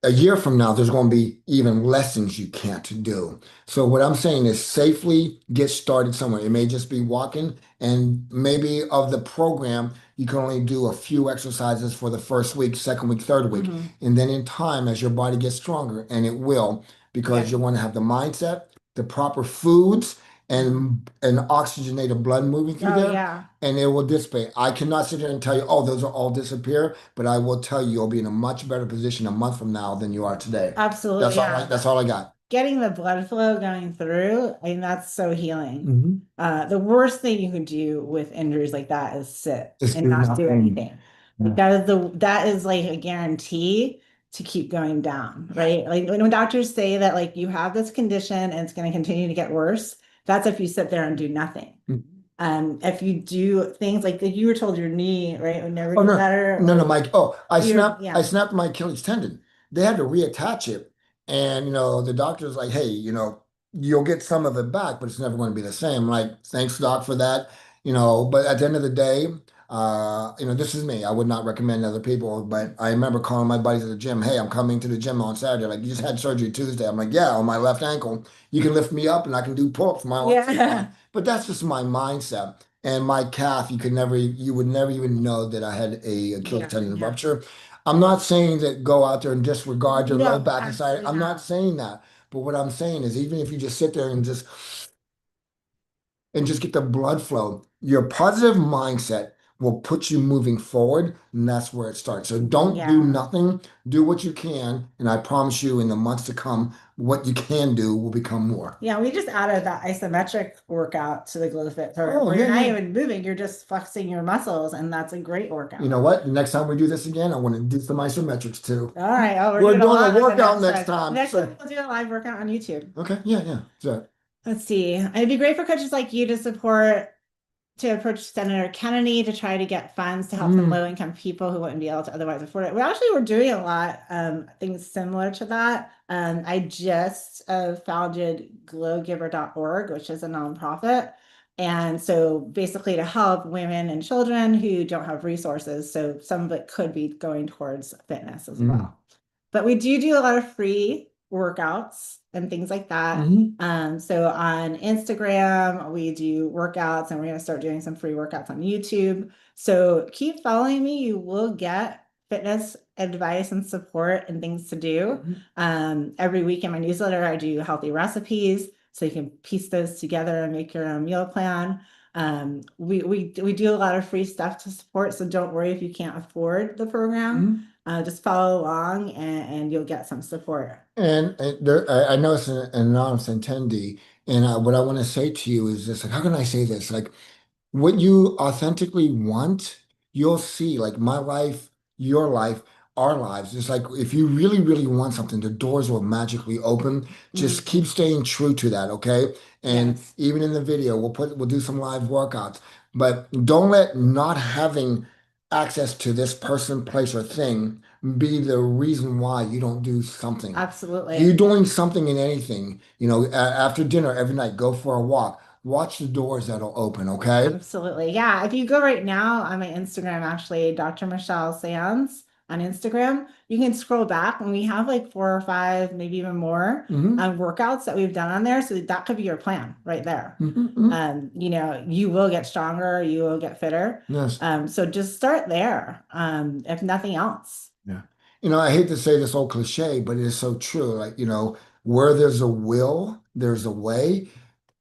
a year from now, there's going to be even less things you can't do. So what I'm saying is safely get started somewhere. It may just be walking, and maybe of the program, you can only do a few exercises for the first week, second week, third week. Mhm. And then in time, as your body gets stronger, and it will, because Yeah. you're going to have the mindset, the proper foods, and oxygenated blood moving through Oh, there, yeah. and it will dissipate. I cannot sit here and tell you, oh, those will all disappear, but I will tell you, you'll be in a much better position a month from now than you are today. Absolutely. That's all Yeah. that's all I got. Getting the blood flow going through, I mean, that's so healing. Mm-hmm. The worst thing you can do with injuries like that is sit Just and do not do nothing. anything. Yeah. Like that is like a guarantee to keep going down, right? Like when doctors say that like you have this condition and it's going to continue to get worse, that's if you sit there and do nothing. If you do things like you were told your knee, right, would never Oh get no, better. no, Like, Mike. Oh, I snapped. yeah. I snapped my Achilles tendon. They had to reattach it, and the doctor's like, "Hey, you'll get some of it back, but it's never going to be the same." Like, thanks, doc, for that. But at the end of the day, this is me. I would not recommend other people, but I remember calling my buddies at the gym. Hey, I'm coming to the gym on Saturday. Like, you just had surgery Tuesday. I'm like, yeah, on my left ankle. You can lift me up, and I can do pull-ups. My arms are Yeah. fine. But that's just my mindset. And my calf, you would never even know that I had a Achilles tendon rupture. I'm not saying that go out there and disregard your low No, back and side. absolutely I'm not not. saying that. But what I'm saying is, even if you just sit there and just get the blood flow, your positive mindset will put you moving forward, and that's where it starts. So don't do Yeah. nothing, do what you can, and I promise you, in the months to come, what you can do will become more. Yeah, we just added that isometric workout to the GlowFit program, Oh, where you're yeah, not yeah. even moving, you're just flexing your muscles, and that's a great workout. You know what? The next time we do this again, I want to do some isometrics too. All right. Oh, We're doing doing a lot of the workout next one. time. Next So, time we'll do a live workout on YouTube. okay, yeah. So, Let's see. It'd be great for coaches like you to approach Senator Kennedy to try to get funds to help some low-income people who wouldn't be able to otherwise afford it. We actually were doing a lot things similar to that. I just founded glowgiver.org, which is a nonprofit. And so basically to help women and children who don't have resources. So some of it could be going towards fitness as well. But we do a lot of free workouts and things like that. So on Instagram, we do workouts, and we're going to start doing some free workouts on YouTube. So keep following me. You will get fitness advice and support and things to do. Every week in my newsletter, I do healthy recipes, so you can piece those together and make your own meal plan. We do a lot of free stuff to support, so don't worry if you can't afford the program. Just follow along and you'll get some support. and there, I know it's an anonymous attendee, and what I want to say to you is this: like, how can I say this? Like, what you authentically want, you'll see. Like my life, your life, our lives. It's like if you really, really want something, the doors will magically open. Just keep staying true to that, okay? And Yes. even in the video, we'll do some live workouts. But don't let not having access to this person, place, or thing be the reason why you don't do something. Absolutely. You're doing something in anything, after dinner every night, go for a walk. Watch the doors that'll open, okay? Absolutely. Yeah. If you go right now on my Instagram, actually, Dr. Michelle Sands on Instagram, you can scroll back and we have like 4 or 5, maybe even more workouts that we've done on there. So that could be your plan right there. You will get stronger, you will get fitter. Yes. So just start there, if nothing else. Yeah. I hate to say this old cliche, but it is so true. Like, where there's a will, there's a way.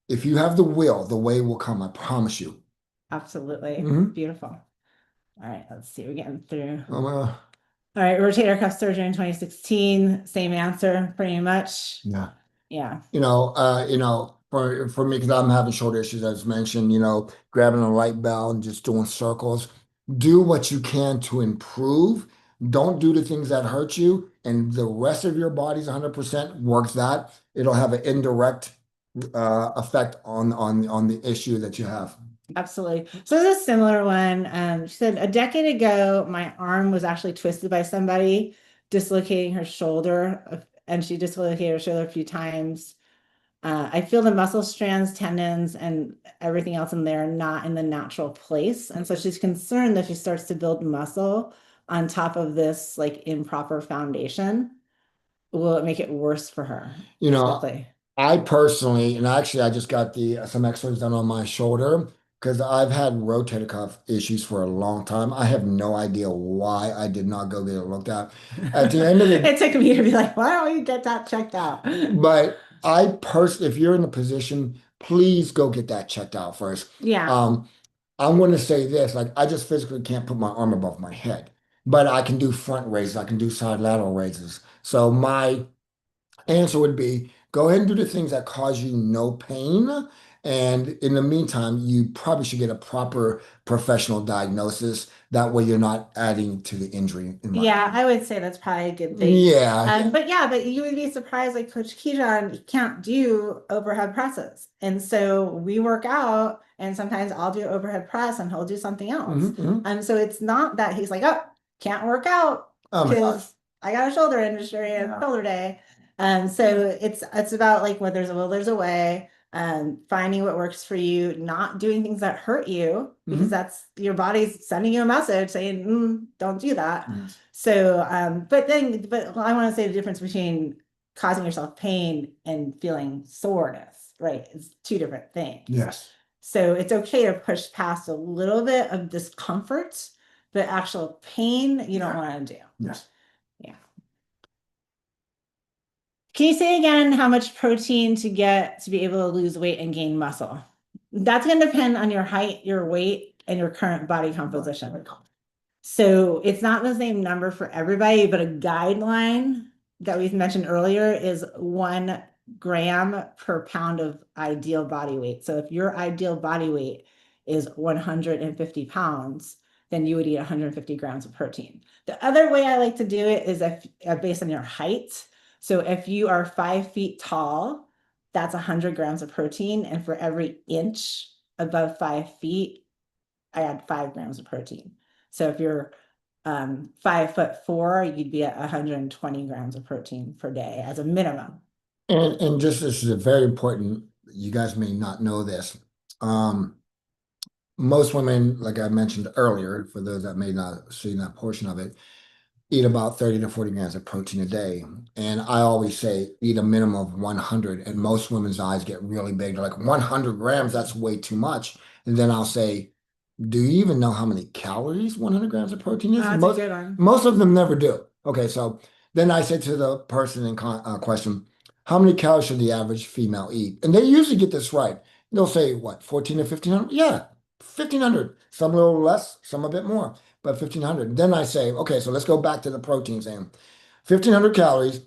If you have the way will come, I promise you. Absolutely. Beautiful. All right, let's see. We're getting through. All right, rotator cuff surgery in 2016. Same answer, pretty much. Yeah. Yeah. For me, because I'm having shoulder issues, as mentioned, grabbing a light bell and just doing circles. Do what you can to improve. Don't do the things that hurt you, and the rest of your body's 100% works that. It'll have an indirect effect on the issue that you have. Absolutely. So there's a similar one. She said, a decade ago, my arm was actually twisted by somebody dislocating her shoulder, and she dislocated her shoulder a few times. I feel the muscle strands, tendons, and everything else in there are not in the natural place. And so she's concerned that if she starts to build muscle on top of this like improper foundation, will it make it worse for her? You know, Exactly. I personally, and actually, I just got the some X-rays done on my shoulder because I've had rotator cuff issues for a long time. I have no idea why I did not go get it looked at. At the end of the, It took me to be like, why don't we get that checked out? but I personally, if you're in a position, please go get that checked out first. Yeah. I'm going to say this, like I just physically can't put my arm above my head, but I can do front raises, I can do side lateral raises. So my answer would be go ahead and do the things that cause you no pain. And in the meantime, you probably should get a proper professional diagnosis. That way you're not adding to the injury. Yeah, I would say that's probably a good thing. Yeah. But you would be surprised, like Coach Keyshawn can't do overhead presses. And so we work out, and sometimes I'll do overhead press and he'll do something else. Mhm. So it's not that he's like, oh, can't work out Oh my gosh. because I got a shoulder injury and shoulder day. So it's about like when there's a will, there's a way. Finding what works for you, not doing things that hurt you, because that's your body's sending you a message saying, don't do that. So, but I want to say the difference between causing yourself pain and feeling soreness, right? It's two different things. Yes. So it's okay to push past a little bit of discomfort, but actual pain you don't want to do. Yes. Yeah. Can you say again how much protein to get to be able to lose weight and gain muscle? That's going to depend on your height, your weight, and your current body composition. So it's not the same number for everybody, but a guideline that we've mentioned earlier is 1 gram per pound of ideal body weight. So if your ideal body weight is 150 pounds, then you would eat 150 grams of protein. The other way I like to do it is based on your height. So if you are 5 feet tall, that's 100 grams of protein. And for every inch above 5 feet, I add 5 grams of protein. So if you're 5'4", you'd be at 120 grams of protein per day as a minimum. And just this is a very important, you guys may not know this. Most women, like I mentioned earlier, for those that may not have seen that portion of it, eat about 30 to 40 grams of protein a day. And I always say eat a minimum of 100. And most women's eyes get really big. They're like, 100 grams, that's way too much. And then I'll say, do you even know how many calories 100 grams of protein is? That's a good one. Most of them never do. Okay, so then I say to the person in question, how many calories should the average female eat? And they usually get this right. They'll say, what, 14 to 1500? Yeah, 1500. Some a little less, some a bit more, but 1500. Then I say, okay, so let's go back to the protein thing. 1500 calories.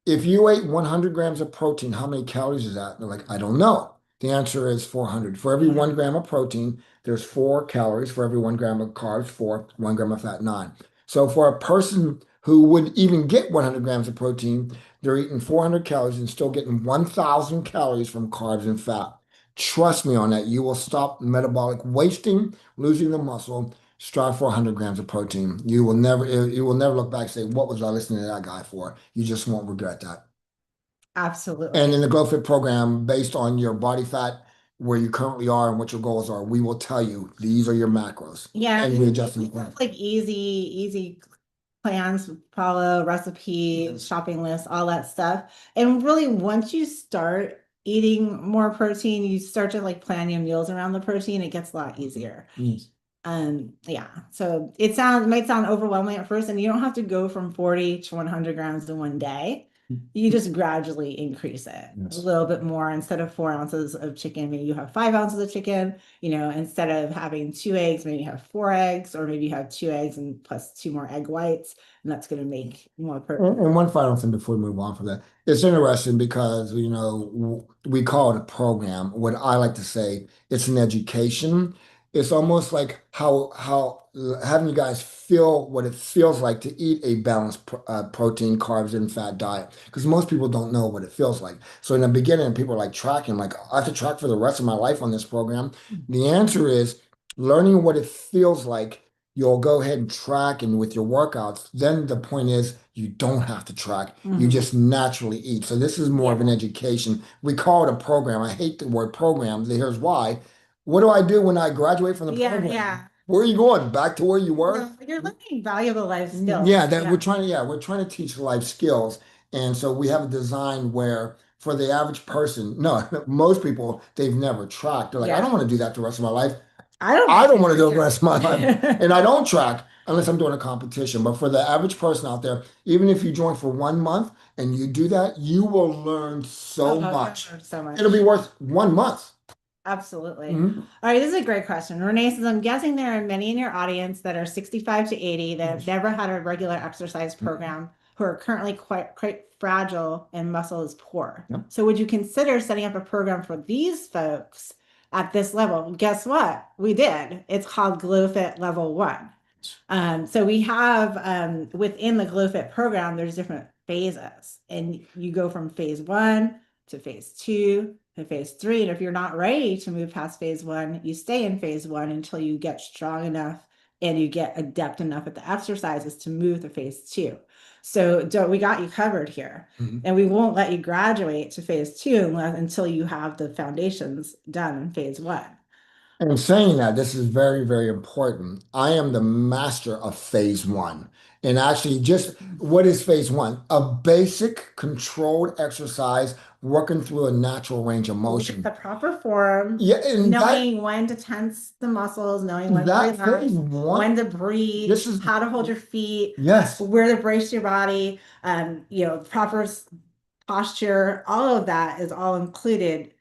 If you ate 100 grams of protein, how many calories is that? They're like, I don't know. The answer is 400. For every 1 gram of protein, there's 4 calories. For every 1 gram of carbs, 4, 1 gram of fat, 9. So for a person who would even get 100 grams of protein, they're eating 400 calories and still getting 1,000 calories from carbs and fat. Trust me on that. You will stop metabolic wasting, losing the muscle. Strive for 100 grams of protein. You will never look back and say, what was I listening to that guy for? You just won't regret that. Absolutely. And in the GrowFit program, based on your body fat, where you currently are and what your goals are, we will tell you these are your macros. Yeah, and we adjust them. like easy plans, follow recipes, shopping lists, all that stuff. And really, once you start eating more protein, you start to like plan your meals around the protein, it gets a lot easier. Yeah, so might sound overwhelming at first, and you don't have to go from 40 to 100 grams in one day. You just gradually increase it a little bit more. Instead of 4 ounces of chicken, maybe you have 5 ounces of chicken. Instead of having 2 eggs, maybe you have 4 eggs, or maybe you have 2 eggs and plus 2 more egg whites, and that's going to make more protein. And one final thing before we move on from that, it's interesting because we call it a program. What I like to say, it's an education. It's almost like how having you guys feel what it feels like to eat a balanced protein, carbs, and fat diet. Because most people don't know what it feels like. So in the beginning, people are like tracking, like I have to track for the rest of my life on this program. The answer is learning what it feels like you'll go ahead and track and with your workouts, then the point is you don't have to track. You Mhm. just naturally eat. So this is more of an education. We call it a program. I hate the word program. Here's why. What do I do when I graduate from the Yeah, program? yeah. Where are you going? Back to where you were? No, you're learning valuable life skills. Yeah, that we're trying to teach life skills. And so we have a design where for the average person, no, most people, they've never tracked. They're like, I don't want to do that the rest of my life. I don't I don't want to do it the rest of my life. And I don't track unless I'm doing a competition. But for the average person out there, even if you join for 1 month and you do that, you will learn so much. So much. It'll be worth 1 month. Absolutely. Mhm. All right, this is a great question. Renee says, I'm guessing there are many in your audience that are 65 to 80 that have never had a regular exercise program who are currently quite fragile and muscle is poor. Yep. So would you consider setting up a program for these folks at this level? Guess what? We did. It's called GlowFit Level 1. So we have within the GlowFit program, there's different phases, and you go from phase 1 to phase 2 to phase 3. And if you're not ready to move past phase 1, you stay in phase 1 until you get strong enough and you get adept enough at the exercises to move to phase 2. So we got you covered here. Mhm. And we won't let you graduate to phase 2 until you have the foundations done in phase 1. And saying that, this is very, very important. I am the master of phase 1. And actually, just what is phase 1? A basic controlled exercise working through a natural range of motion. The proper form. Yeah, and knowing when to tense the muscles, knowing when to that relax, phase 1, when to breathe, this is how to hold your feet, yes. where to brace your body, proper posture, all of that is all included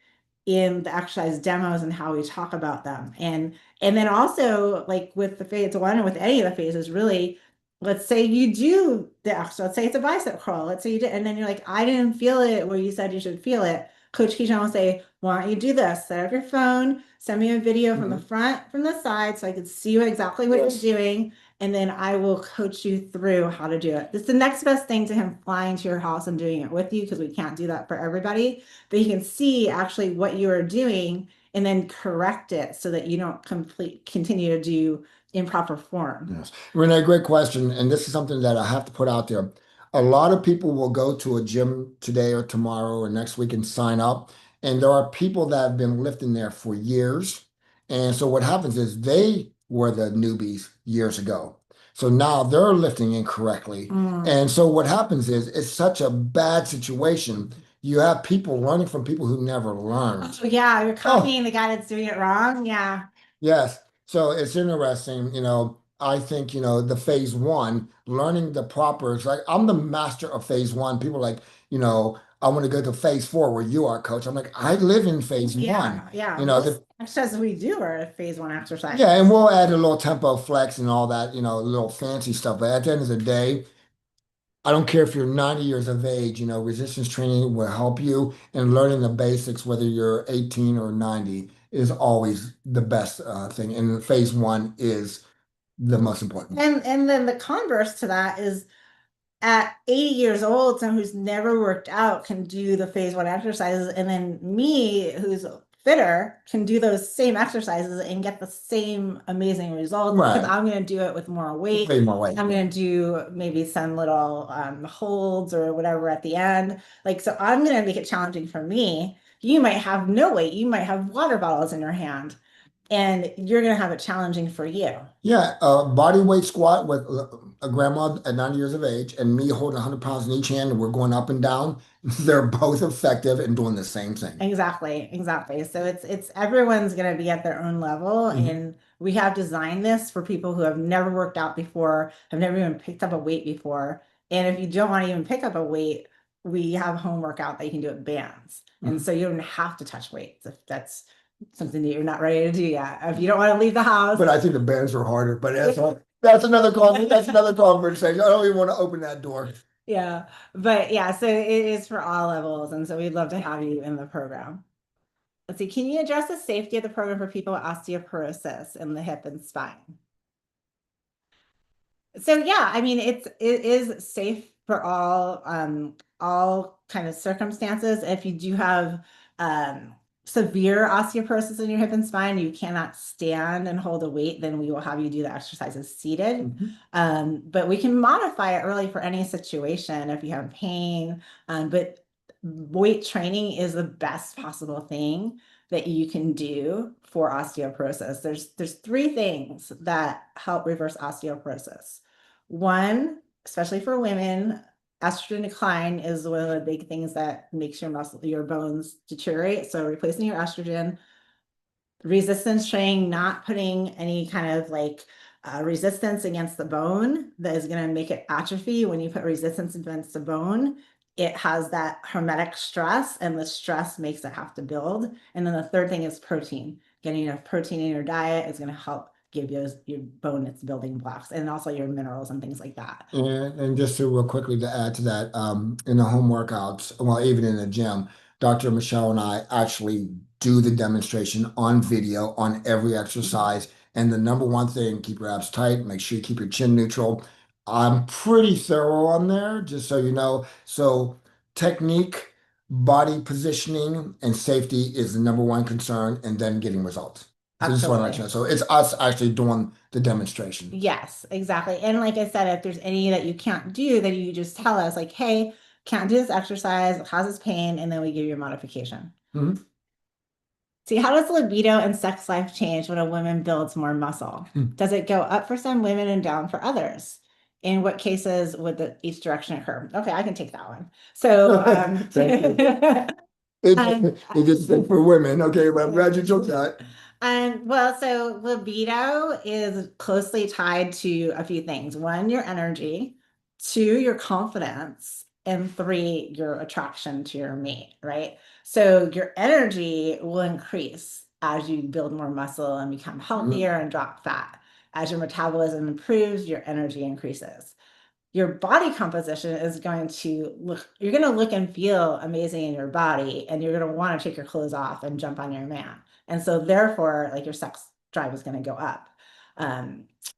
in the exercise demos and how we talk about them. And then also like with the phase 1 and with any of the phases, really, let's say you do the exercise, let's say it's a bicep curl, let's say you did, and then you're like, I didn't feel it where you said you should feel it. Coach Keyshawn will say, why don't you do this? Set up your phone, send me a video from the front, from the side, so I can see you exactly what you're doing. And then I will coach you through how to do it. It's the next best thing to him flying to your house and doing it with you, because we can't do that for everybody. But you can see actually what you are doing and then correct it so that you don't continue to do improper form. Yes. Renee, great question. And this is something that I have to put out there. A lot of people will go to a gym today or tomorrow or next week and sign up. And there are people that have been lifting there for years. And so what happens is they were the newbies years ago. So now they're lifting incorrectly. And so what happens is it's such a bad situation. You have people learning from people who never learned. Oh, yeah, you're copying the guy that's doing it wrong. Yeah. Yes. So it's interesting, I think, the phase 1, learning the proper, it's like I'm the master of phase 1. People are like, I want to go to phase 4 where you are, coach. I'm like, I live in phase 1. Yeah. The exercises we do are phase 1 exercise. Yeah, and we'll add a little tempo flex and all that, a little fancy stuff. But at the end of the day, I don't care if you're 90 years of age, resistance training will help you, and learning the basics, whether you're 18 or 90, is always the best thing. And phase 1 is the most important. And then the converse to that is at 80 years old, someone who's never worked out can do the phase 1 exercises. And then me, who's fitter, can do those same exercises and get the same amazing results, because I'm going to do it with more weight. Way more weight. I'm going to do maybe some little holds or whatever at the end. So I'm going to make it challenging for me. You might have no weight. You might have water bottles in your hand, and you're going to have it challenging for you. Yeah, body weight squat with a grandma at 90 years of age and me holding 100 pounds in each hand, and we're going up and down. They're both effective and doing the same thing. Exactly. So it's everyone's going to be at their own level, and we have designed this for people who have never worked out before, have never even picked up a weight before. And if you don't want to even pick up a weight, we have a home workout that you can do at bands. And so you don't have to touch weights if that's something that you're not ready to do yet. If you don't want to leave the house. But I think the bands are harder. But that's another conversation. I don't even want to open that door. Yeah, but yeah, so it is for all levels, and so we'd love to have you in the program. Let's see, can you address the safety of the program for people with osteoporosis in the hip and spine? So yeah, I mean, it is safe for all kind of circumstances. If you do have severe osteoporosis in your hip and spine, you cannot stand and hold a weight, then we will have you do the exercises seated. But we can modify it really for any situation if you have pain. But weight training is the best possible thing that you can do for osteoporosis. There's three things that help reverse osteoporosis. One, especially for women, estrogen decline is one of the big things that makes your bones deteriorate. So replacing your estrogen, resistance training, not putting any kind of like resistance against the bone that is going to make it atrophy. When you put resistance against the bone, it has that hormetic stress, and the stress makes it have to build. And then the third thing is protein. Getting enough protein in your diet is going to help give you your bone its building blocks, and also your minerals and things like that. And just to real quickly to add to that, in the home workouts, well, even in the gym, Dr. Michelle and I actually do the demonstration on video on every exercise. And the number one thing, keep your abs tight, make sure you keep your chin neutral. I'm pretty thorough on there, just so you know. So technique, body positioning, and safety is the number one concern, and then getting results. So just want to let you know. So it's us actually doing the demonstration. Yes, exactly. And like I said, if there's any that you can't do, then you just tell us like, hey, can't do this exercise, it causes pain, and then we give you a modification. See, how does libido and sex life change when a woman builds more muscle? Does it go up for some women and down for others? In what cases would each direction occur? Okay, I can take that one. So, Thank you. It just for women. Okay, well, I'm glad you took that. Well, so libido is closely tied to a few things. One, your energy, two, your confidence, and three, your attraction to your mate, right? So your energy will increase as you build more muscle and become healthier and drop fat. As your metabolism improves, your energy increases. Your body composition is going to you're going to look and feel amazing in your body, and you're going to want to take your clothes off and jump on your man. And so therefore, like, your sex drive is going to go up.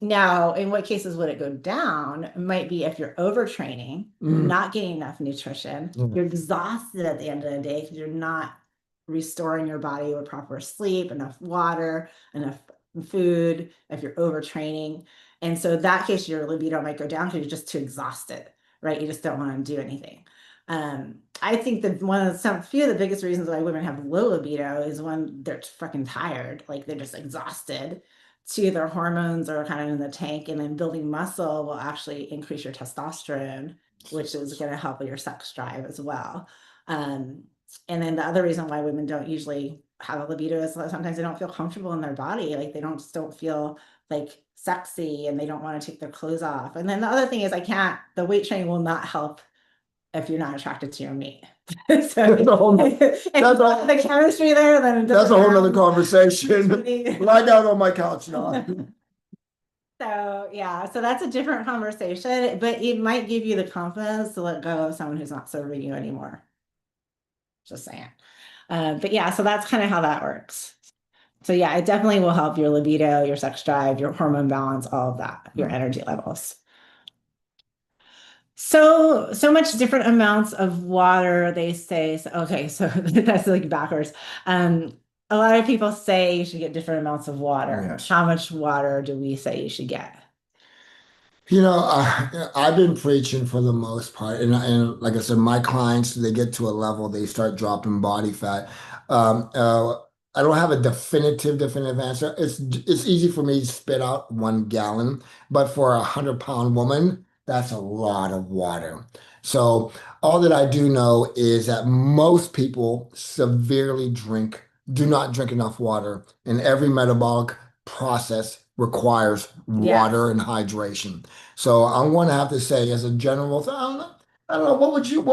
Now, in what cases would it go down? It might be if you're overtraining, not getting enough nutrition, you're exhausted at the end of the day because you're not restoring your body with proper sleep, enough water, enough food, if you're overtraining. And so in that case, your libido might go down because you're just too exhausted, right? You just don't want to do anything. I think that few of the biggest reasons why women have low libido is when they're freaking tired, like they're just exhausted. Two, their hormones are kind of in the tank, and then building muscle will actually increase your testosterone, which is going to help with your sex drive as well. And then the other reason why women don't usually have a libido is sometimes they don't feel comfortable in their body, like they just don't feel like sexy, and they don't want to take their clothes off. And then the other thing is the weight training will not help if you're not attracted to your mate. So That's the chemistry there, then that's a whole nother conversation. Lie down on my couch now. So yeah, so that's a different conversation, but it might give you the confidence to let go of someone who's not serving you anymore. Just saying. But yeah, so that's kind of how that works. So yeah, it definitely will help your libido, your sex drive, your hormone balance, all of that, your energy levels. So much different amounts of water, they say. So, okay, so that's like backwards. A lot of people say you should get different amounts of water. Yes. How much water do we say you should get? I've been preaching for the most part, and like I said, my clients, they get to a level, they start dropping body fat. Um, uh, I don't have a definitive answer. It's easy for me to spit out 1 gallon, but for 100-pound woman, that's a lot of water. So all that I do know is that most people do not drink enough water, and every metabolic process requires water and hydration. So I'm going to have to say, as a general, I don't know, what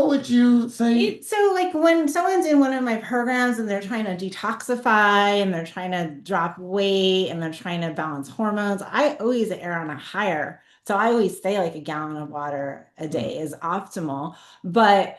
would you say? So like when someone's in one of my programs and they're trying to detoxify and they're trying to drop weight and they're trying to balance hormones, I always err on a higher. So I always say like a gallon of water a day is optimal, but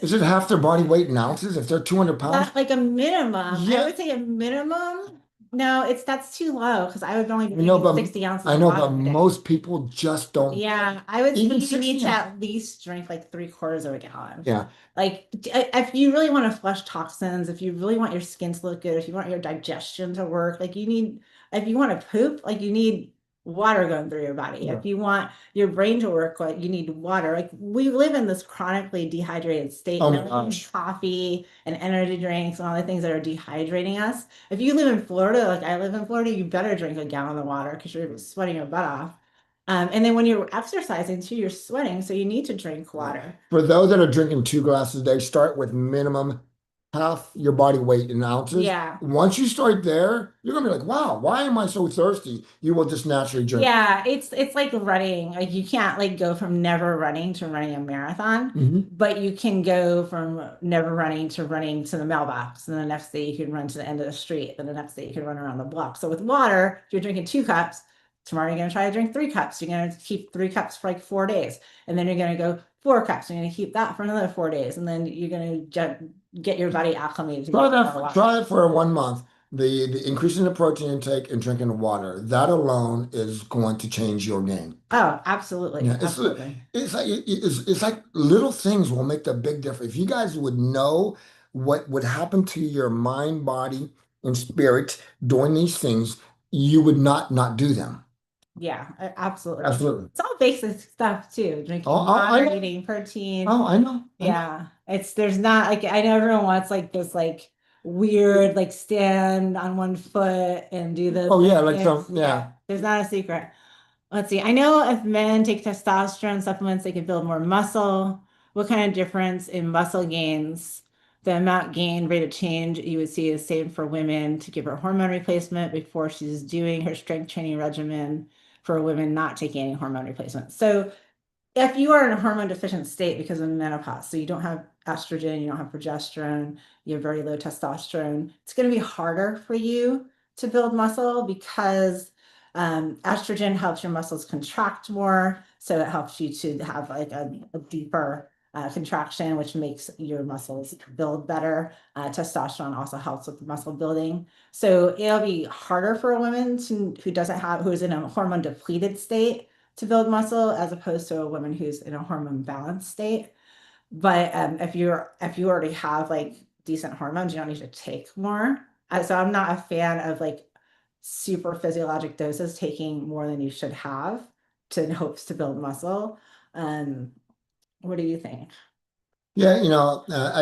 Does it have their body weight in ounces if they're 200 pounds? like a minimum, I Yeah. would say a minimum No, that's too low because I would only be I know, drinking but 60 ounces I of know, water but per day. most people just don't Yeah, I would even say you need 60 to ounces. at least drink like 3/4 of a gallon. Yeah. Like if you really want to flush toxins, if you really want your skin to look good, if you want your digestion to work, like you need, if you want to poop, like you need water going through your body. Yeah. If you want your brain to work, like you need water. Like we live in this chronically dehydrated state. Oh We my have gosh. coffee and energy drinks and all the things that are dehydrating us. If you live in Florida, like I live in Florida, you better drink a gallon of water because you're sweating your butt off. And then when you're exercising too, you're sweating, so you need to drink water. For those that are drinking 2 glasses a day, start with minimum half your body weight in ounces. Yeah. Once you start there, you're gonna be like, wow, why am I so thirsty? You will just naturally drink. Yeah, it's like running. Like you can't like go from never running to running a marathon, Mhm. but you can go from never running to the mailbox. And the next day you can run to the end of the street. Then the next day you can run around the block. So with water, if you're drinking 2 cups, tomorrow you're gonna try to drink 3 cups. You're gonna keep 3 cups for like 4 days. And then you're gonna go 4 cups. You're gonna keep that for another 4 days. And then you're gonna get your body acclimated to Try more that. water. Try it for 1 month. The increasing the protein intake and drinking the water, that alone is going to change your game. Oh, absolutely. Yeah, Absolutely. it's like little things will make the big difference. If you guys would know what would happen to your mind, body, and spirit doing these things, you would not do them. Yeah, absolutely. Absolutely. It's all basic stuff too. Oh, Drinking I water, know. eating protein. Oh, I know. I know. Yeah. There's not like, I know everyone wants like this like weird, like stand on one foot and do the Oh yeah, like planks. some Yeah. yeah. There's not a secret. Let's see. I know if men take testosterone supplements, they can build more muscle. What kind of difference in muscle gains? The amount gained, rate of change you would see is same for women to give her hormone replacement before she's doing her strength training regimen for women not taking any hormone replacement. So if you are in a hormone deficient state because of menopause, so you don't have estrogen, you don't have progesterone, you have very low testosterone, it's going to be harder for you to build muscle because estrogen helps your muscles contract more. So it helps you to have like a deeper contraction, which makes your muscles build better. Testosterone also helps with muscle building. So it'll be harder for a woman who's in a hormone depleted state to build muscle as opposed to a woman who's in a hormone balanced state. But if you already have like decent hormones, you don't need to take more. So I'm not a fan of like super physiologic doses taking more than you should have to in hopes to build muscle. Um, what do you think? Yeah, at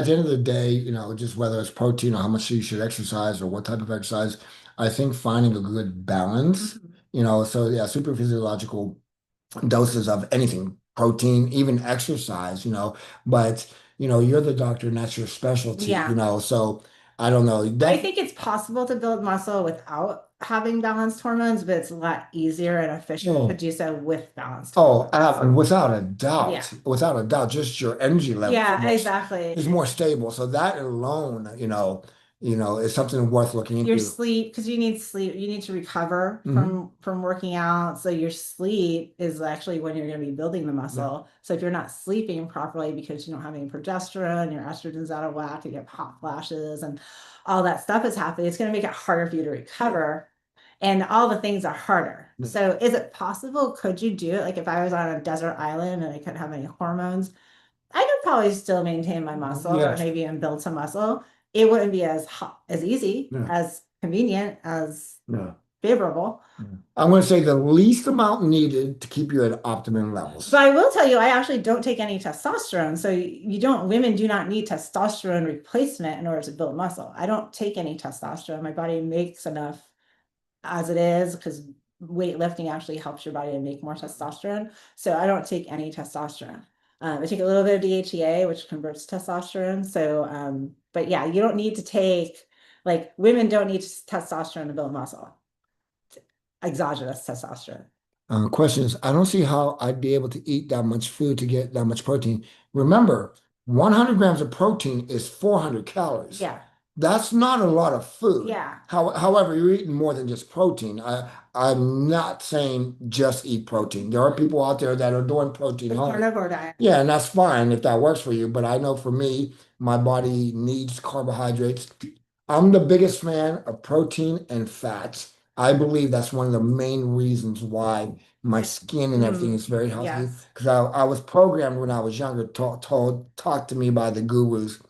the end of the day, just whether it's protein or how much you should exercise or what type of exercise, I think finding a good balance, so yeah, super physiological doses of anything, protein, even exercise, but you're the doctor and that's your specialty, Yeah. so I don't know. I think it's possible to build muscle without having balanced hormones, but it's a lot easier and efficient to Oh, do so with balanced oh, hormones. without Yeah. without a doubt, just your energy level Yeah, exactly. is more stable. So that alone, is something worth looking Your into. sleep, because you need sleep, you need to recover Hmm. from working out. So your sleep is actually when you're going to be building the Yeah. muscle. So if you're not sleeping properly because you don't have any progesterone, your estrogen's out of whack, you get hot flashes and all that stuff is happening, it's going to make it harder for you to recover. And all the things are harder. Yeah. So is it possible? Could you do it? Like if I was on a desert island and I couldn't have any hormones, I could probably still maintain my muscle or Yes. maybe even build some muscle. It wouldn't be as easy, Yeah. as convenient, as Yeah. favorable. I'm going to say the least amount needed to keep you at optimum levels. But I will tell you, I actually don't take any testosterone. So women do not need testosterone replacement in order to build muscle. I don't take any testosterone. My body makes enough as it is because weightlifting actually helps your body to make more testosterone. So I don't take any testosterone. I take a little bit of DHEA, which converts to testosterone. So, but yeah, you don't need to take, like women don't need testosterone to build muscle, exogenous testosterone. Question is, I don't see how I'd be able to eat that much food to get that much protein. Remember, 100 grams of protein is 400 calories. Yeah. That's not a lot of food. Yeah. However, you're eating more than just protein. I'm not saying just eat protein. There are people out there that are doing protein The only. carnivore diet. Yeah, and that's fine if that works for you. But I know for me, my body needs carbohydrates I'm the biggest fan of protein and fats. I believe that's one of the main reasons why my skin and everything is very healthy. Yes. Because I was programmed when I was younger, talked to me by the gurus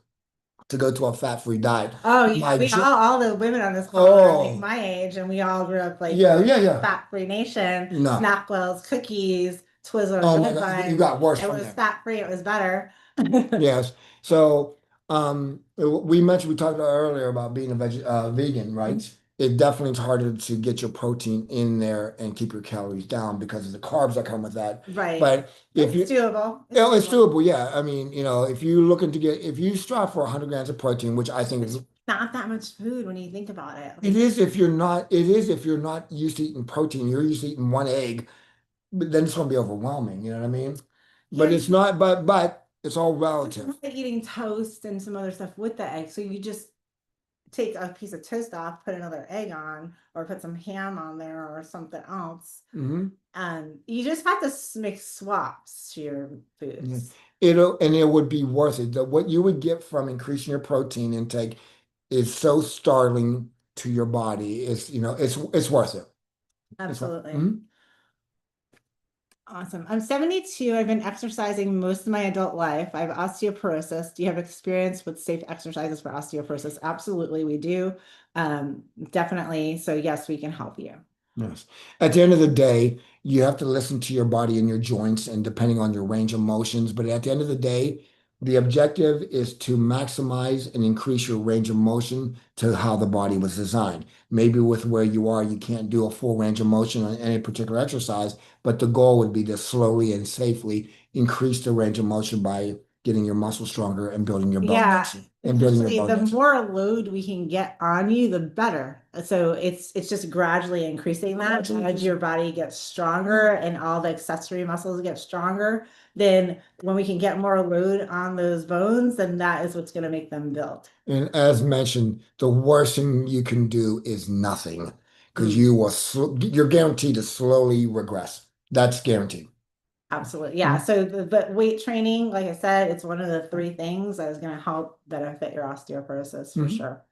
to go to a fat-free diet. Oh yeah, My we jo all the women on this call are like oh my age, and we all grew up like yeah, yeah, yeah. fat-free nation, No. Snackwells, cookies, Twizzlers, Oh my Red God, you Buns. got worse It from was there. fat-free, it was better. Yes. So, we talked about earlier about being a vegan, right? It definitely is harder to get your protein in there and keep your calories down because of the carbs that come with that. Right. But if It's you, doable. It's oh, it's doable. doable, yeah. I mean, if you're looking to if you strive for 100 grams of protein, which I think is, Not that much food when you think about it. it is if you're not used to eating protein, you're used to eating one egg, but then it's going to be overwhelming. You know what I mean? But Yeah, it's not. But it's all it's relative. like eating toast and some other stuff with the egg. So you just take a piece of toast off, put another egg on, or put some ham on there or something else. Hmm. You just have to make swaps to your Yeah. foods. It would be worth it. What you would get from increasing your protein intake is so startling to your body. It's worth it. It's worth. Absolutely. Mhm. Awesome. I'm 72. I've been exercising most of my adult life. I have osteoporosis. Do you have experience with safe exercises for osteoporosis? Absolutely, we do. Definitely. So yes, we can help you. Yes. At the end of the day, you have to listen to your body and your joints and depending on your range of motions. But at the end of the day, the objective is to maximize and increase your range of motion to how the body was designed. Maybe with where you are, you can't do a full range of motion on any particular exercise, but the goal would be to slowly and safely increase the range of motion by getting your muscles stronger and building your bone Yeah, density and building your usually bone the density. more load we can get on you, the better. So it's just gradually increasing that as your body gets stronger and all the accessory muscles get stronger. Then when we can get more load on those bones, then that is what's going to make them build. And as mentioned, the worst thing you can do is nothing because Mm, you're guaranteed to slowly regress. That's guaranteed. absolutely. Yeah. Mhm. So the weight training, like I said, it's one of the three things that is going to help benefit your osteoporosis for Mhm. sure.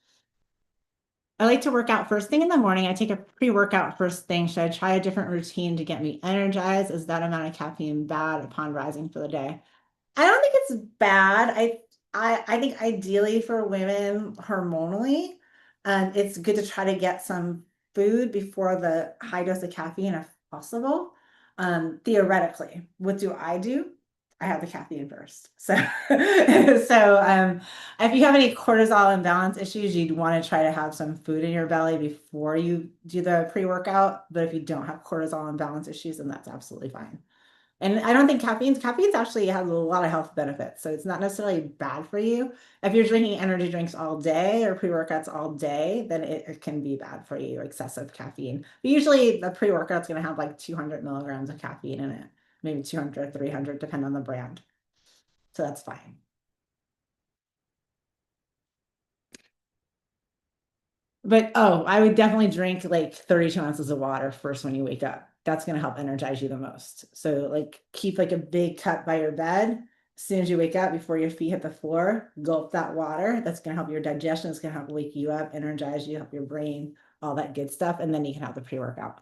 I like to work out first thing in the morning. I take a pre-workout first thing. Should I try a different routine to get me energized? Is that amount of caffeine bad upon rising for the day? I don't think it's bad. I think ideally for women hormonally, it's good to try to get some food before the high dose of caffeine if possible. Theoretically, what do? I have the caffeine first. So if you have any cortisol imbalance issues, you'd want to try to have some food in your belly before you do the pre-workout. But if you don't have cortisol imbalance issues, then that's absolutely fine. And I don't think caffeine actually has a lot of health benefits. So it's not necessarily bad for you. If you're drinking energy drinks all day or pre-workouts all day, then it can be bad for you, excessive caffeine. But usually the pre-workout's going to have like 200 milligrams of caffeine in it, maybe 200, 300, depending on the brand. So that's fine. But oh, I would definitely drink like 32 ounces of water first when you wake up. That's going to help energize you the most. So like keep like a big cup by your bed. As soon as you wake up, before your feet hit the floor, gulp that water. That's going to help your digestion. It's going to help wake you up, energize you, help your brain, all that good stuff. And then you can have the pre-workout.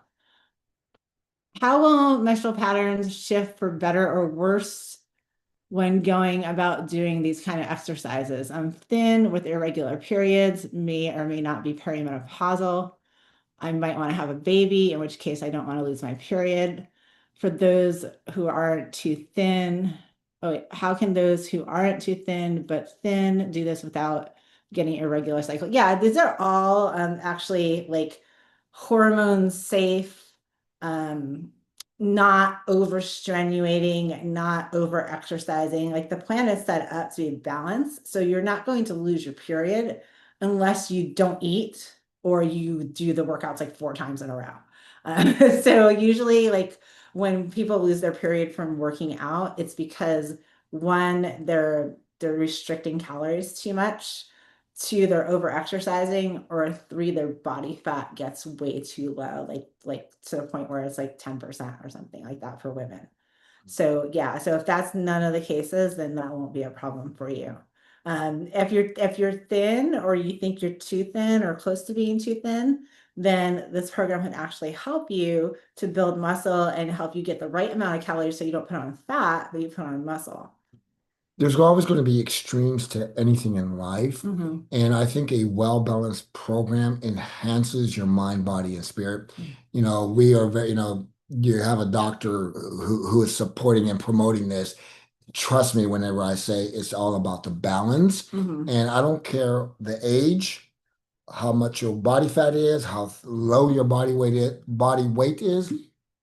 How will menstrual patterns shift for better or worse when going about doing these kind of exercises? I'm thin with irregular periods, may or may not be perimenopausal. I might want to have a baby, in which case I don't want to lose my period. For those who aren't too thin, oh, wait, how can those who aren't too thin but thin do this without getting irregular cycle? Yeah, these are all actually like hormone safe, um, not overstrenuating, not over exercising. Like the plan is set up to be balanced. So you're not going to lose your period unless you don't eat or you do the workouts like 4 times in a row. So usually like when people lose their period from working out, it's because one, they're restricting calories too much, two, they're over exercising, or three, their body fat gets way too low, like to the point where it's like 10% or something like that for women. So yeah, so if that's none of the cases, then that won't be a problem for you. If you're thin or you think you're too thin or close to being too thin, then this program can actually help you to build muscle and help you get the right amount of calories so you don't put on fat, but you put on muscle. There's always going to be extremes to anything in life. Mm-hmm. And I think a well-balanced program enhances your mind, body, and spirit. You know, we are very, you have a doctor who is supporting and promoting this. Trust me whenever I say it's all about the balance. Mm-hmm. And I don't care the age, how much your body fat is, how low your body weight is.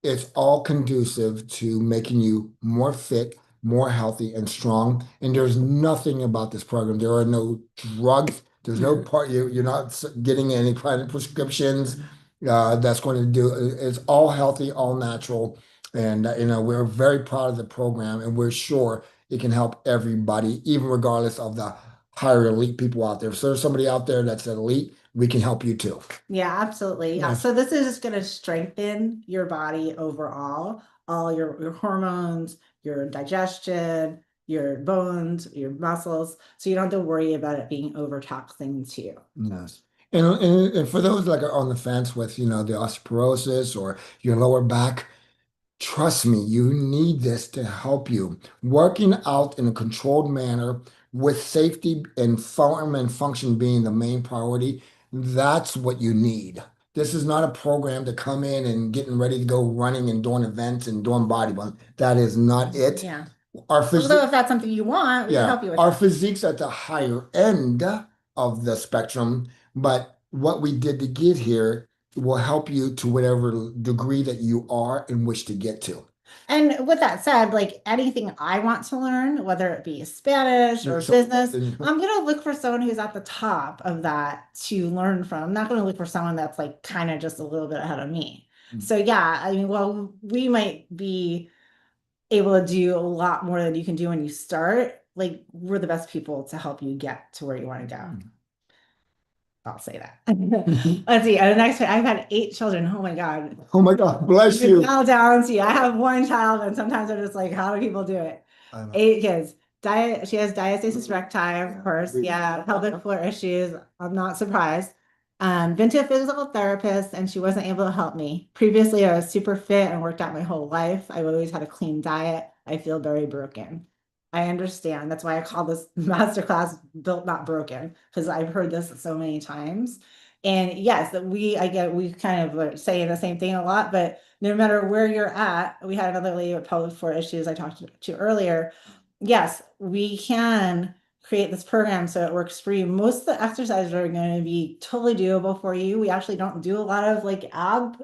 It's all conducive to making you more fit, more healthy, and strong. And there's nothing about this program. There are no drugs. There's no part you're not getting any kind of prescriptions that's going to do. It's all healthy, all natural, and we're very proud of the program, and we're sure it can help everybody, even regardless of the higher elite people out there. So there's somebody out there that's an elite, we can help you too. Yeah, absolutely. Yeah. Yes. So this is just going to strengthen your body overall, all your hormones, your digestion, your bones, your muscles. So you don't have to worry about it being overtaxing to you. Yes. And for those like are on the fence with, the osteoporosis or your lower back, trust me, you need this to help you. Working out in a controlled manner with safety and form and function being the main priority, that's what you need. This is not a program to come in and getting ready to go running and doing events and doing bodybuilding. That is not it. Yeah. Our Although if that's something you want, we can help you with our that. physique's at the higher end of the spectrum, but what we did to get here will help you to whatever degree that you are and wish to get to. And with that said, like anything I want to learn, whether it be Spanish or So, business, I'm going to look for someone who's at the top of that to learn from. I'm not going to look for someone that's like kind of just a little bit ahead of me. So yeah, I mean, well, we might be able to do a lot more than you can do when you start. Like we're the best people to help you get to where you want to go. I'll say that. Let's see. The next one, I've had 8 children. Oh my God. Oh my God, bless you. Bow down to you. I have one child, and sometimes I'm just like, how do people do it? 8 kids. She has diastasis recti, of course. Yeah, pelvic floor issues. I'm not surprised. Been to a physical therapist, and she wasn't able to help me. Previously, I was super fit and worked out my whole life. I've always had a clean diet. I feel very broken. I understand. That's why I call this masterclass Built Not Broken, because I've heard this so many times. And yes, that we kind of are saying the same thing a lot, but no matter where you're at, we had another lady with pelvic floor issues I talked to earlier. Yes, we can create this program so it works for you. Most of the exercises are going to be totally doable for you. We actually don't do a lot of like ab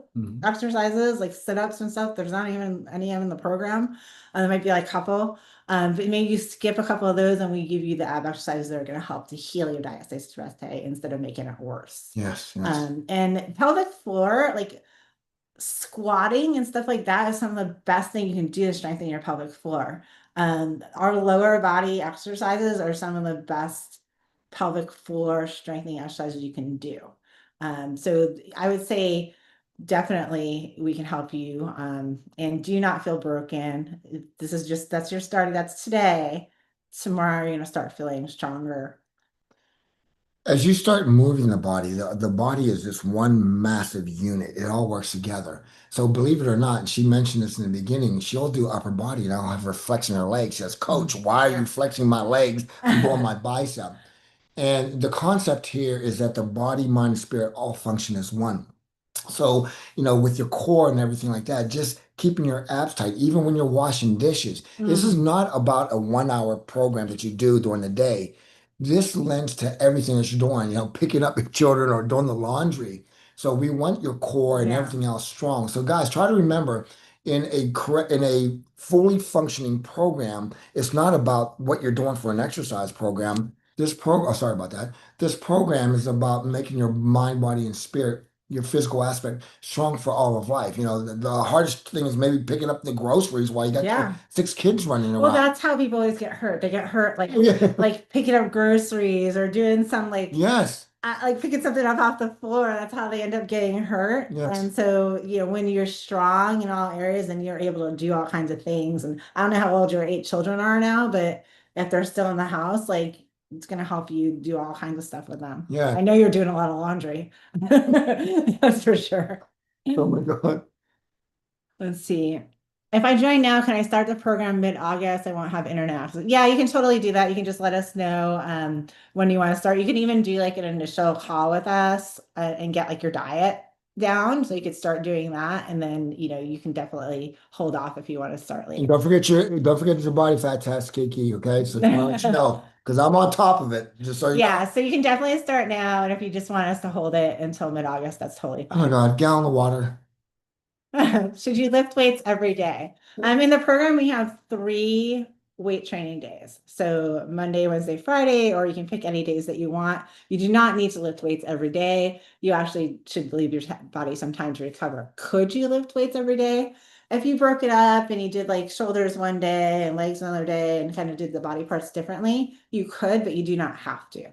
exercises, like sit-ups and stuff. There's not even any in the program. There might be like a couple. But maybe you skip a couple of those and we give you the ab exercises that are going to help to heal your diastasis recti instead of making it worse. Yes. And pelvic floor, like squatting and stuff like that is some of the best thing you can do to strengthen your pelvic floor. Our lower body exercises are some of the best pelvic floor strengthening exercises you can do. So I would say definitely we can help you. And do not feel broken. That's your start. That's today. Tomorrow you're gonna start feeling stronger. As you start moving the body, the body is just one massive unit. It all works together. So believe it or not, and she mentioned this in the beginning, she'll do upper body and I'll have her flexing her legs. She says, Coach, why are you flexing my legs? I'm doing my bicep. And the concept here is that the body, mind, and spirit all function as one. So, with your core and everything like that, just keeping your abs tight, even when you're washing dishes. This is not about a 1 hour program that you do during the day. This lends to everything that you're doing, picking up your children or doing the laundry. So we want your core and Yeah. everything else strong. So guys, try to remember in a fully functioning program, it's not about what you're doing for an exercise program. Sorry about that. This program is about making your mind, body, and spirit, your physical aspect, strong for all of life. The hardest thing is maybe picking up the groceries while you got Yeah. 6 kids running around. Well, that's how people always get hurt. They get hurt like like picking up groceries or doing some like Yes. like picking something up off the floor. That's how they end up getting hurt. Yes. And so, when you're strong in all areas and you're able to do all kinds of things. And I don't know how old your 8 children are now, but if they're still in the house, like it's going to help you do all kinds of stuff with them. Yeah. I know you're doing a lot of laundry. That's for sure. Oh my God. Let's see. If I join now, can I start the program mid-August? I won't have internet access. Yeah, you can totally do that. You can just let us know when you want to start. You can even do like an initial call with us and get like your diet down. So you could start doing that. And then, you can definitely hold off if you want to start And later. don't forget your body fat test, Kiki. Okay, so just want to let you know because I'm on top of it. Just so you know. Yeah, so you can definitely start now. And if you just want us to hold it until mid-August, that's totally Oh my fine. God, gallon of water. Should you lift weights every day? In the program, we have 3 weight training days. So Monday, Wednesday, Friday, or you can pick any days that you want. You do not need to lift weights every day. You actually should leave your body some time to recover. Could you lift weights every day? If you broke it up and you did like shoulders one day and legs another day and kind of did the body parts differently, you could, but you do not have to.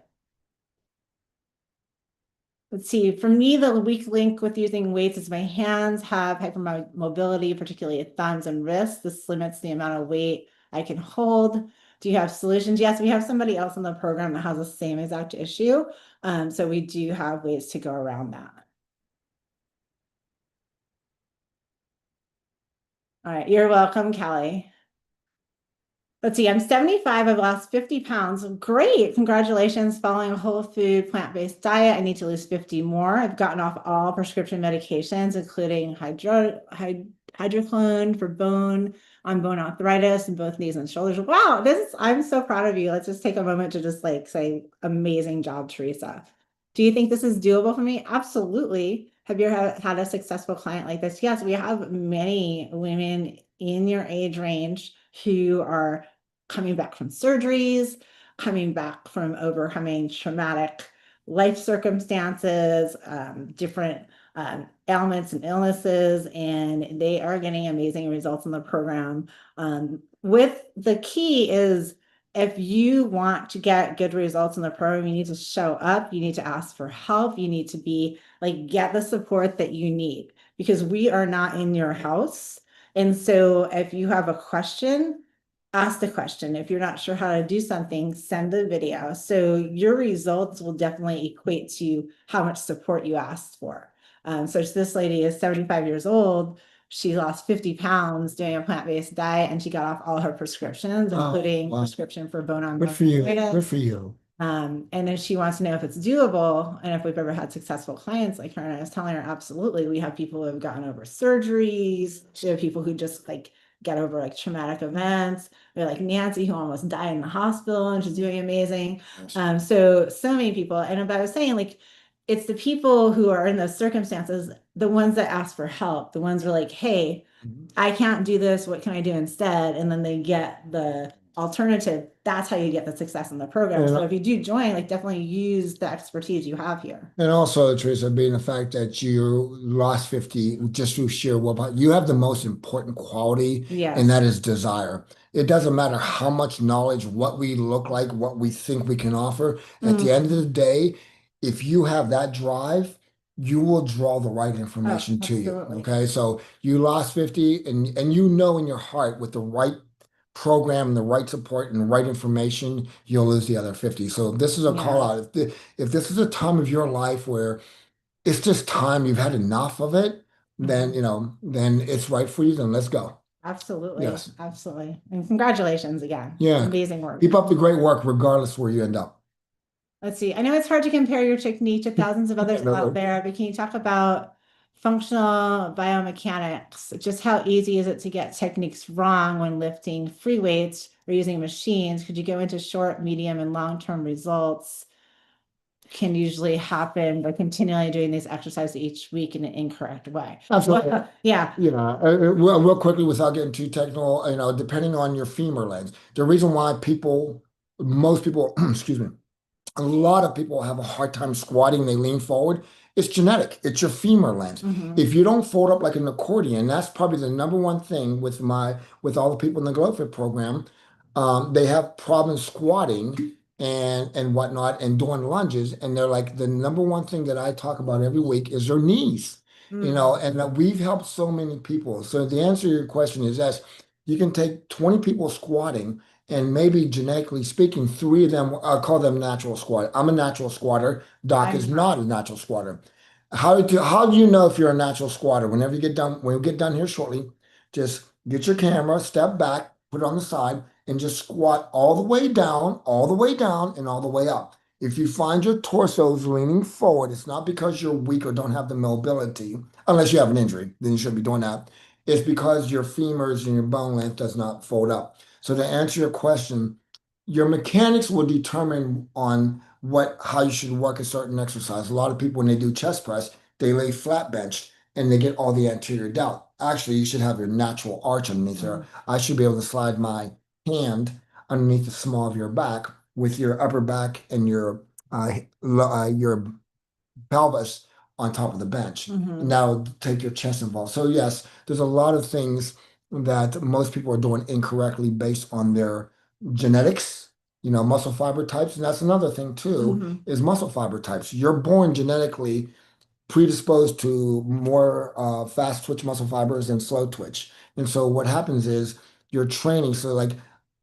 Let's see, for me, the weak link with using weights is my hands have hypermobility, particularly thumbs and wrists. This limits the amount of weight I can hold. Do you have solutions? Yes, we have somebody else in the program that has the same exact issue. So we do have ways to go around that. All right, you're welcome, Kelly. Let's see, I'm 75. I've lost 50 pounds. Great. Congratulations. Following a whole food, plant-based diet. I need to lose 50 more. I've gotten off all prescription medications, including hydrochlone for bone arthritis in both knees and shoulders. Wow, I'm so proud of you. Let's just take a moment to just like say, amazing job, Teresa. Do you think this is doable for me? Absolutely. Have you ever had a successful client like this? Yes, we have many women in your age range who are coming back from surgeries, coming back from overcoming traumatic life circumstances, different ailments and illnesses, and they are getting amazing results in the program. With the key is if you want to get good results in the program, you need to show up, you need to ask for help, you need to be like, get the support that you need because we are not in your house. And so if you have a question, ask the question. If you're not sure how to do something, send the video. So your results will definitely equate to how much support you asked for. So this lady is 75 years old. She lost 50 pounds doing a plant-based diet and she got off all her prescriptions, including prescription for bone Good for you. arthritis. Good for you. And then she wants to know if it's doable and if we've ever had successful clients like her. And I was telling her, absolutely. We have people who have gotten over surgeries. We have people who just like get over like traumatic events. We're like Nancy who almost died in the hospital and she's doing amazing. So many people. And I was saying like, it's the people who are in those circumstances, the ones that ask for help, the ones who are like, hey, I can't do this. What can I do instead? And then they get the alternative. That's how you get the success in the program. So if you do join, like definitely use the expertise you have here. And also, Teresa, being the fact that you lost 50 just through sheer willpower, you have the most important quality, and that is desire. It doesn't matter how much knowledge, what we look like, what we think we can offer. At the end of the day, if you have that drive, you will draw the right information to you. Okay. So you lost 50 and you know in your heart with the right program, the right support and the right information, you'll lose the other 50. So this is a call out. If this is a time of your life where it's just time, you've had enough of it, then then it's right for you, then let's go. Absolutely. Yes. Absolutely. And congratulations again. Yeah. Amazing work. Keep up the great work regardless where you end up. Let's see. I know it's hard to compare your technique to thousands of others out there, but can you talk about functional biomechanics? Just how easy is it to get techniques wrong when lifting free weights or using machines? Could you go into short, medium, and long-term results can usually happen by continually doing these exercises each week in an incorrect way? Absolutely. Yeah. Real quickly, without getting too technical, depending on your femur length, the reason why most people, excuse me, a lot of people have a hard time squatting. They lean forward. It's genetic. It's your femur length. If you don't fold up like an accordion, that's probably the number one thing with all the people in the GlowFit program. They have problems squatting and whatnot and doing lunges. And they're like, the number one thing that I talk about every week is their knees. And that we've helped so many people. So the answer to your question is yes, you can take 20 people squatting and maybe genetically speaking, three of them, I'll call them natural squatter. I'm a natural squatter. Doc is I'm not a natural squatter. How do you know if you're a natural squatter? Whenever you get done, when we get done here shortly, just get your camera, step back, put it on the side, and just squat all the way down, all the way down, and all the way up. If you find your torso is leaning forward, it's not because you're weak or don't have the mobility, unless you have an injury, then you shouldn't be doing that. It's because your femurs and your bone length does not fold up. So to answer your question, your mechanics will determine on how you should work a certain exercise. A lot of people when they do chest press, they lay flat bench and they get all the anterior delt. Actually, you should have your natural arch underneath there. I should be able to slide my hand underneath the small of your back with your upper back and your pelvis on top of the bench. Mhm. And that'll take your chest involved. So yes, there's a lot of things that most people are doing incorrectly based on their genetics, muscle fiber types. And that's another thing too, Mhm. is muscle fiber types. You're born genetically predisposed to more fast twitch muscle fibers and slow twitch. And so what happens is you're training. So like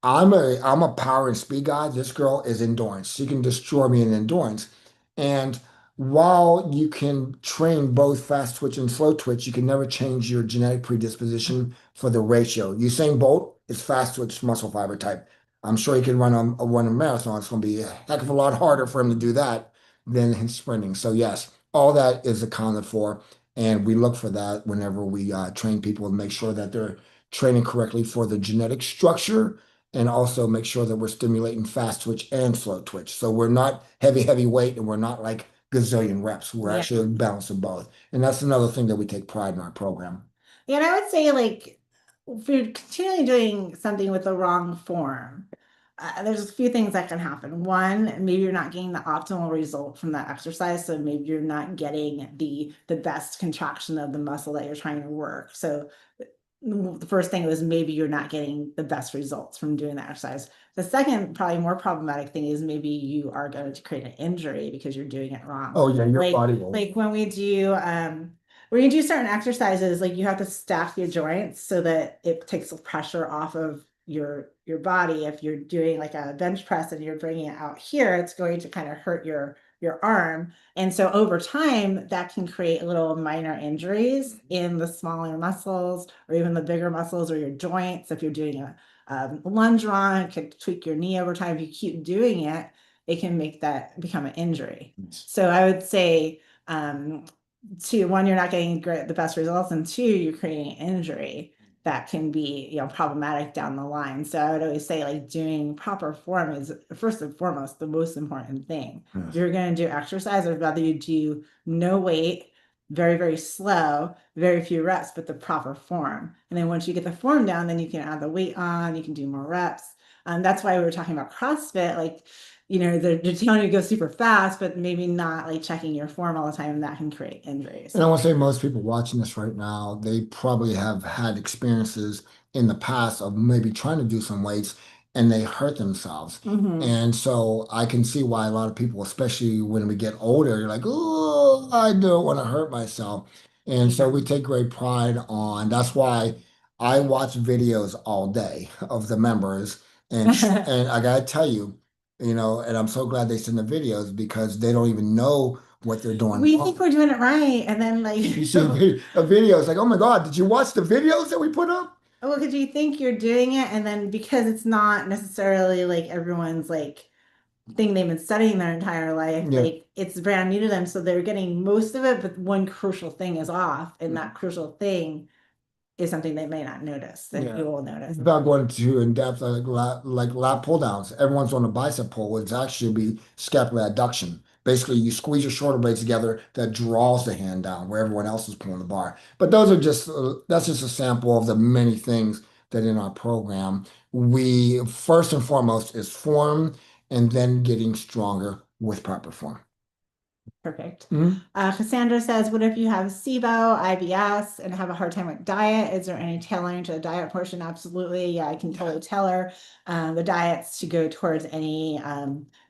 I'm a power and speed guy. This girl is endurance. She can destroy me in endurance. And while you can train both fast twitch and slow twitch, you can never change your genetic predisposition for the ratio. Usain Bolt is fast twitch muscle fiber type. I'm sure he can run a marathon. It's going to be a heck of a lot harder for him to do that than in sprinting. So yes, all that is accounted for, and we look for that whenever we train people and make sure that they're training correctly for the genetic structure, and also make sure that we're stimulating fast twitch and slow twitch. So we're not heavy weight, and we're not like gazillion reps. We're Yeah. actually balancing both, and that's another thing that we take pride in our program. Yeah, and I would say like if you're continually doing something with the wrong form, there's a few things that can happen. One, maybe you're not getting the optimal result from that exercise, so maybe you're not getting the best contraction of the muscle that you're trying to work. So the first thing was maybe you're not getting the best results from doing that exercise. The second, probably more problematic thing is maybe you are going to create an injury because you're doing it wrong. Oh yeah, your Like body will. like when you do certain exercises, like you have to stack your joints so that it takes the pressure off of your body. If you're doing like a bench press and you're bringing it out here, it's going to kind of hurt your arm. And so over time, that can create little minor injuries in the smaller muscles or even the bigger muscles or your joints. If you're doing a lunge run, it could tweak your knee over time. If you keep doing it, it can make that become an injury. So I would say, two, one, you're not getting the best results, and two, you're creating an injury that can be, problematic down the line. So I would always say like doing proper form is first and foremost the most important thing. If you're going to do exercise, or whether you do no weight, very, very slow, very few reps, but the proper form. And then once you get the form down, then you can add the weight on, you can do more reps. That's why we were talking about CrossFit, like, they're telling you to go super fast, but maybe not like checking your form all the time, and that can create injuries. And I want to say most people watching this right now, they probably have had experiences in the past of maybe trying to do some weights and they hurt themselves. Mhm. And so I can see why a lot of people, especially when we get older, you're like, oh, I don't want to hurt myself. And so we take great pride on, that's why I watch videos all day of the members. And I gotta tell you, and I'm so glad they send the videos because they don't even know what they're doing We wrong. think we're doing it right, and then like You see a video, it's like, oh my God, did you watch the videos that we put up? well, because you think you're doing it, and then because it's not necessarily like everyone's like thing they've been studying their entire life, Yeah. like it's brand new to them, so they're getting most of it, but one crucial thing is off, and that crucial thing is something they may not notice that Yeah. you will notice. Without going too in depth, like lat pull downs, everyone's on a bicep pull. It's actually be scapular adduction. Basically, you squeeze your shoulder blades together that draws the hand down where everyone else is pulling the bar. But those are that's just a sample of the many things that in our program we first and foremost is form and then getting stronger with proper form. Perfect. Mhm. Cassandra says, what if you have SIBO, IBS, and have a hard time with diet? Is there any tailoring to the diet portion? Absolutely. Yeah, I can totally tailor the diets to go towards any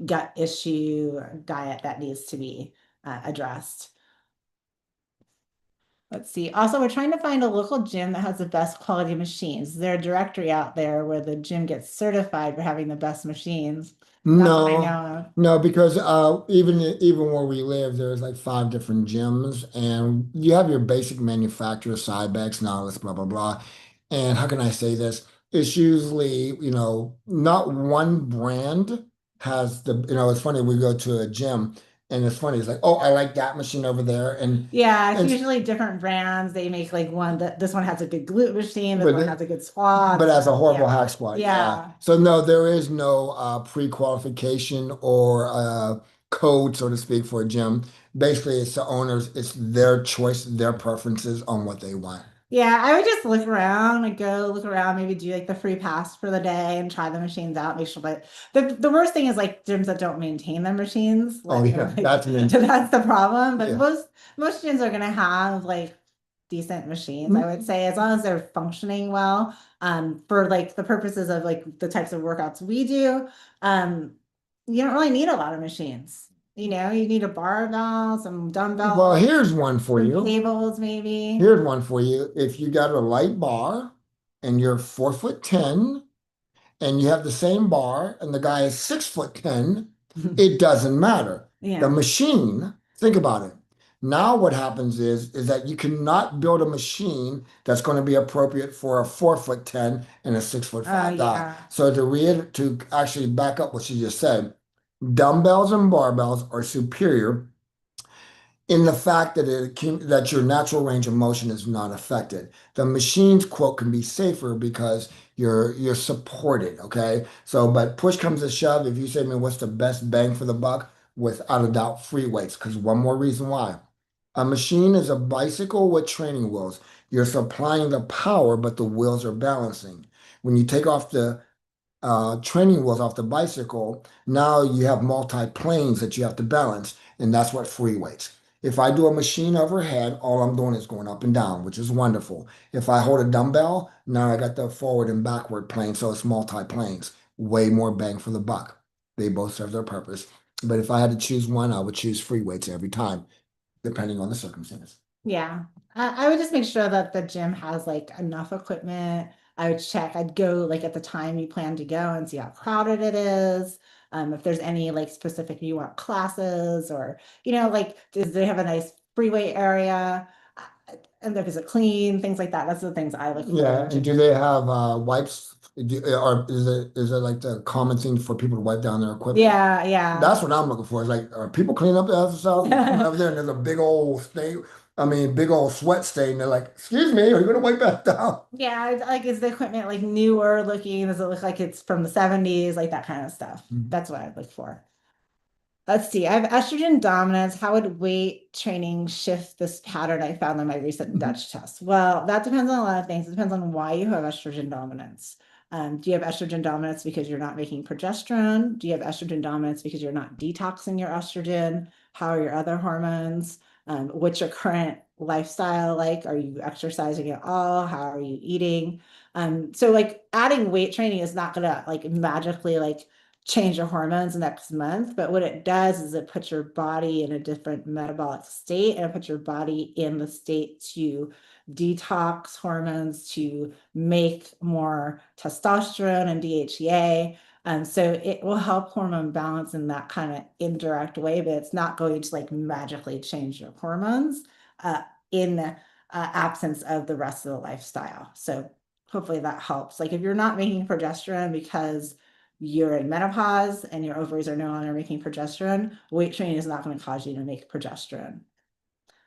gut issue diet that needs to be addressed. Let's see. Also, we're trying to find a local gym that has the best quality machines. Is there a directory out there where the gym gets certified for having the best machines? Not that I No, know no, because even where we live, there's like 5 different gyms, and you have your basic manufacturer, Cybex, Nautilus, blah blah blah. And how can I say this? It's usually, not one brand has it's funny, we go to a gym and it's funny, it's like, oh, I like that machine over there. Yeah, it's And usually different brands. They make like one that this one has a good glute machine, this but one has a good squat. but as a horrible Yeah. hack squat, yeah. Yeah. So no, there is no pre-qualification or code, so to speak, for a gym. Basically, it's the owners, it's their choice, their preferences on what they want. Yeah, I would just look around, like go look around, maybe do like the free pass for the day and try the machines out, make sure that the worst thing is like gyms that don't maintain their machines. Oh Like, yeah, that's that's the problem. But yeah. most gyms are gonna have like decent machines, I would say, as long as they're functioning well, for like the purposes of like the types of workouts we do. Um, you don't really need a lot of machines. You need a barbell, some Well, dumbbells, here's one for some you. cables, maybe. Here's one for you. If you got a light bar and you're 4'10" and you have the same bar and the guy is 6'10", it doesn't matter. The Yeah. machine, think about it. Now what happens is that you cannot build a machine that's going to be appropriate for a 4'10" and a 6'5" guy. Yeah. So to actually back up what she just said, dumbbells and barbells are superior in the fact that that your natural range of motion is not affected. The machine's quote can be safer because you're supported, okay? So, but push comes to shove, if you say to me what's the best bang for the buck, without a doubt, free weights. Because one more reason why. A machine is a bicycle with training wheels. You're supplying the power, but the wheels are balancing. When you take off the training wheels off the bicycle, now you have multi-planes that you have to balance, and that's what free weights. If I do a machine overhead, all I'm doing is going up and down, which is wonderful. If I hold a dumbbell, now I got the forward and backward plane, so it's multi-planes. Way more bang for the buck. They both serve their purpose. But if I had to choose one, I would choose free weights every time, depending on the circumstance. Yeah. I would just make sure that the gym has like enough equipment. I would check, I'd go like at the time you plan to go and see how crowded it is. If there's any like specific you want classes or, like, does they have a nice free weight area? And if it's clean, things like that. That's the things I look for in Yeah, a and gym. do they have wipes? Or is it like the common thing for people to wipe down their equipment? Yeah, yeah. That's what I'm looking for. Is like, are people cleaning up after themselves? You come over there and there's a big old stain. I mean, big old sweat stain. They're like, "Excuse me, are you gonna wipe that down?" Yeah, like is the equipment like newer looking? Does it look like it's from the 70s? Like that kind of stuff. Mhm. That's what I'd look for. Let's see. I have estrogen dominance. How would weight training shift this pattern I found in my recent Dutch test? Well, that depends on a lot of things. It depends on why you have estrogen dominance. Do you have estrogen dominance because you're not making progesterone? Do you have estrogen dominance because you're not detoxing your estrogen? How are your other hormones? What's your current lifestyle like? Are you exercising at all? How are you eating? So like adding weight training is not gonna like magically like change your hormones next month, but what it does is it puts your body in a different metabolic state and it puts your body in the state to detox hormones, to make more testosterone and DHEA. So it will help hormone balance in that kind of indirect way, but it's not going to like magically change your hormones in absence of the rest of the lifestyle. So hopefully that helps. Like if you're not making progesterone because you're in menopause and your ovaries are no longer making progesterone, weight training is not going to cause you to make progesterone,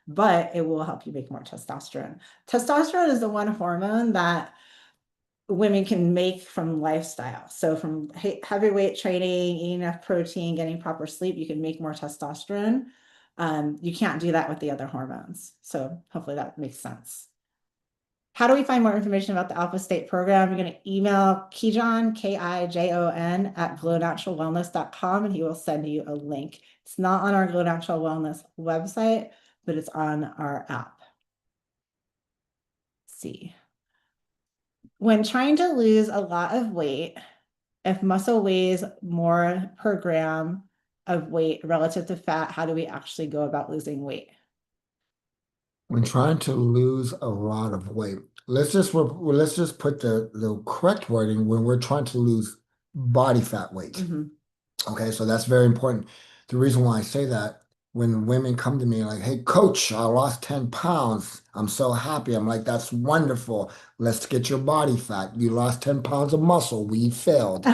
but it will help you make more testosterone. Testosterone is the one hormone that women can make from lifestyle. So from heavy weight training, eating enough protein, getting proper sleep, you can make more testosterone. You can't do that with the other hormones. So hopefully that makes sense. How do we find more information about the Alpha State program? You're going to email Kijon, Kijon, at glownaturalwellness.com, and he will send you a link. It's not on our Glow Natural Wellness website, but it's on our app. Let's see. When trying to lose a lot of weight, if muscle weighs more per gram of weight relative to fat, how do we actually go about losing weight? When trying to lose a lot of weight, let's just put the correct wording when we're trying to lose body fat weight. Mhm. Okay, so that's very important. The reason why I say that, when women come to me like, "Hey, coach, I lost 10 pounds. I'm so happy." I'm like, "That's wonderful. Let's get your body fat. You lost 10 pounds of muscle. We failed."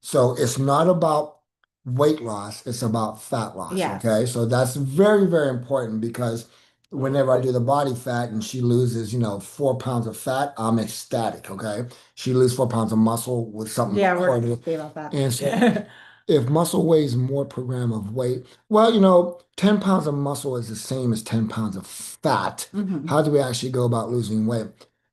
So it's not about weight loss, it's about fat loss. Yes. Okay. So that's very, very important because whenever I do the body fat and she loses, 4 pounds of fat, I'm ecstatic. Okay. She loses 4 pounds of muscle with something Yeah, we're according. happy about that. And so if muscle weighs more per gram of weight, well, 10 pounds of muscle is the same as 10 pounds of fat. Mhm. How do we actually go about losing weight?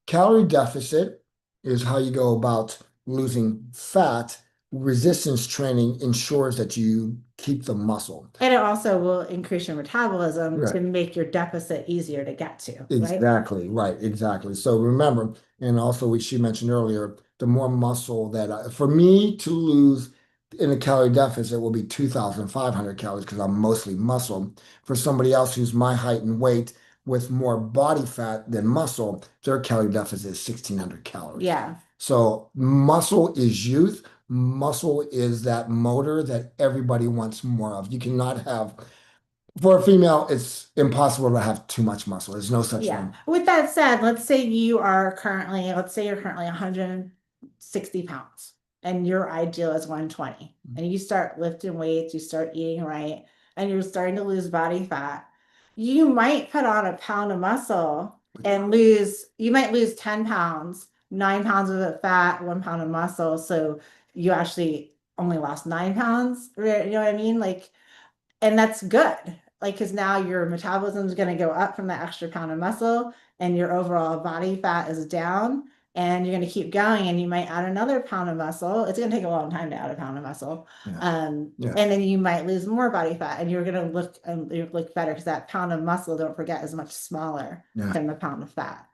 Calorie deficit is how you go about losing fat. Resistance training ensures that you keep the muscle. And it also will increase your metabolism to Right. make your deficit easier to get to, right? Exactly, right, exactly. So remember, and also what she mentioned earlier, the more muscle for me to lose in a calorie deficit will be 2,500 calories because I'm mostly muscle. For somebody else who's my height and weight with more body fat than muscle, their calorie deficit is 1,600 calories. Yeah. So muscle is youth. Muscle is that motor that everybody wants more of. You cannot have, for a female, it's impossible to have too much muscle. There's no such Yeah. thing. With that said, let's say you're currently 160 pounds and your ideal is 120. And you start lifting weights, you start eating right, and you're starting to lose body fat. You might put on a pound of muscle and you might lose 10 pounds, 9 pounds of it fat, 1 pound of muscle. So you actually only lost 9 pounds. You know what I mean? Like, and that's good. Like, because now your metabolism is going to go up from that extra pound of muscle and your overall body fat is down and you're going to keep going and you might add another pound of muscle. It's going to take a long time to add a pound of muscle. Yeah. Yes. And then you might lose more body fat and you're going to look better because that pound of muscle, don't forget, is much smaller Yeah. than the pound of fat.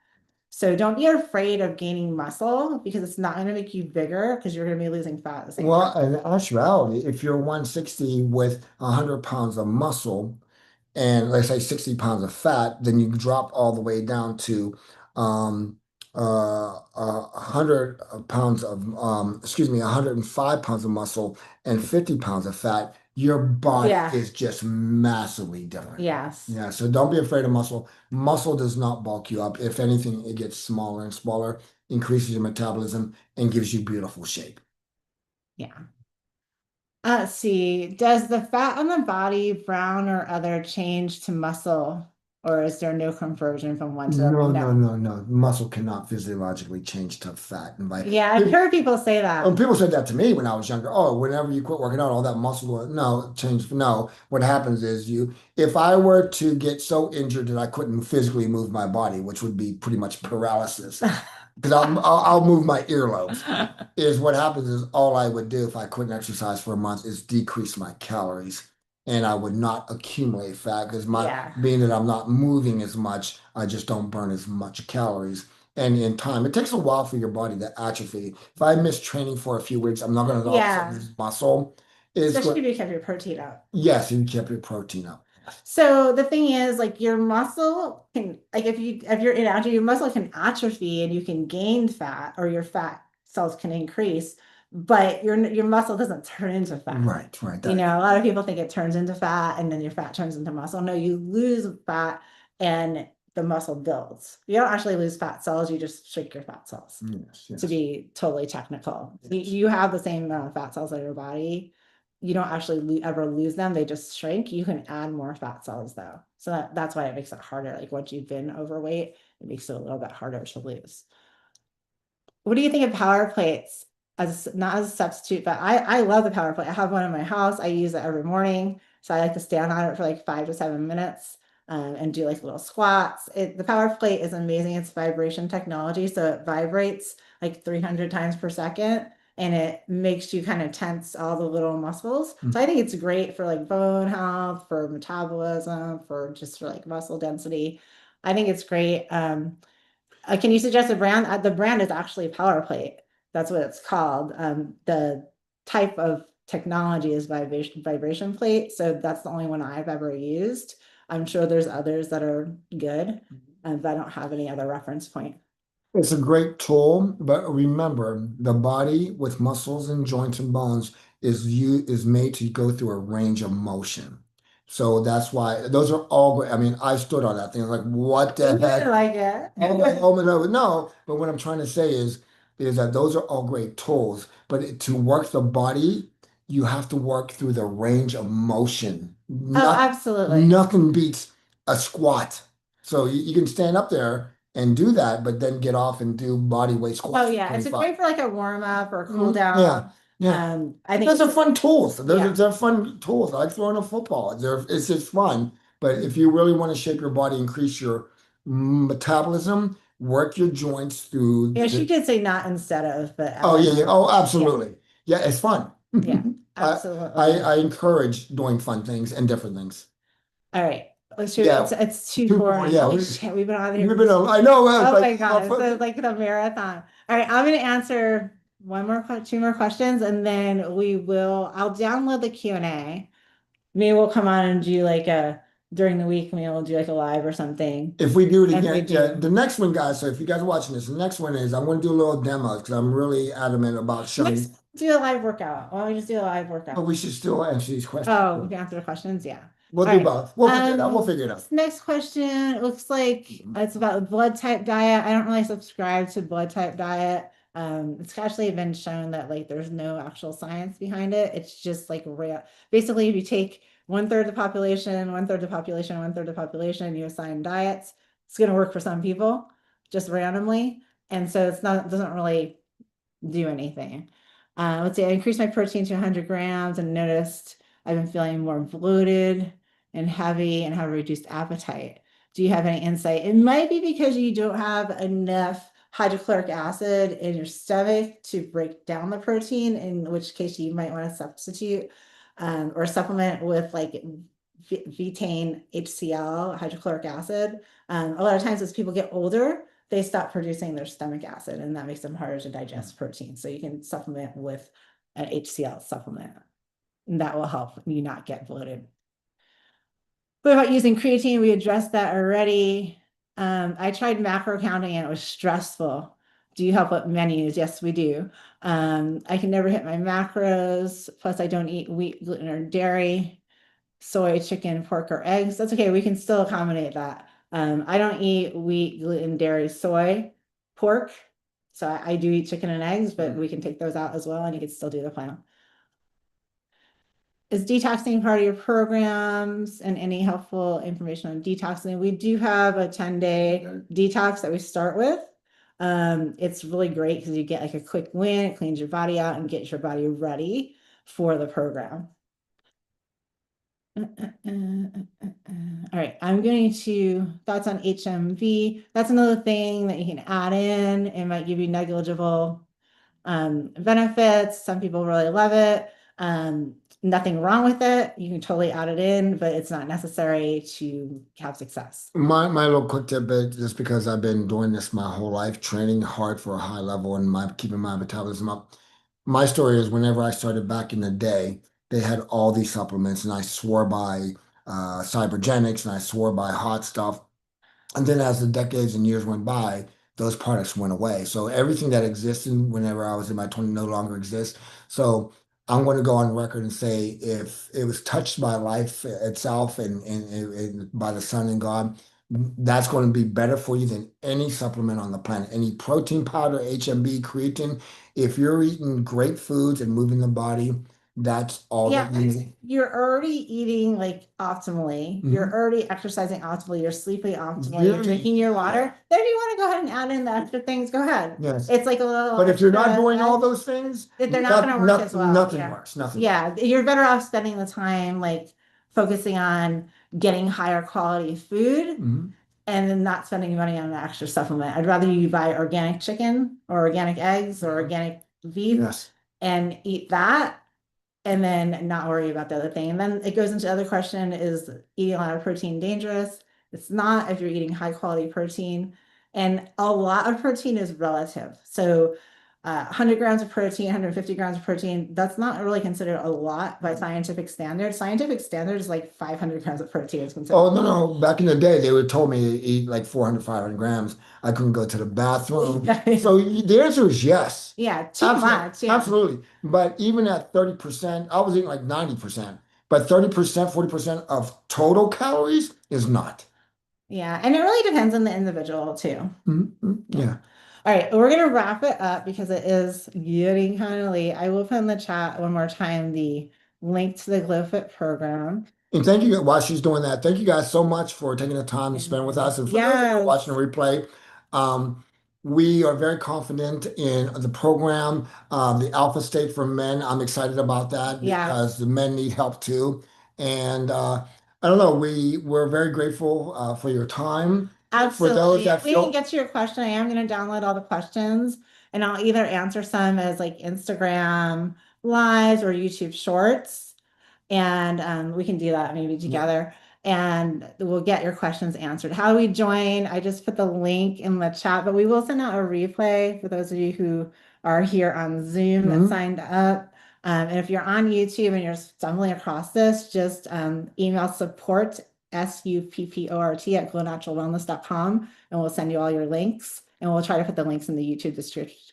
So don't be afraid of gaining muscle because it's not going to make you bigger because you're going to be losing fat at the same Well, time. in actuality, if you're 160 with 100 pounds of muscle, and let's say 60 pounds of fat, then you drop all the way down to 100 pounds of, 105 pounds of muscle and 50 pounds of fat. Your body Yeah. is just massively different. Yes. Yeah, so don't be afraid of muscle. Muscle does not bulk you up. If anything, it gets smaller and smaller, increases your metabolism, and gives you beautiful shape. Yeah. Let's see. Does the fat on the body, brown or other, change to muscle, or is there no conversion from one to the other? No. Muscle cannot physiologically change to fat. And Yeah, I've heard people say that. people said that to me when I was younger. Oh, whenever you quit working out, all that muscle. No, change. No, what happens is if I were to get so injured that I couldn't physically move my body, which would be pretty much paralysis, because I'll move my earlobes. Is what happens is all I would do if I couldn't exercise for a month is decrease my calories and I would not accumulate fat because Yeah. being that I'm not moving as much, I just don't burn as much calories. And in time, it takes a while for your body to atrophy. If I miss training for a few weeks, I'm not going to all of a sudden Yeah. lose muscle. Especially if you kept your protein up. Yes, you kept your protein up. So the thing is, like, your muscle can, like, if you're inactive, your muscle can atrophy and you can gain fat, or your fat cells can increase, but your muscle doesn't turn into fat. Right. You know, a lot of people think it turns into fat and then your fat turns into muscle. No, you lose fat and the muscle builds. You don't actually lose fat cells, you just shrink your fat cells. Yes. To be totally technical. You have the same fat cells in your body. You don't actually ever lose them, they just shrink. You can add more fat cells though. So that's why it makes it harder. Like, once you've been overweight, it makes it a little bit harder to lose. What do you think of power plates? As not as a substitute, but I love the power plate. I have one in my house. I use it every morning. So I like to stand on it for like 5 to 7 minutes and do like little squats. The power plate is amazing. It's vibration technology. So it vibrates like 300 times per second and it makes you kind of tense all the little muscles. So I think it's great for like bone health, for metabolism, for like muscle density. I think it's great. Can you suggest a brand? The brand is actually Power Plate. That's what it's called. The type of technology is vibration plate. So that's the only one I've ever used. I'm sure there's others that are good, but I don't have any other reference point. It's a great tool, but remember, the body with muscles and joints and bones is made to go through a range of motion. So that's why those are all great. I mean, I stood on that thing. I was like, what the I heck? like it. Oh, no, but what I'm trying to say is that those are all great tools, but to work the body, you have to work through the range of motion. Oh, absolutely. Nothing beats a squat. So you can stand up there and do that, but then get off and do body weight squats. Oh, yeah, it's 25. great for like a warm up or a cool Mhm. Yeah, down. yeah. I think Those are fun tools. Yeah. They're fun tools. I like throwing a football. It's just fun. But if you really want to shape your body, increase your metabolism, work your joints through. Yeah, she did say not instead of, but Oh yeah, yeah. Oh, absolutely. Yeah, it's fun. Yeah, I, absolutely. I encourage doing fun things and different things. All right. Let's Yeah. it's too 2:40, boring. yeah, Holy shit, we've been on here. I know. Oh like, my God, it's like the marathon. All right, I'm gonna answer two more questions, and then I'll download the Q&A. Maybe we'll come on and do like during the week, maybe we'll do like a live or something. If we do it If we again, yeah, do. the next one, guys. So if you guys are watching this, the next one is I'm going to do a little demos because I'm really adamant about showing. Let's do a live workout. Why don't we just do a live workout? But we should still answer these questions. Oh, we can answer the questions, yeah. We'll All do right. both. We'll figure it out. We'll figure it out. Next question, it looks like it's about blood type diet. I don't really subscribe to blood type diet. It's actually been shown that like there's no actual science behind it. It's just like real. Basically, if you take 1/3 of the population, 1/3 of the population, 1/3 of the population, you assign diets, it's going to work for some people just randomly. And so it doesn't really do anything. Let's see, I increased my protein to 100 grams and noticed I've been feeling more bloated and heavy and have a reduced appetite. Do you have any insight? It might be because you don't have enough hydrochloric acid in your stomach to break down the protein, in which case you might want to substitute or supplement with like betaine HCl, hydrochloric acid. A lot of times as people get older, they stop producing their stomach acid, and that makes them harder to digest protein. So you can supplement with an HCl supplement, and that will help you not get bloated. What about using creatine? We addressed that already. I tried macro counting and it was stressful. Do you help with menus? Yes, we do. I can never hit my macros. Plus, I don't eat wheat, gluten, or dairy, soy, chicken, pork, or eggs. That's okay. We can still accommodate that. I don't eat wheat, gluten, dairy, soy, pork. So I do eat chicken and eggs, but we can take those out as well, and you can still do the plan. Is detoxing part of your programs and any helpful information on detoxing? We do have a 10-day detox that we start with. It's really great because you get like a quick win, it cleans your body out and gets your body ready for the program. All right, I'm going to thoughts on HMV. That's another thing that you can add in. It might give you negligible benefits. Some people really love it. Nothing wrong with it. You can totally add it in, but it's not necessary to have success. My little quick tidbit, just because I've been doing this my whole life, training hard for a high level and keeping my metabolism up. My story is whenever I started back in the day, they had all these supplements, and I swore by cybergenics and I swore by hot stuff. And then as the decades and years went by, those products went away. So everything that existed whenever I was in my 20 no longer exists. So I'm going to go on record and say if it was touched by life itself and by the sun and God, that's going to be better for you than any supplement on the planet. Any protein powder, HMB, creatine. If you're eating great foods and moving the body, that's all that you need. You're already eating like optimally. You're already exercising optimally. You're sleeping optimally. You're drinking your water. Then if you want to go ahead and add in the extra things, go ahead. Yes. It's like a little. But if you're not doing all those things, they're not going to work as well. Nothing works. Nothing. Yeah, you're better off spending the time like focusing on getting higher quality food and then not spending money on an extra supplement. I'd rather you buy organic chicken or organic eggs or organic beef and eat that and then not worry about the other thing. And then it goes into the other question, is eating a lot of protein dangerous? It's not if you're eating high quality protein. And a lot of protein is relative. So 100 grams of protein, 150 grams of protein, that's not really considered a lot by scientific standards. Scientific standards, like 500 grams of protein is considered. Oh, no. Back in the day, they would told me to eat like 400, 500 grams. I couldn't go to the bathroom. So the answer is yes. Yeah, too Absolutely. much. Yeah. Absolutely. But even at 30%, I was eating like 90%. But 30%, 40% of total calories is not. Yeah. And it really depends on the individual too. Yeah. All right, we're gonna wrap it up because it is getting kind of late. I will put in the chat one more time the link to the GlowFit program. And thank you, while she's doing that, thank you guys so much for taking the time to spend with us. And for those that are Yes. watching the replay, we are very confident in the program, the Alpha State for Men. I'm excited about that Yeah. because the men need help too. And I don't know, we're very grateful for your time. Absolutely. For those that If we can feel, get to your question, I am going to download all the questions and I'll either answer some as like Instagram lives or YouTube shorts. And we can do that maybe together and we'll get your questions answered. How do we join? I just put the link in the chat, but we will send out a replay for those of you who are here on Zoom that signed up. And if you're on YouTube and you're stumbling across this, just email support, SUPPORT at glownaturalwellness.com, and we'll send you all your links. And we'll try to put the links in the YouTube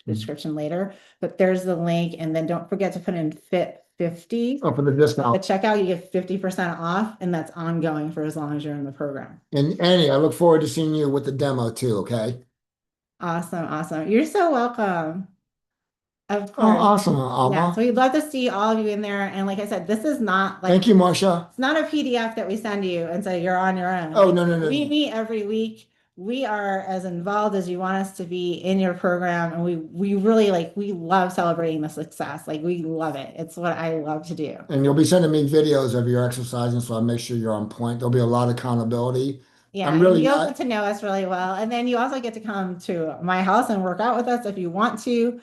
description later. But there's the link. And then don't forget to put in FIT 50. oh, for the discount. At checkout, you get 50% off, and that's ongoing for as long as you're in the program. And Annie, I look forward to seeing you with the demo too, okay? Awesome, awesome. You're so welcome. Of Oh, course. awesome, Yeah, Alma. so we'd love to see all of you in there. And like I said, this is not like Thank you, Marsha. it's not a PDF that we send you and say you're on your own. Oh, Like, no. we meet every week. We are as involved as you want us to be in your program, and we really we love celebrating the success. Like, we love it. It's what I love to do. And you'll be sending me videos of your exercising, so I'll make sure you're on point. There'll be a lot of accountability. Yeah, I'm really you'll get to know us really well. And then you also get to come to my house and work out with us if you want to.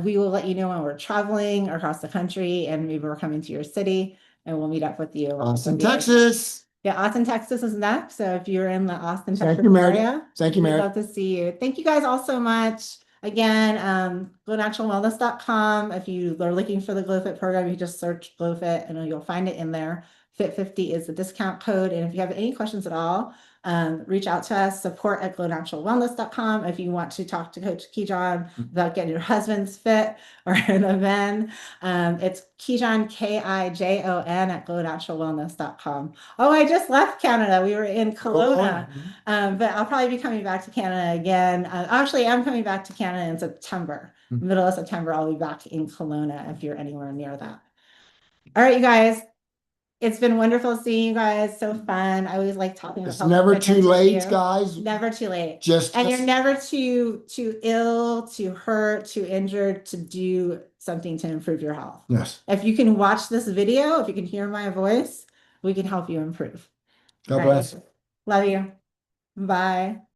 We will let you know when we're traveling across the country and maybe we're coming to your city and we'll meet up with you. Austin, Texas. Yeah, Austin, Texas is next. So if you're in the Austin, Texas Thank you, Mary. area, Thank you, we'd Mary. love to see you. Thank you guys all so much. Again, glownaturalwellness.com. If you are looking for the GlowFit program, you just search GlowFit and you'll find it in there. Fit 50 is the discount code. And if you have any questions at all, reach out to us, support at glownaturalwellness.com. If you want to talk to Coach Kijon about getting your husband's fit or the men, it's Kijon, Kijon at glownaturalwellness.com. Oh, I just left Canada. We were in Kelowna, but I'll probably be coming back to Canada again. Actually, I'm coming back to Canada in September. Middle of September, I'll be back in Kelowna if you're anywhere near that. All right, you guys. It's been wonderful seeing you guys. So fun. I always like talking about It's never too late, guys. Never too late. And you're never too ill, too hurt, too injured to do something to improve your health. Yes. If you can watch this video, if you can hear my voice, we can help you improve. God bless. Love you. Bye.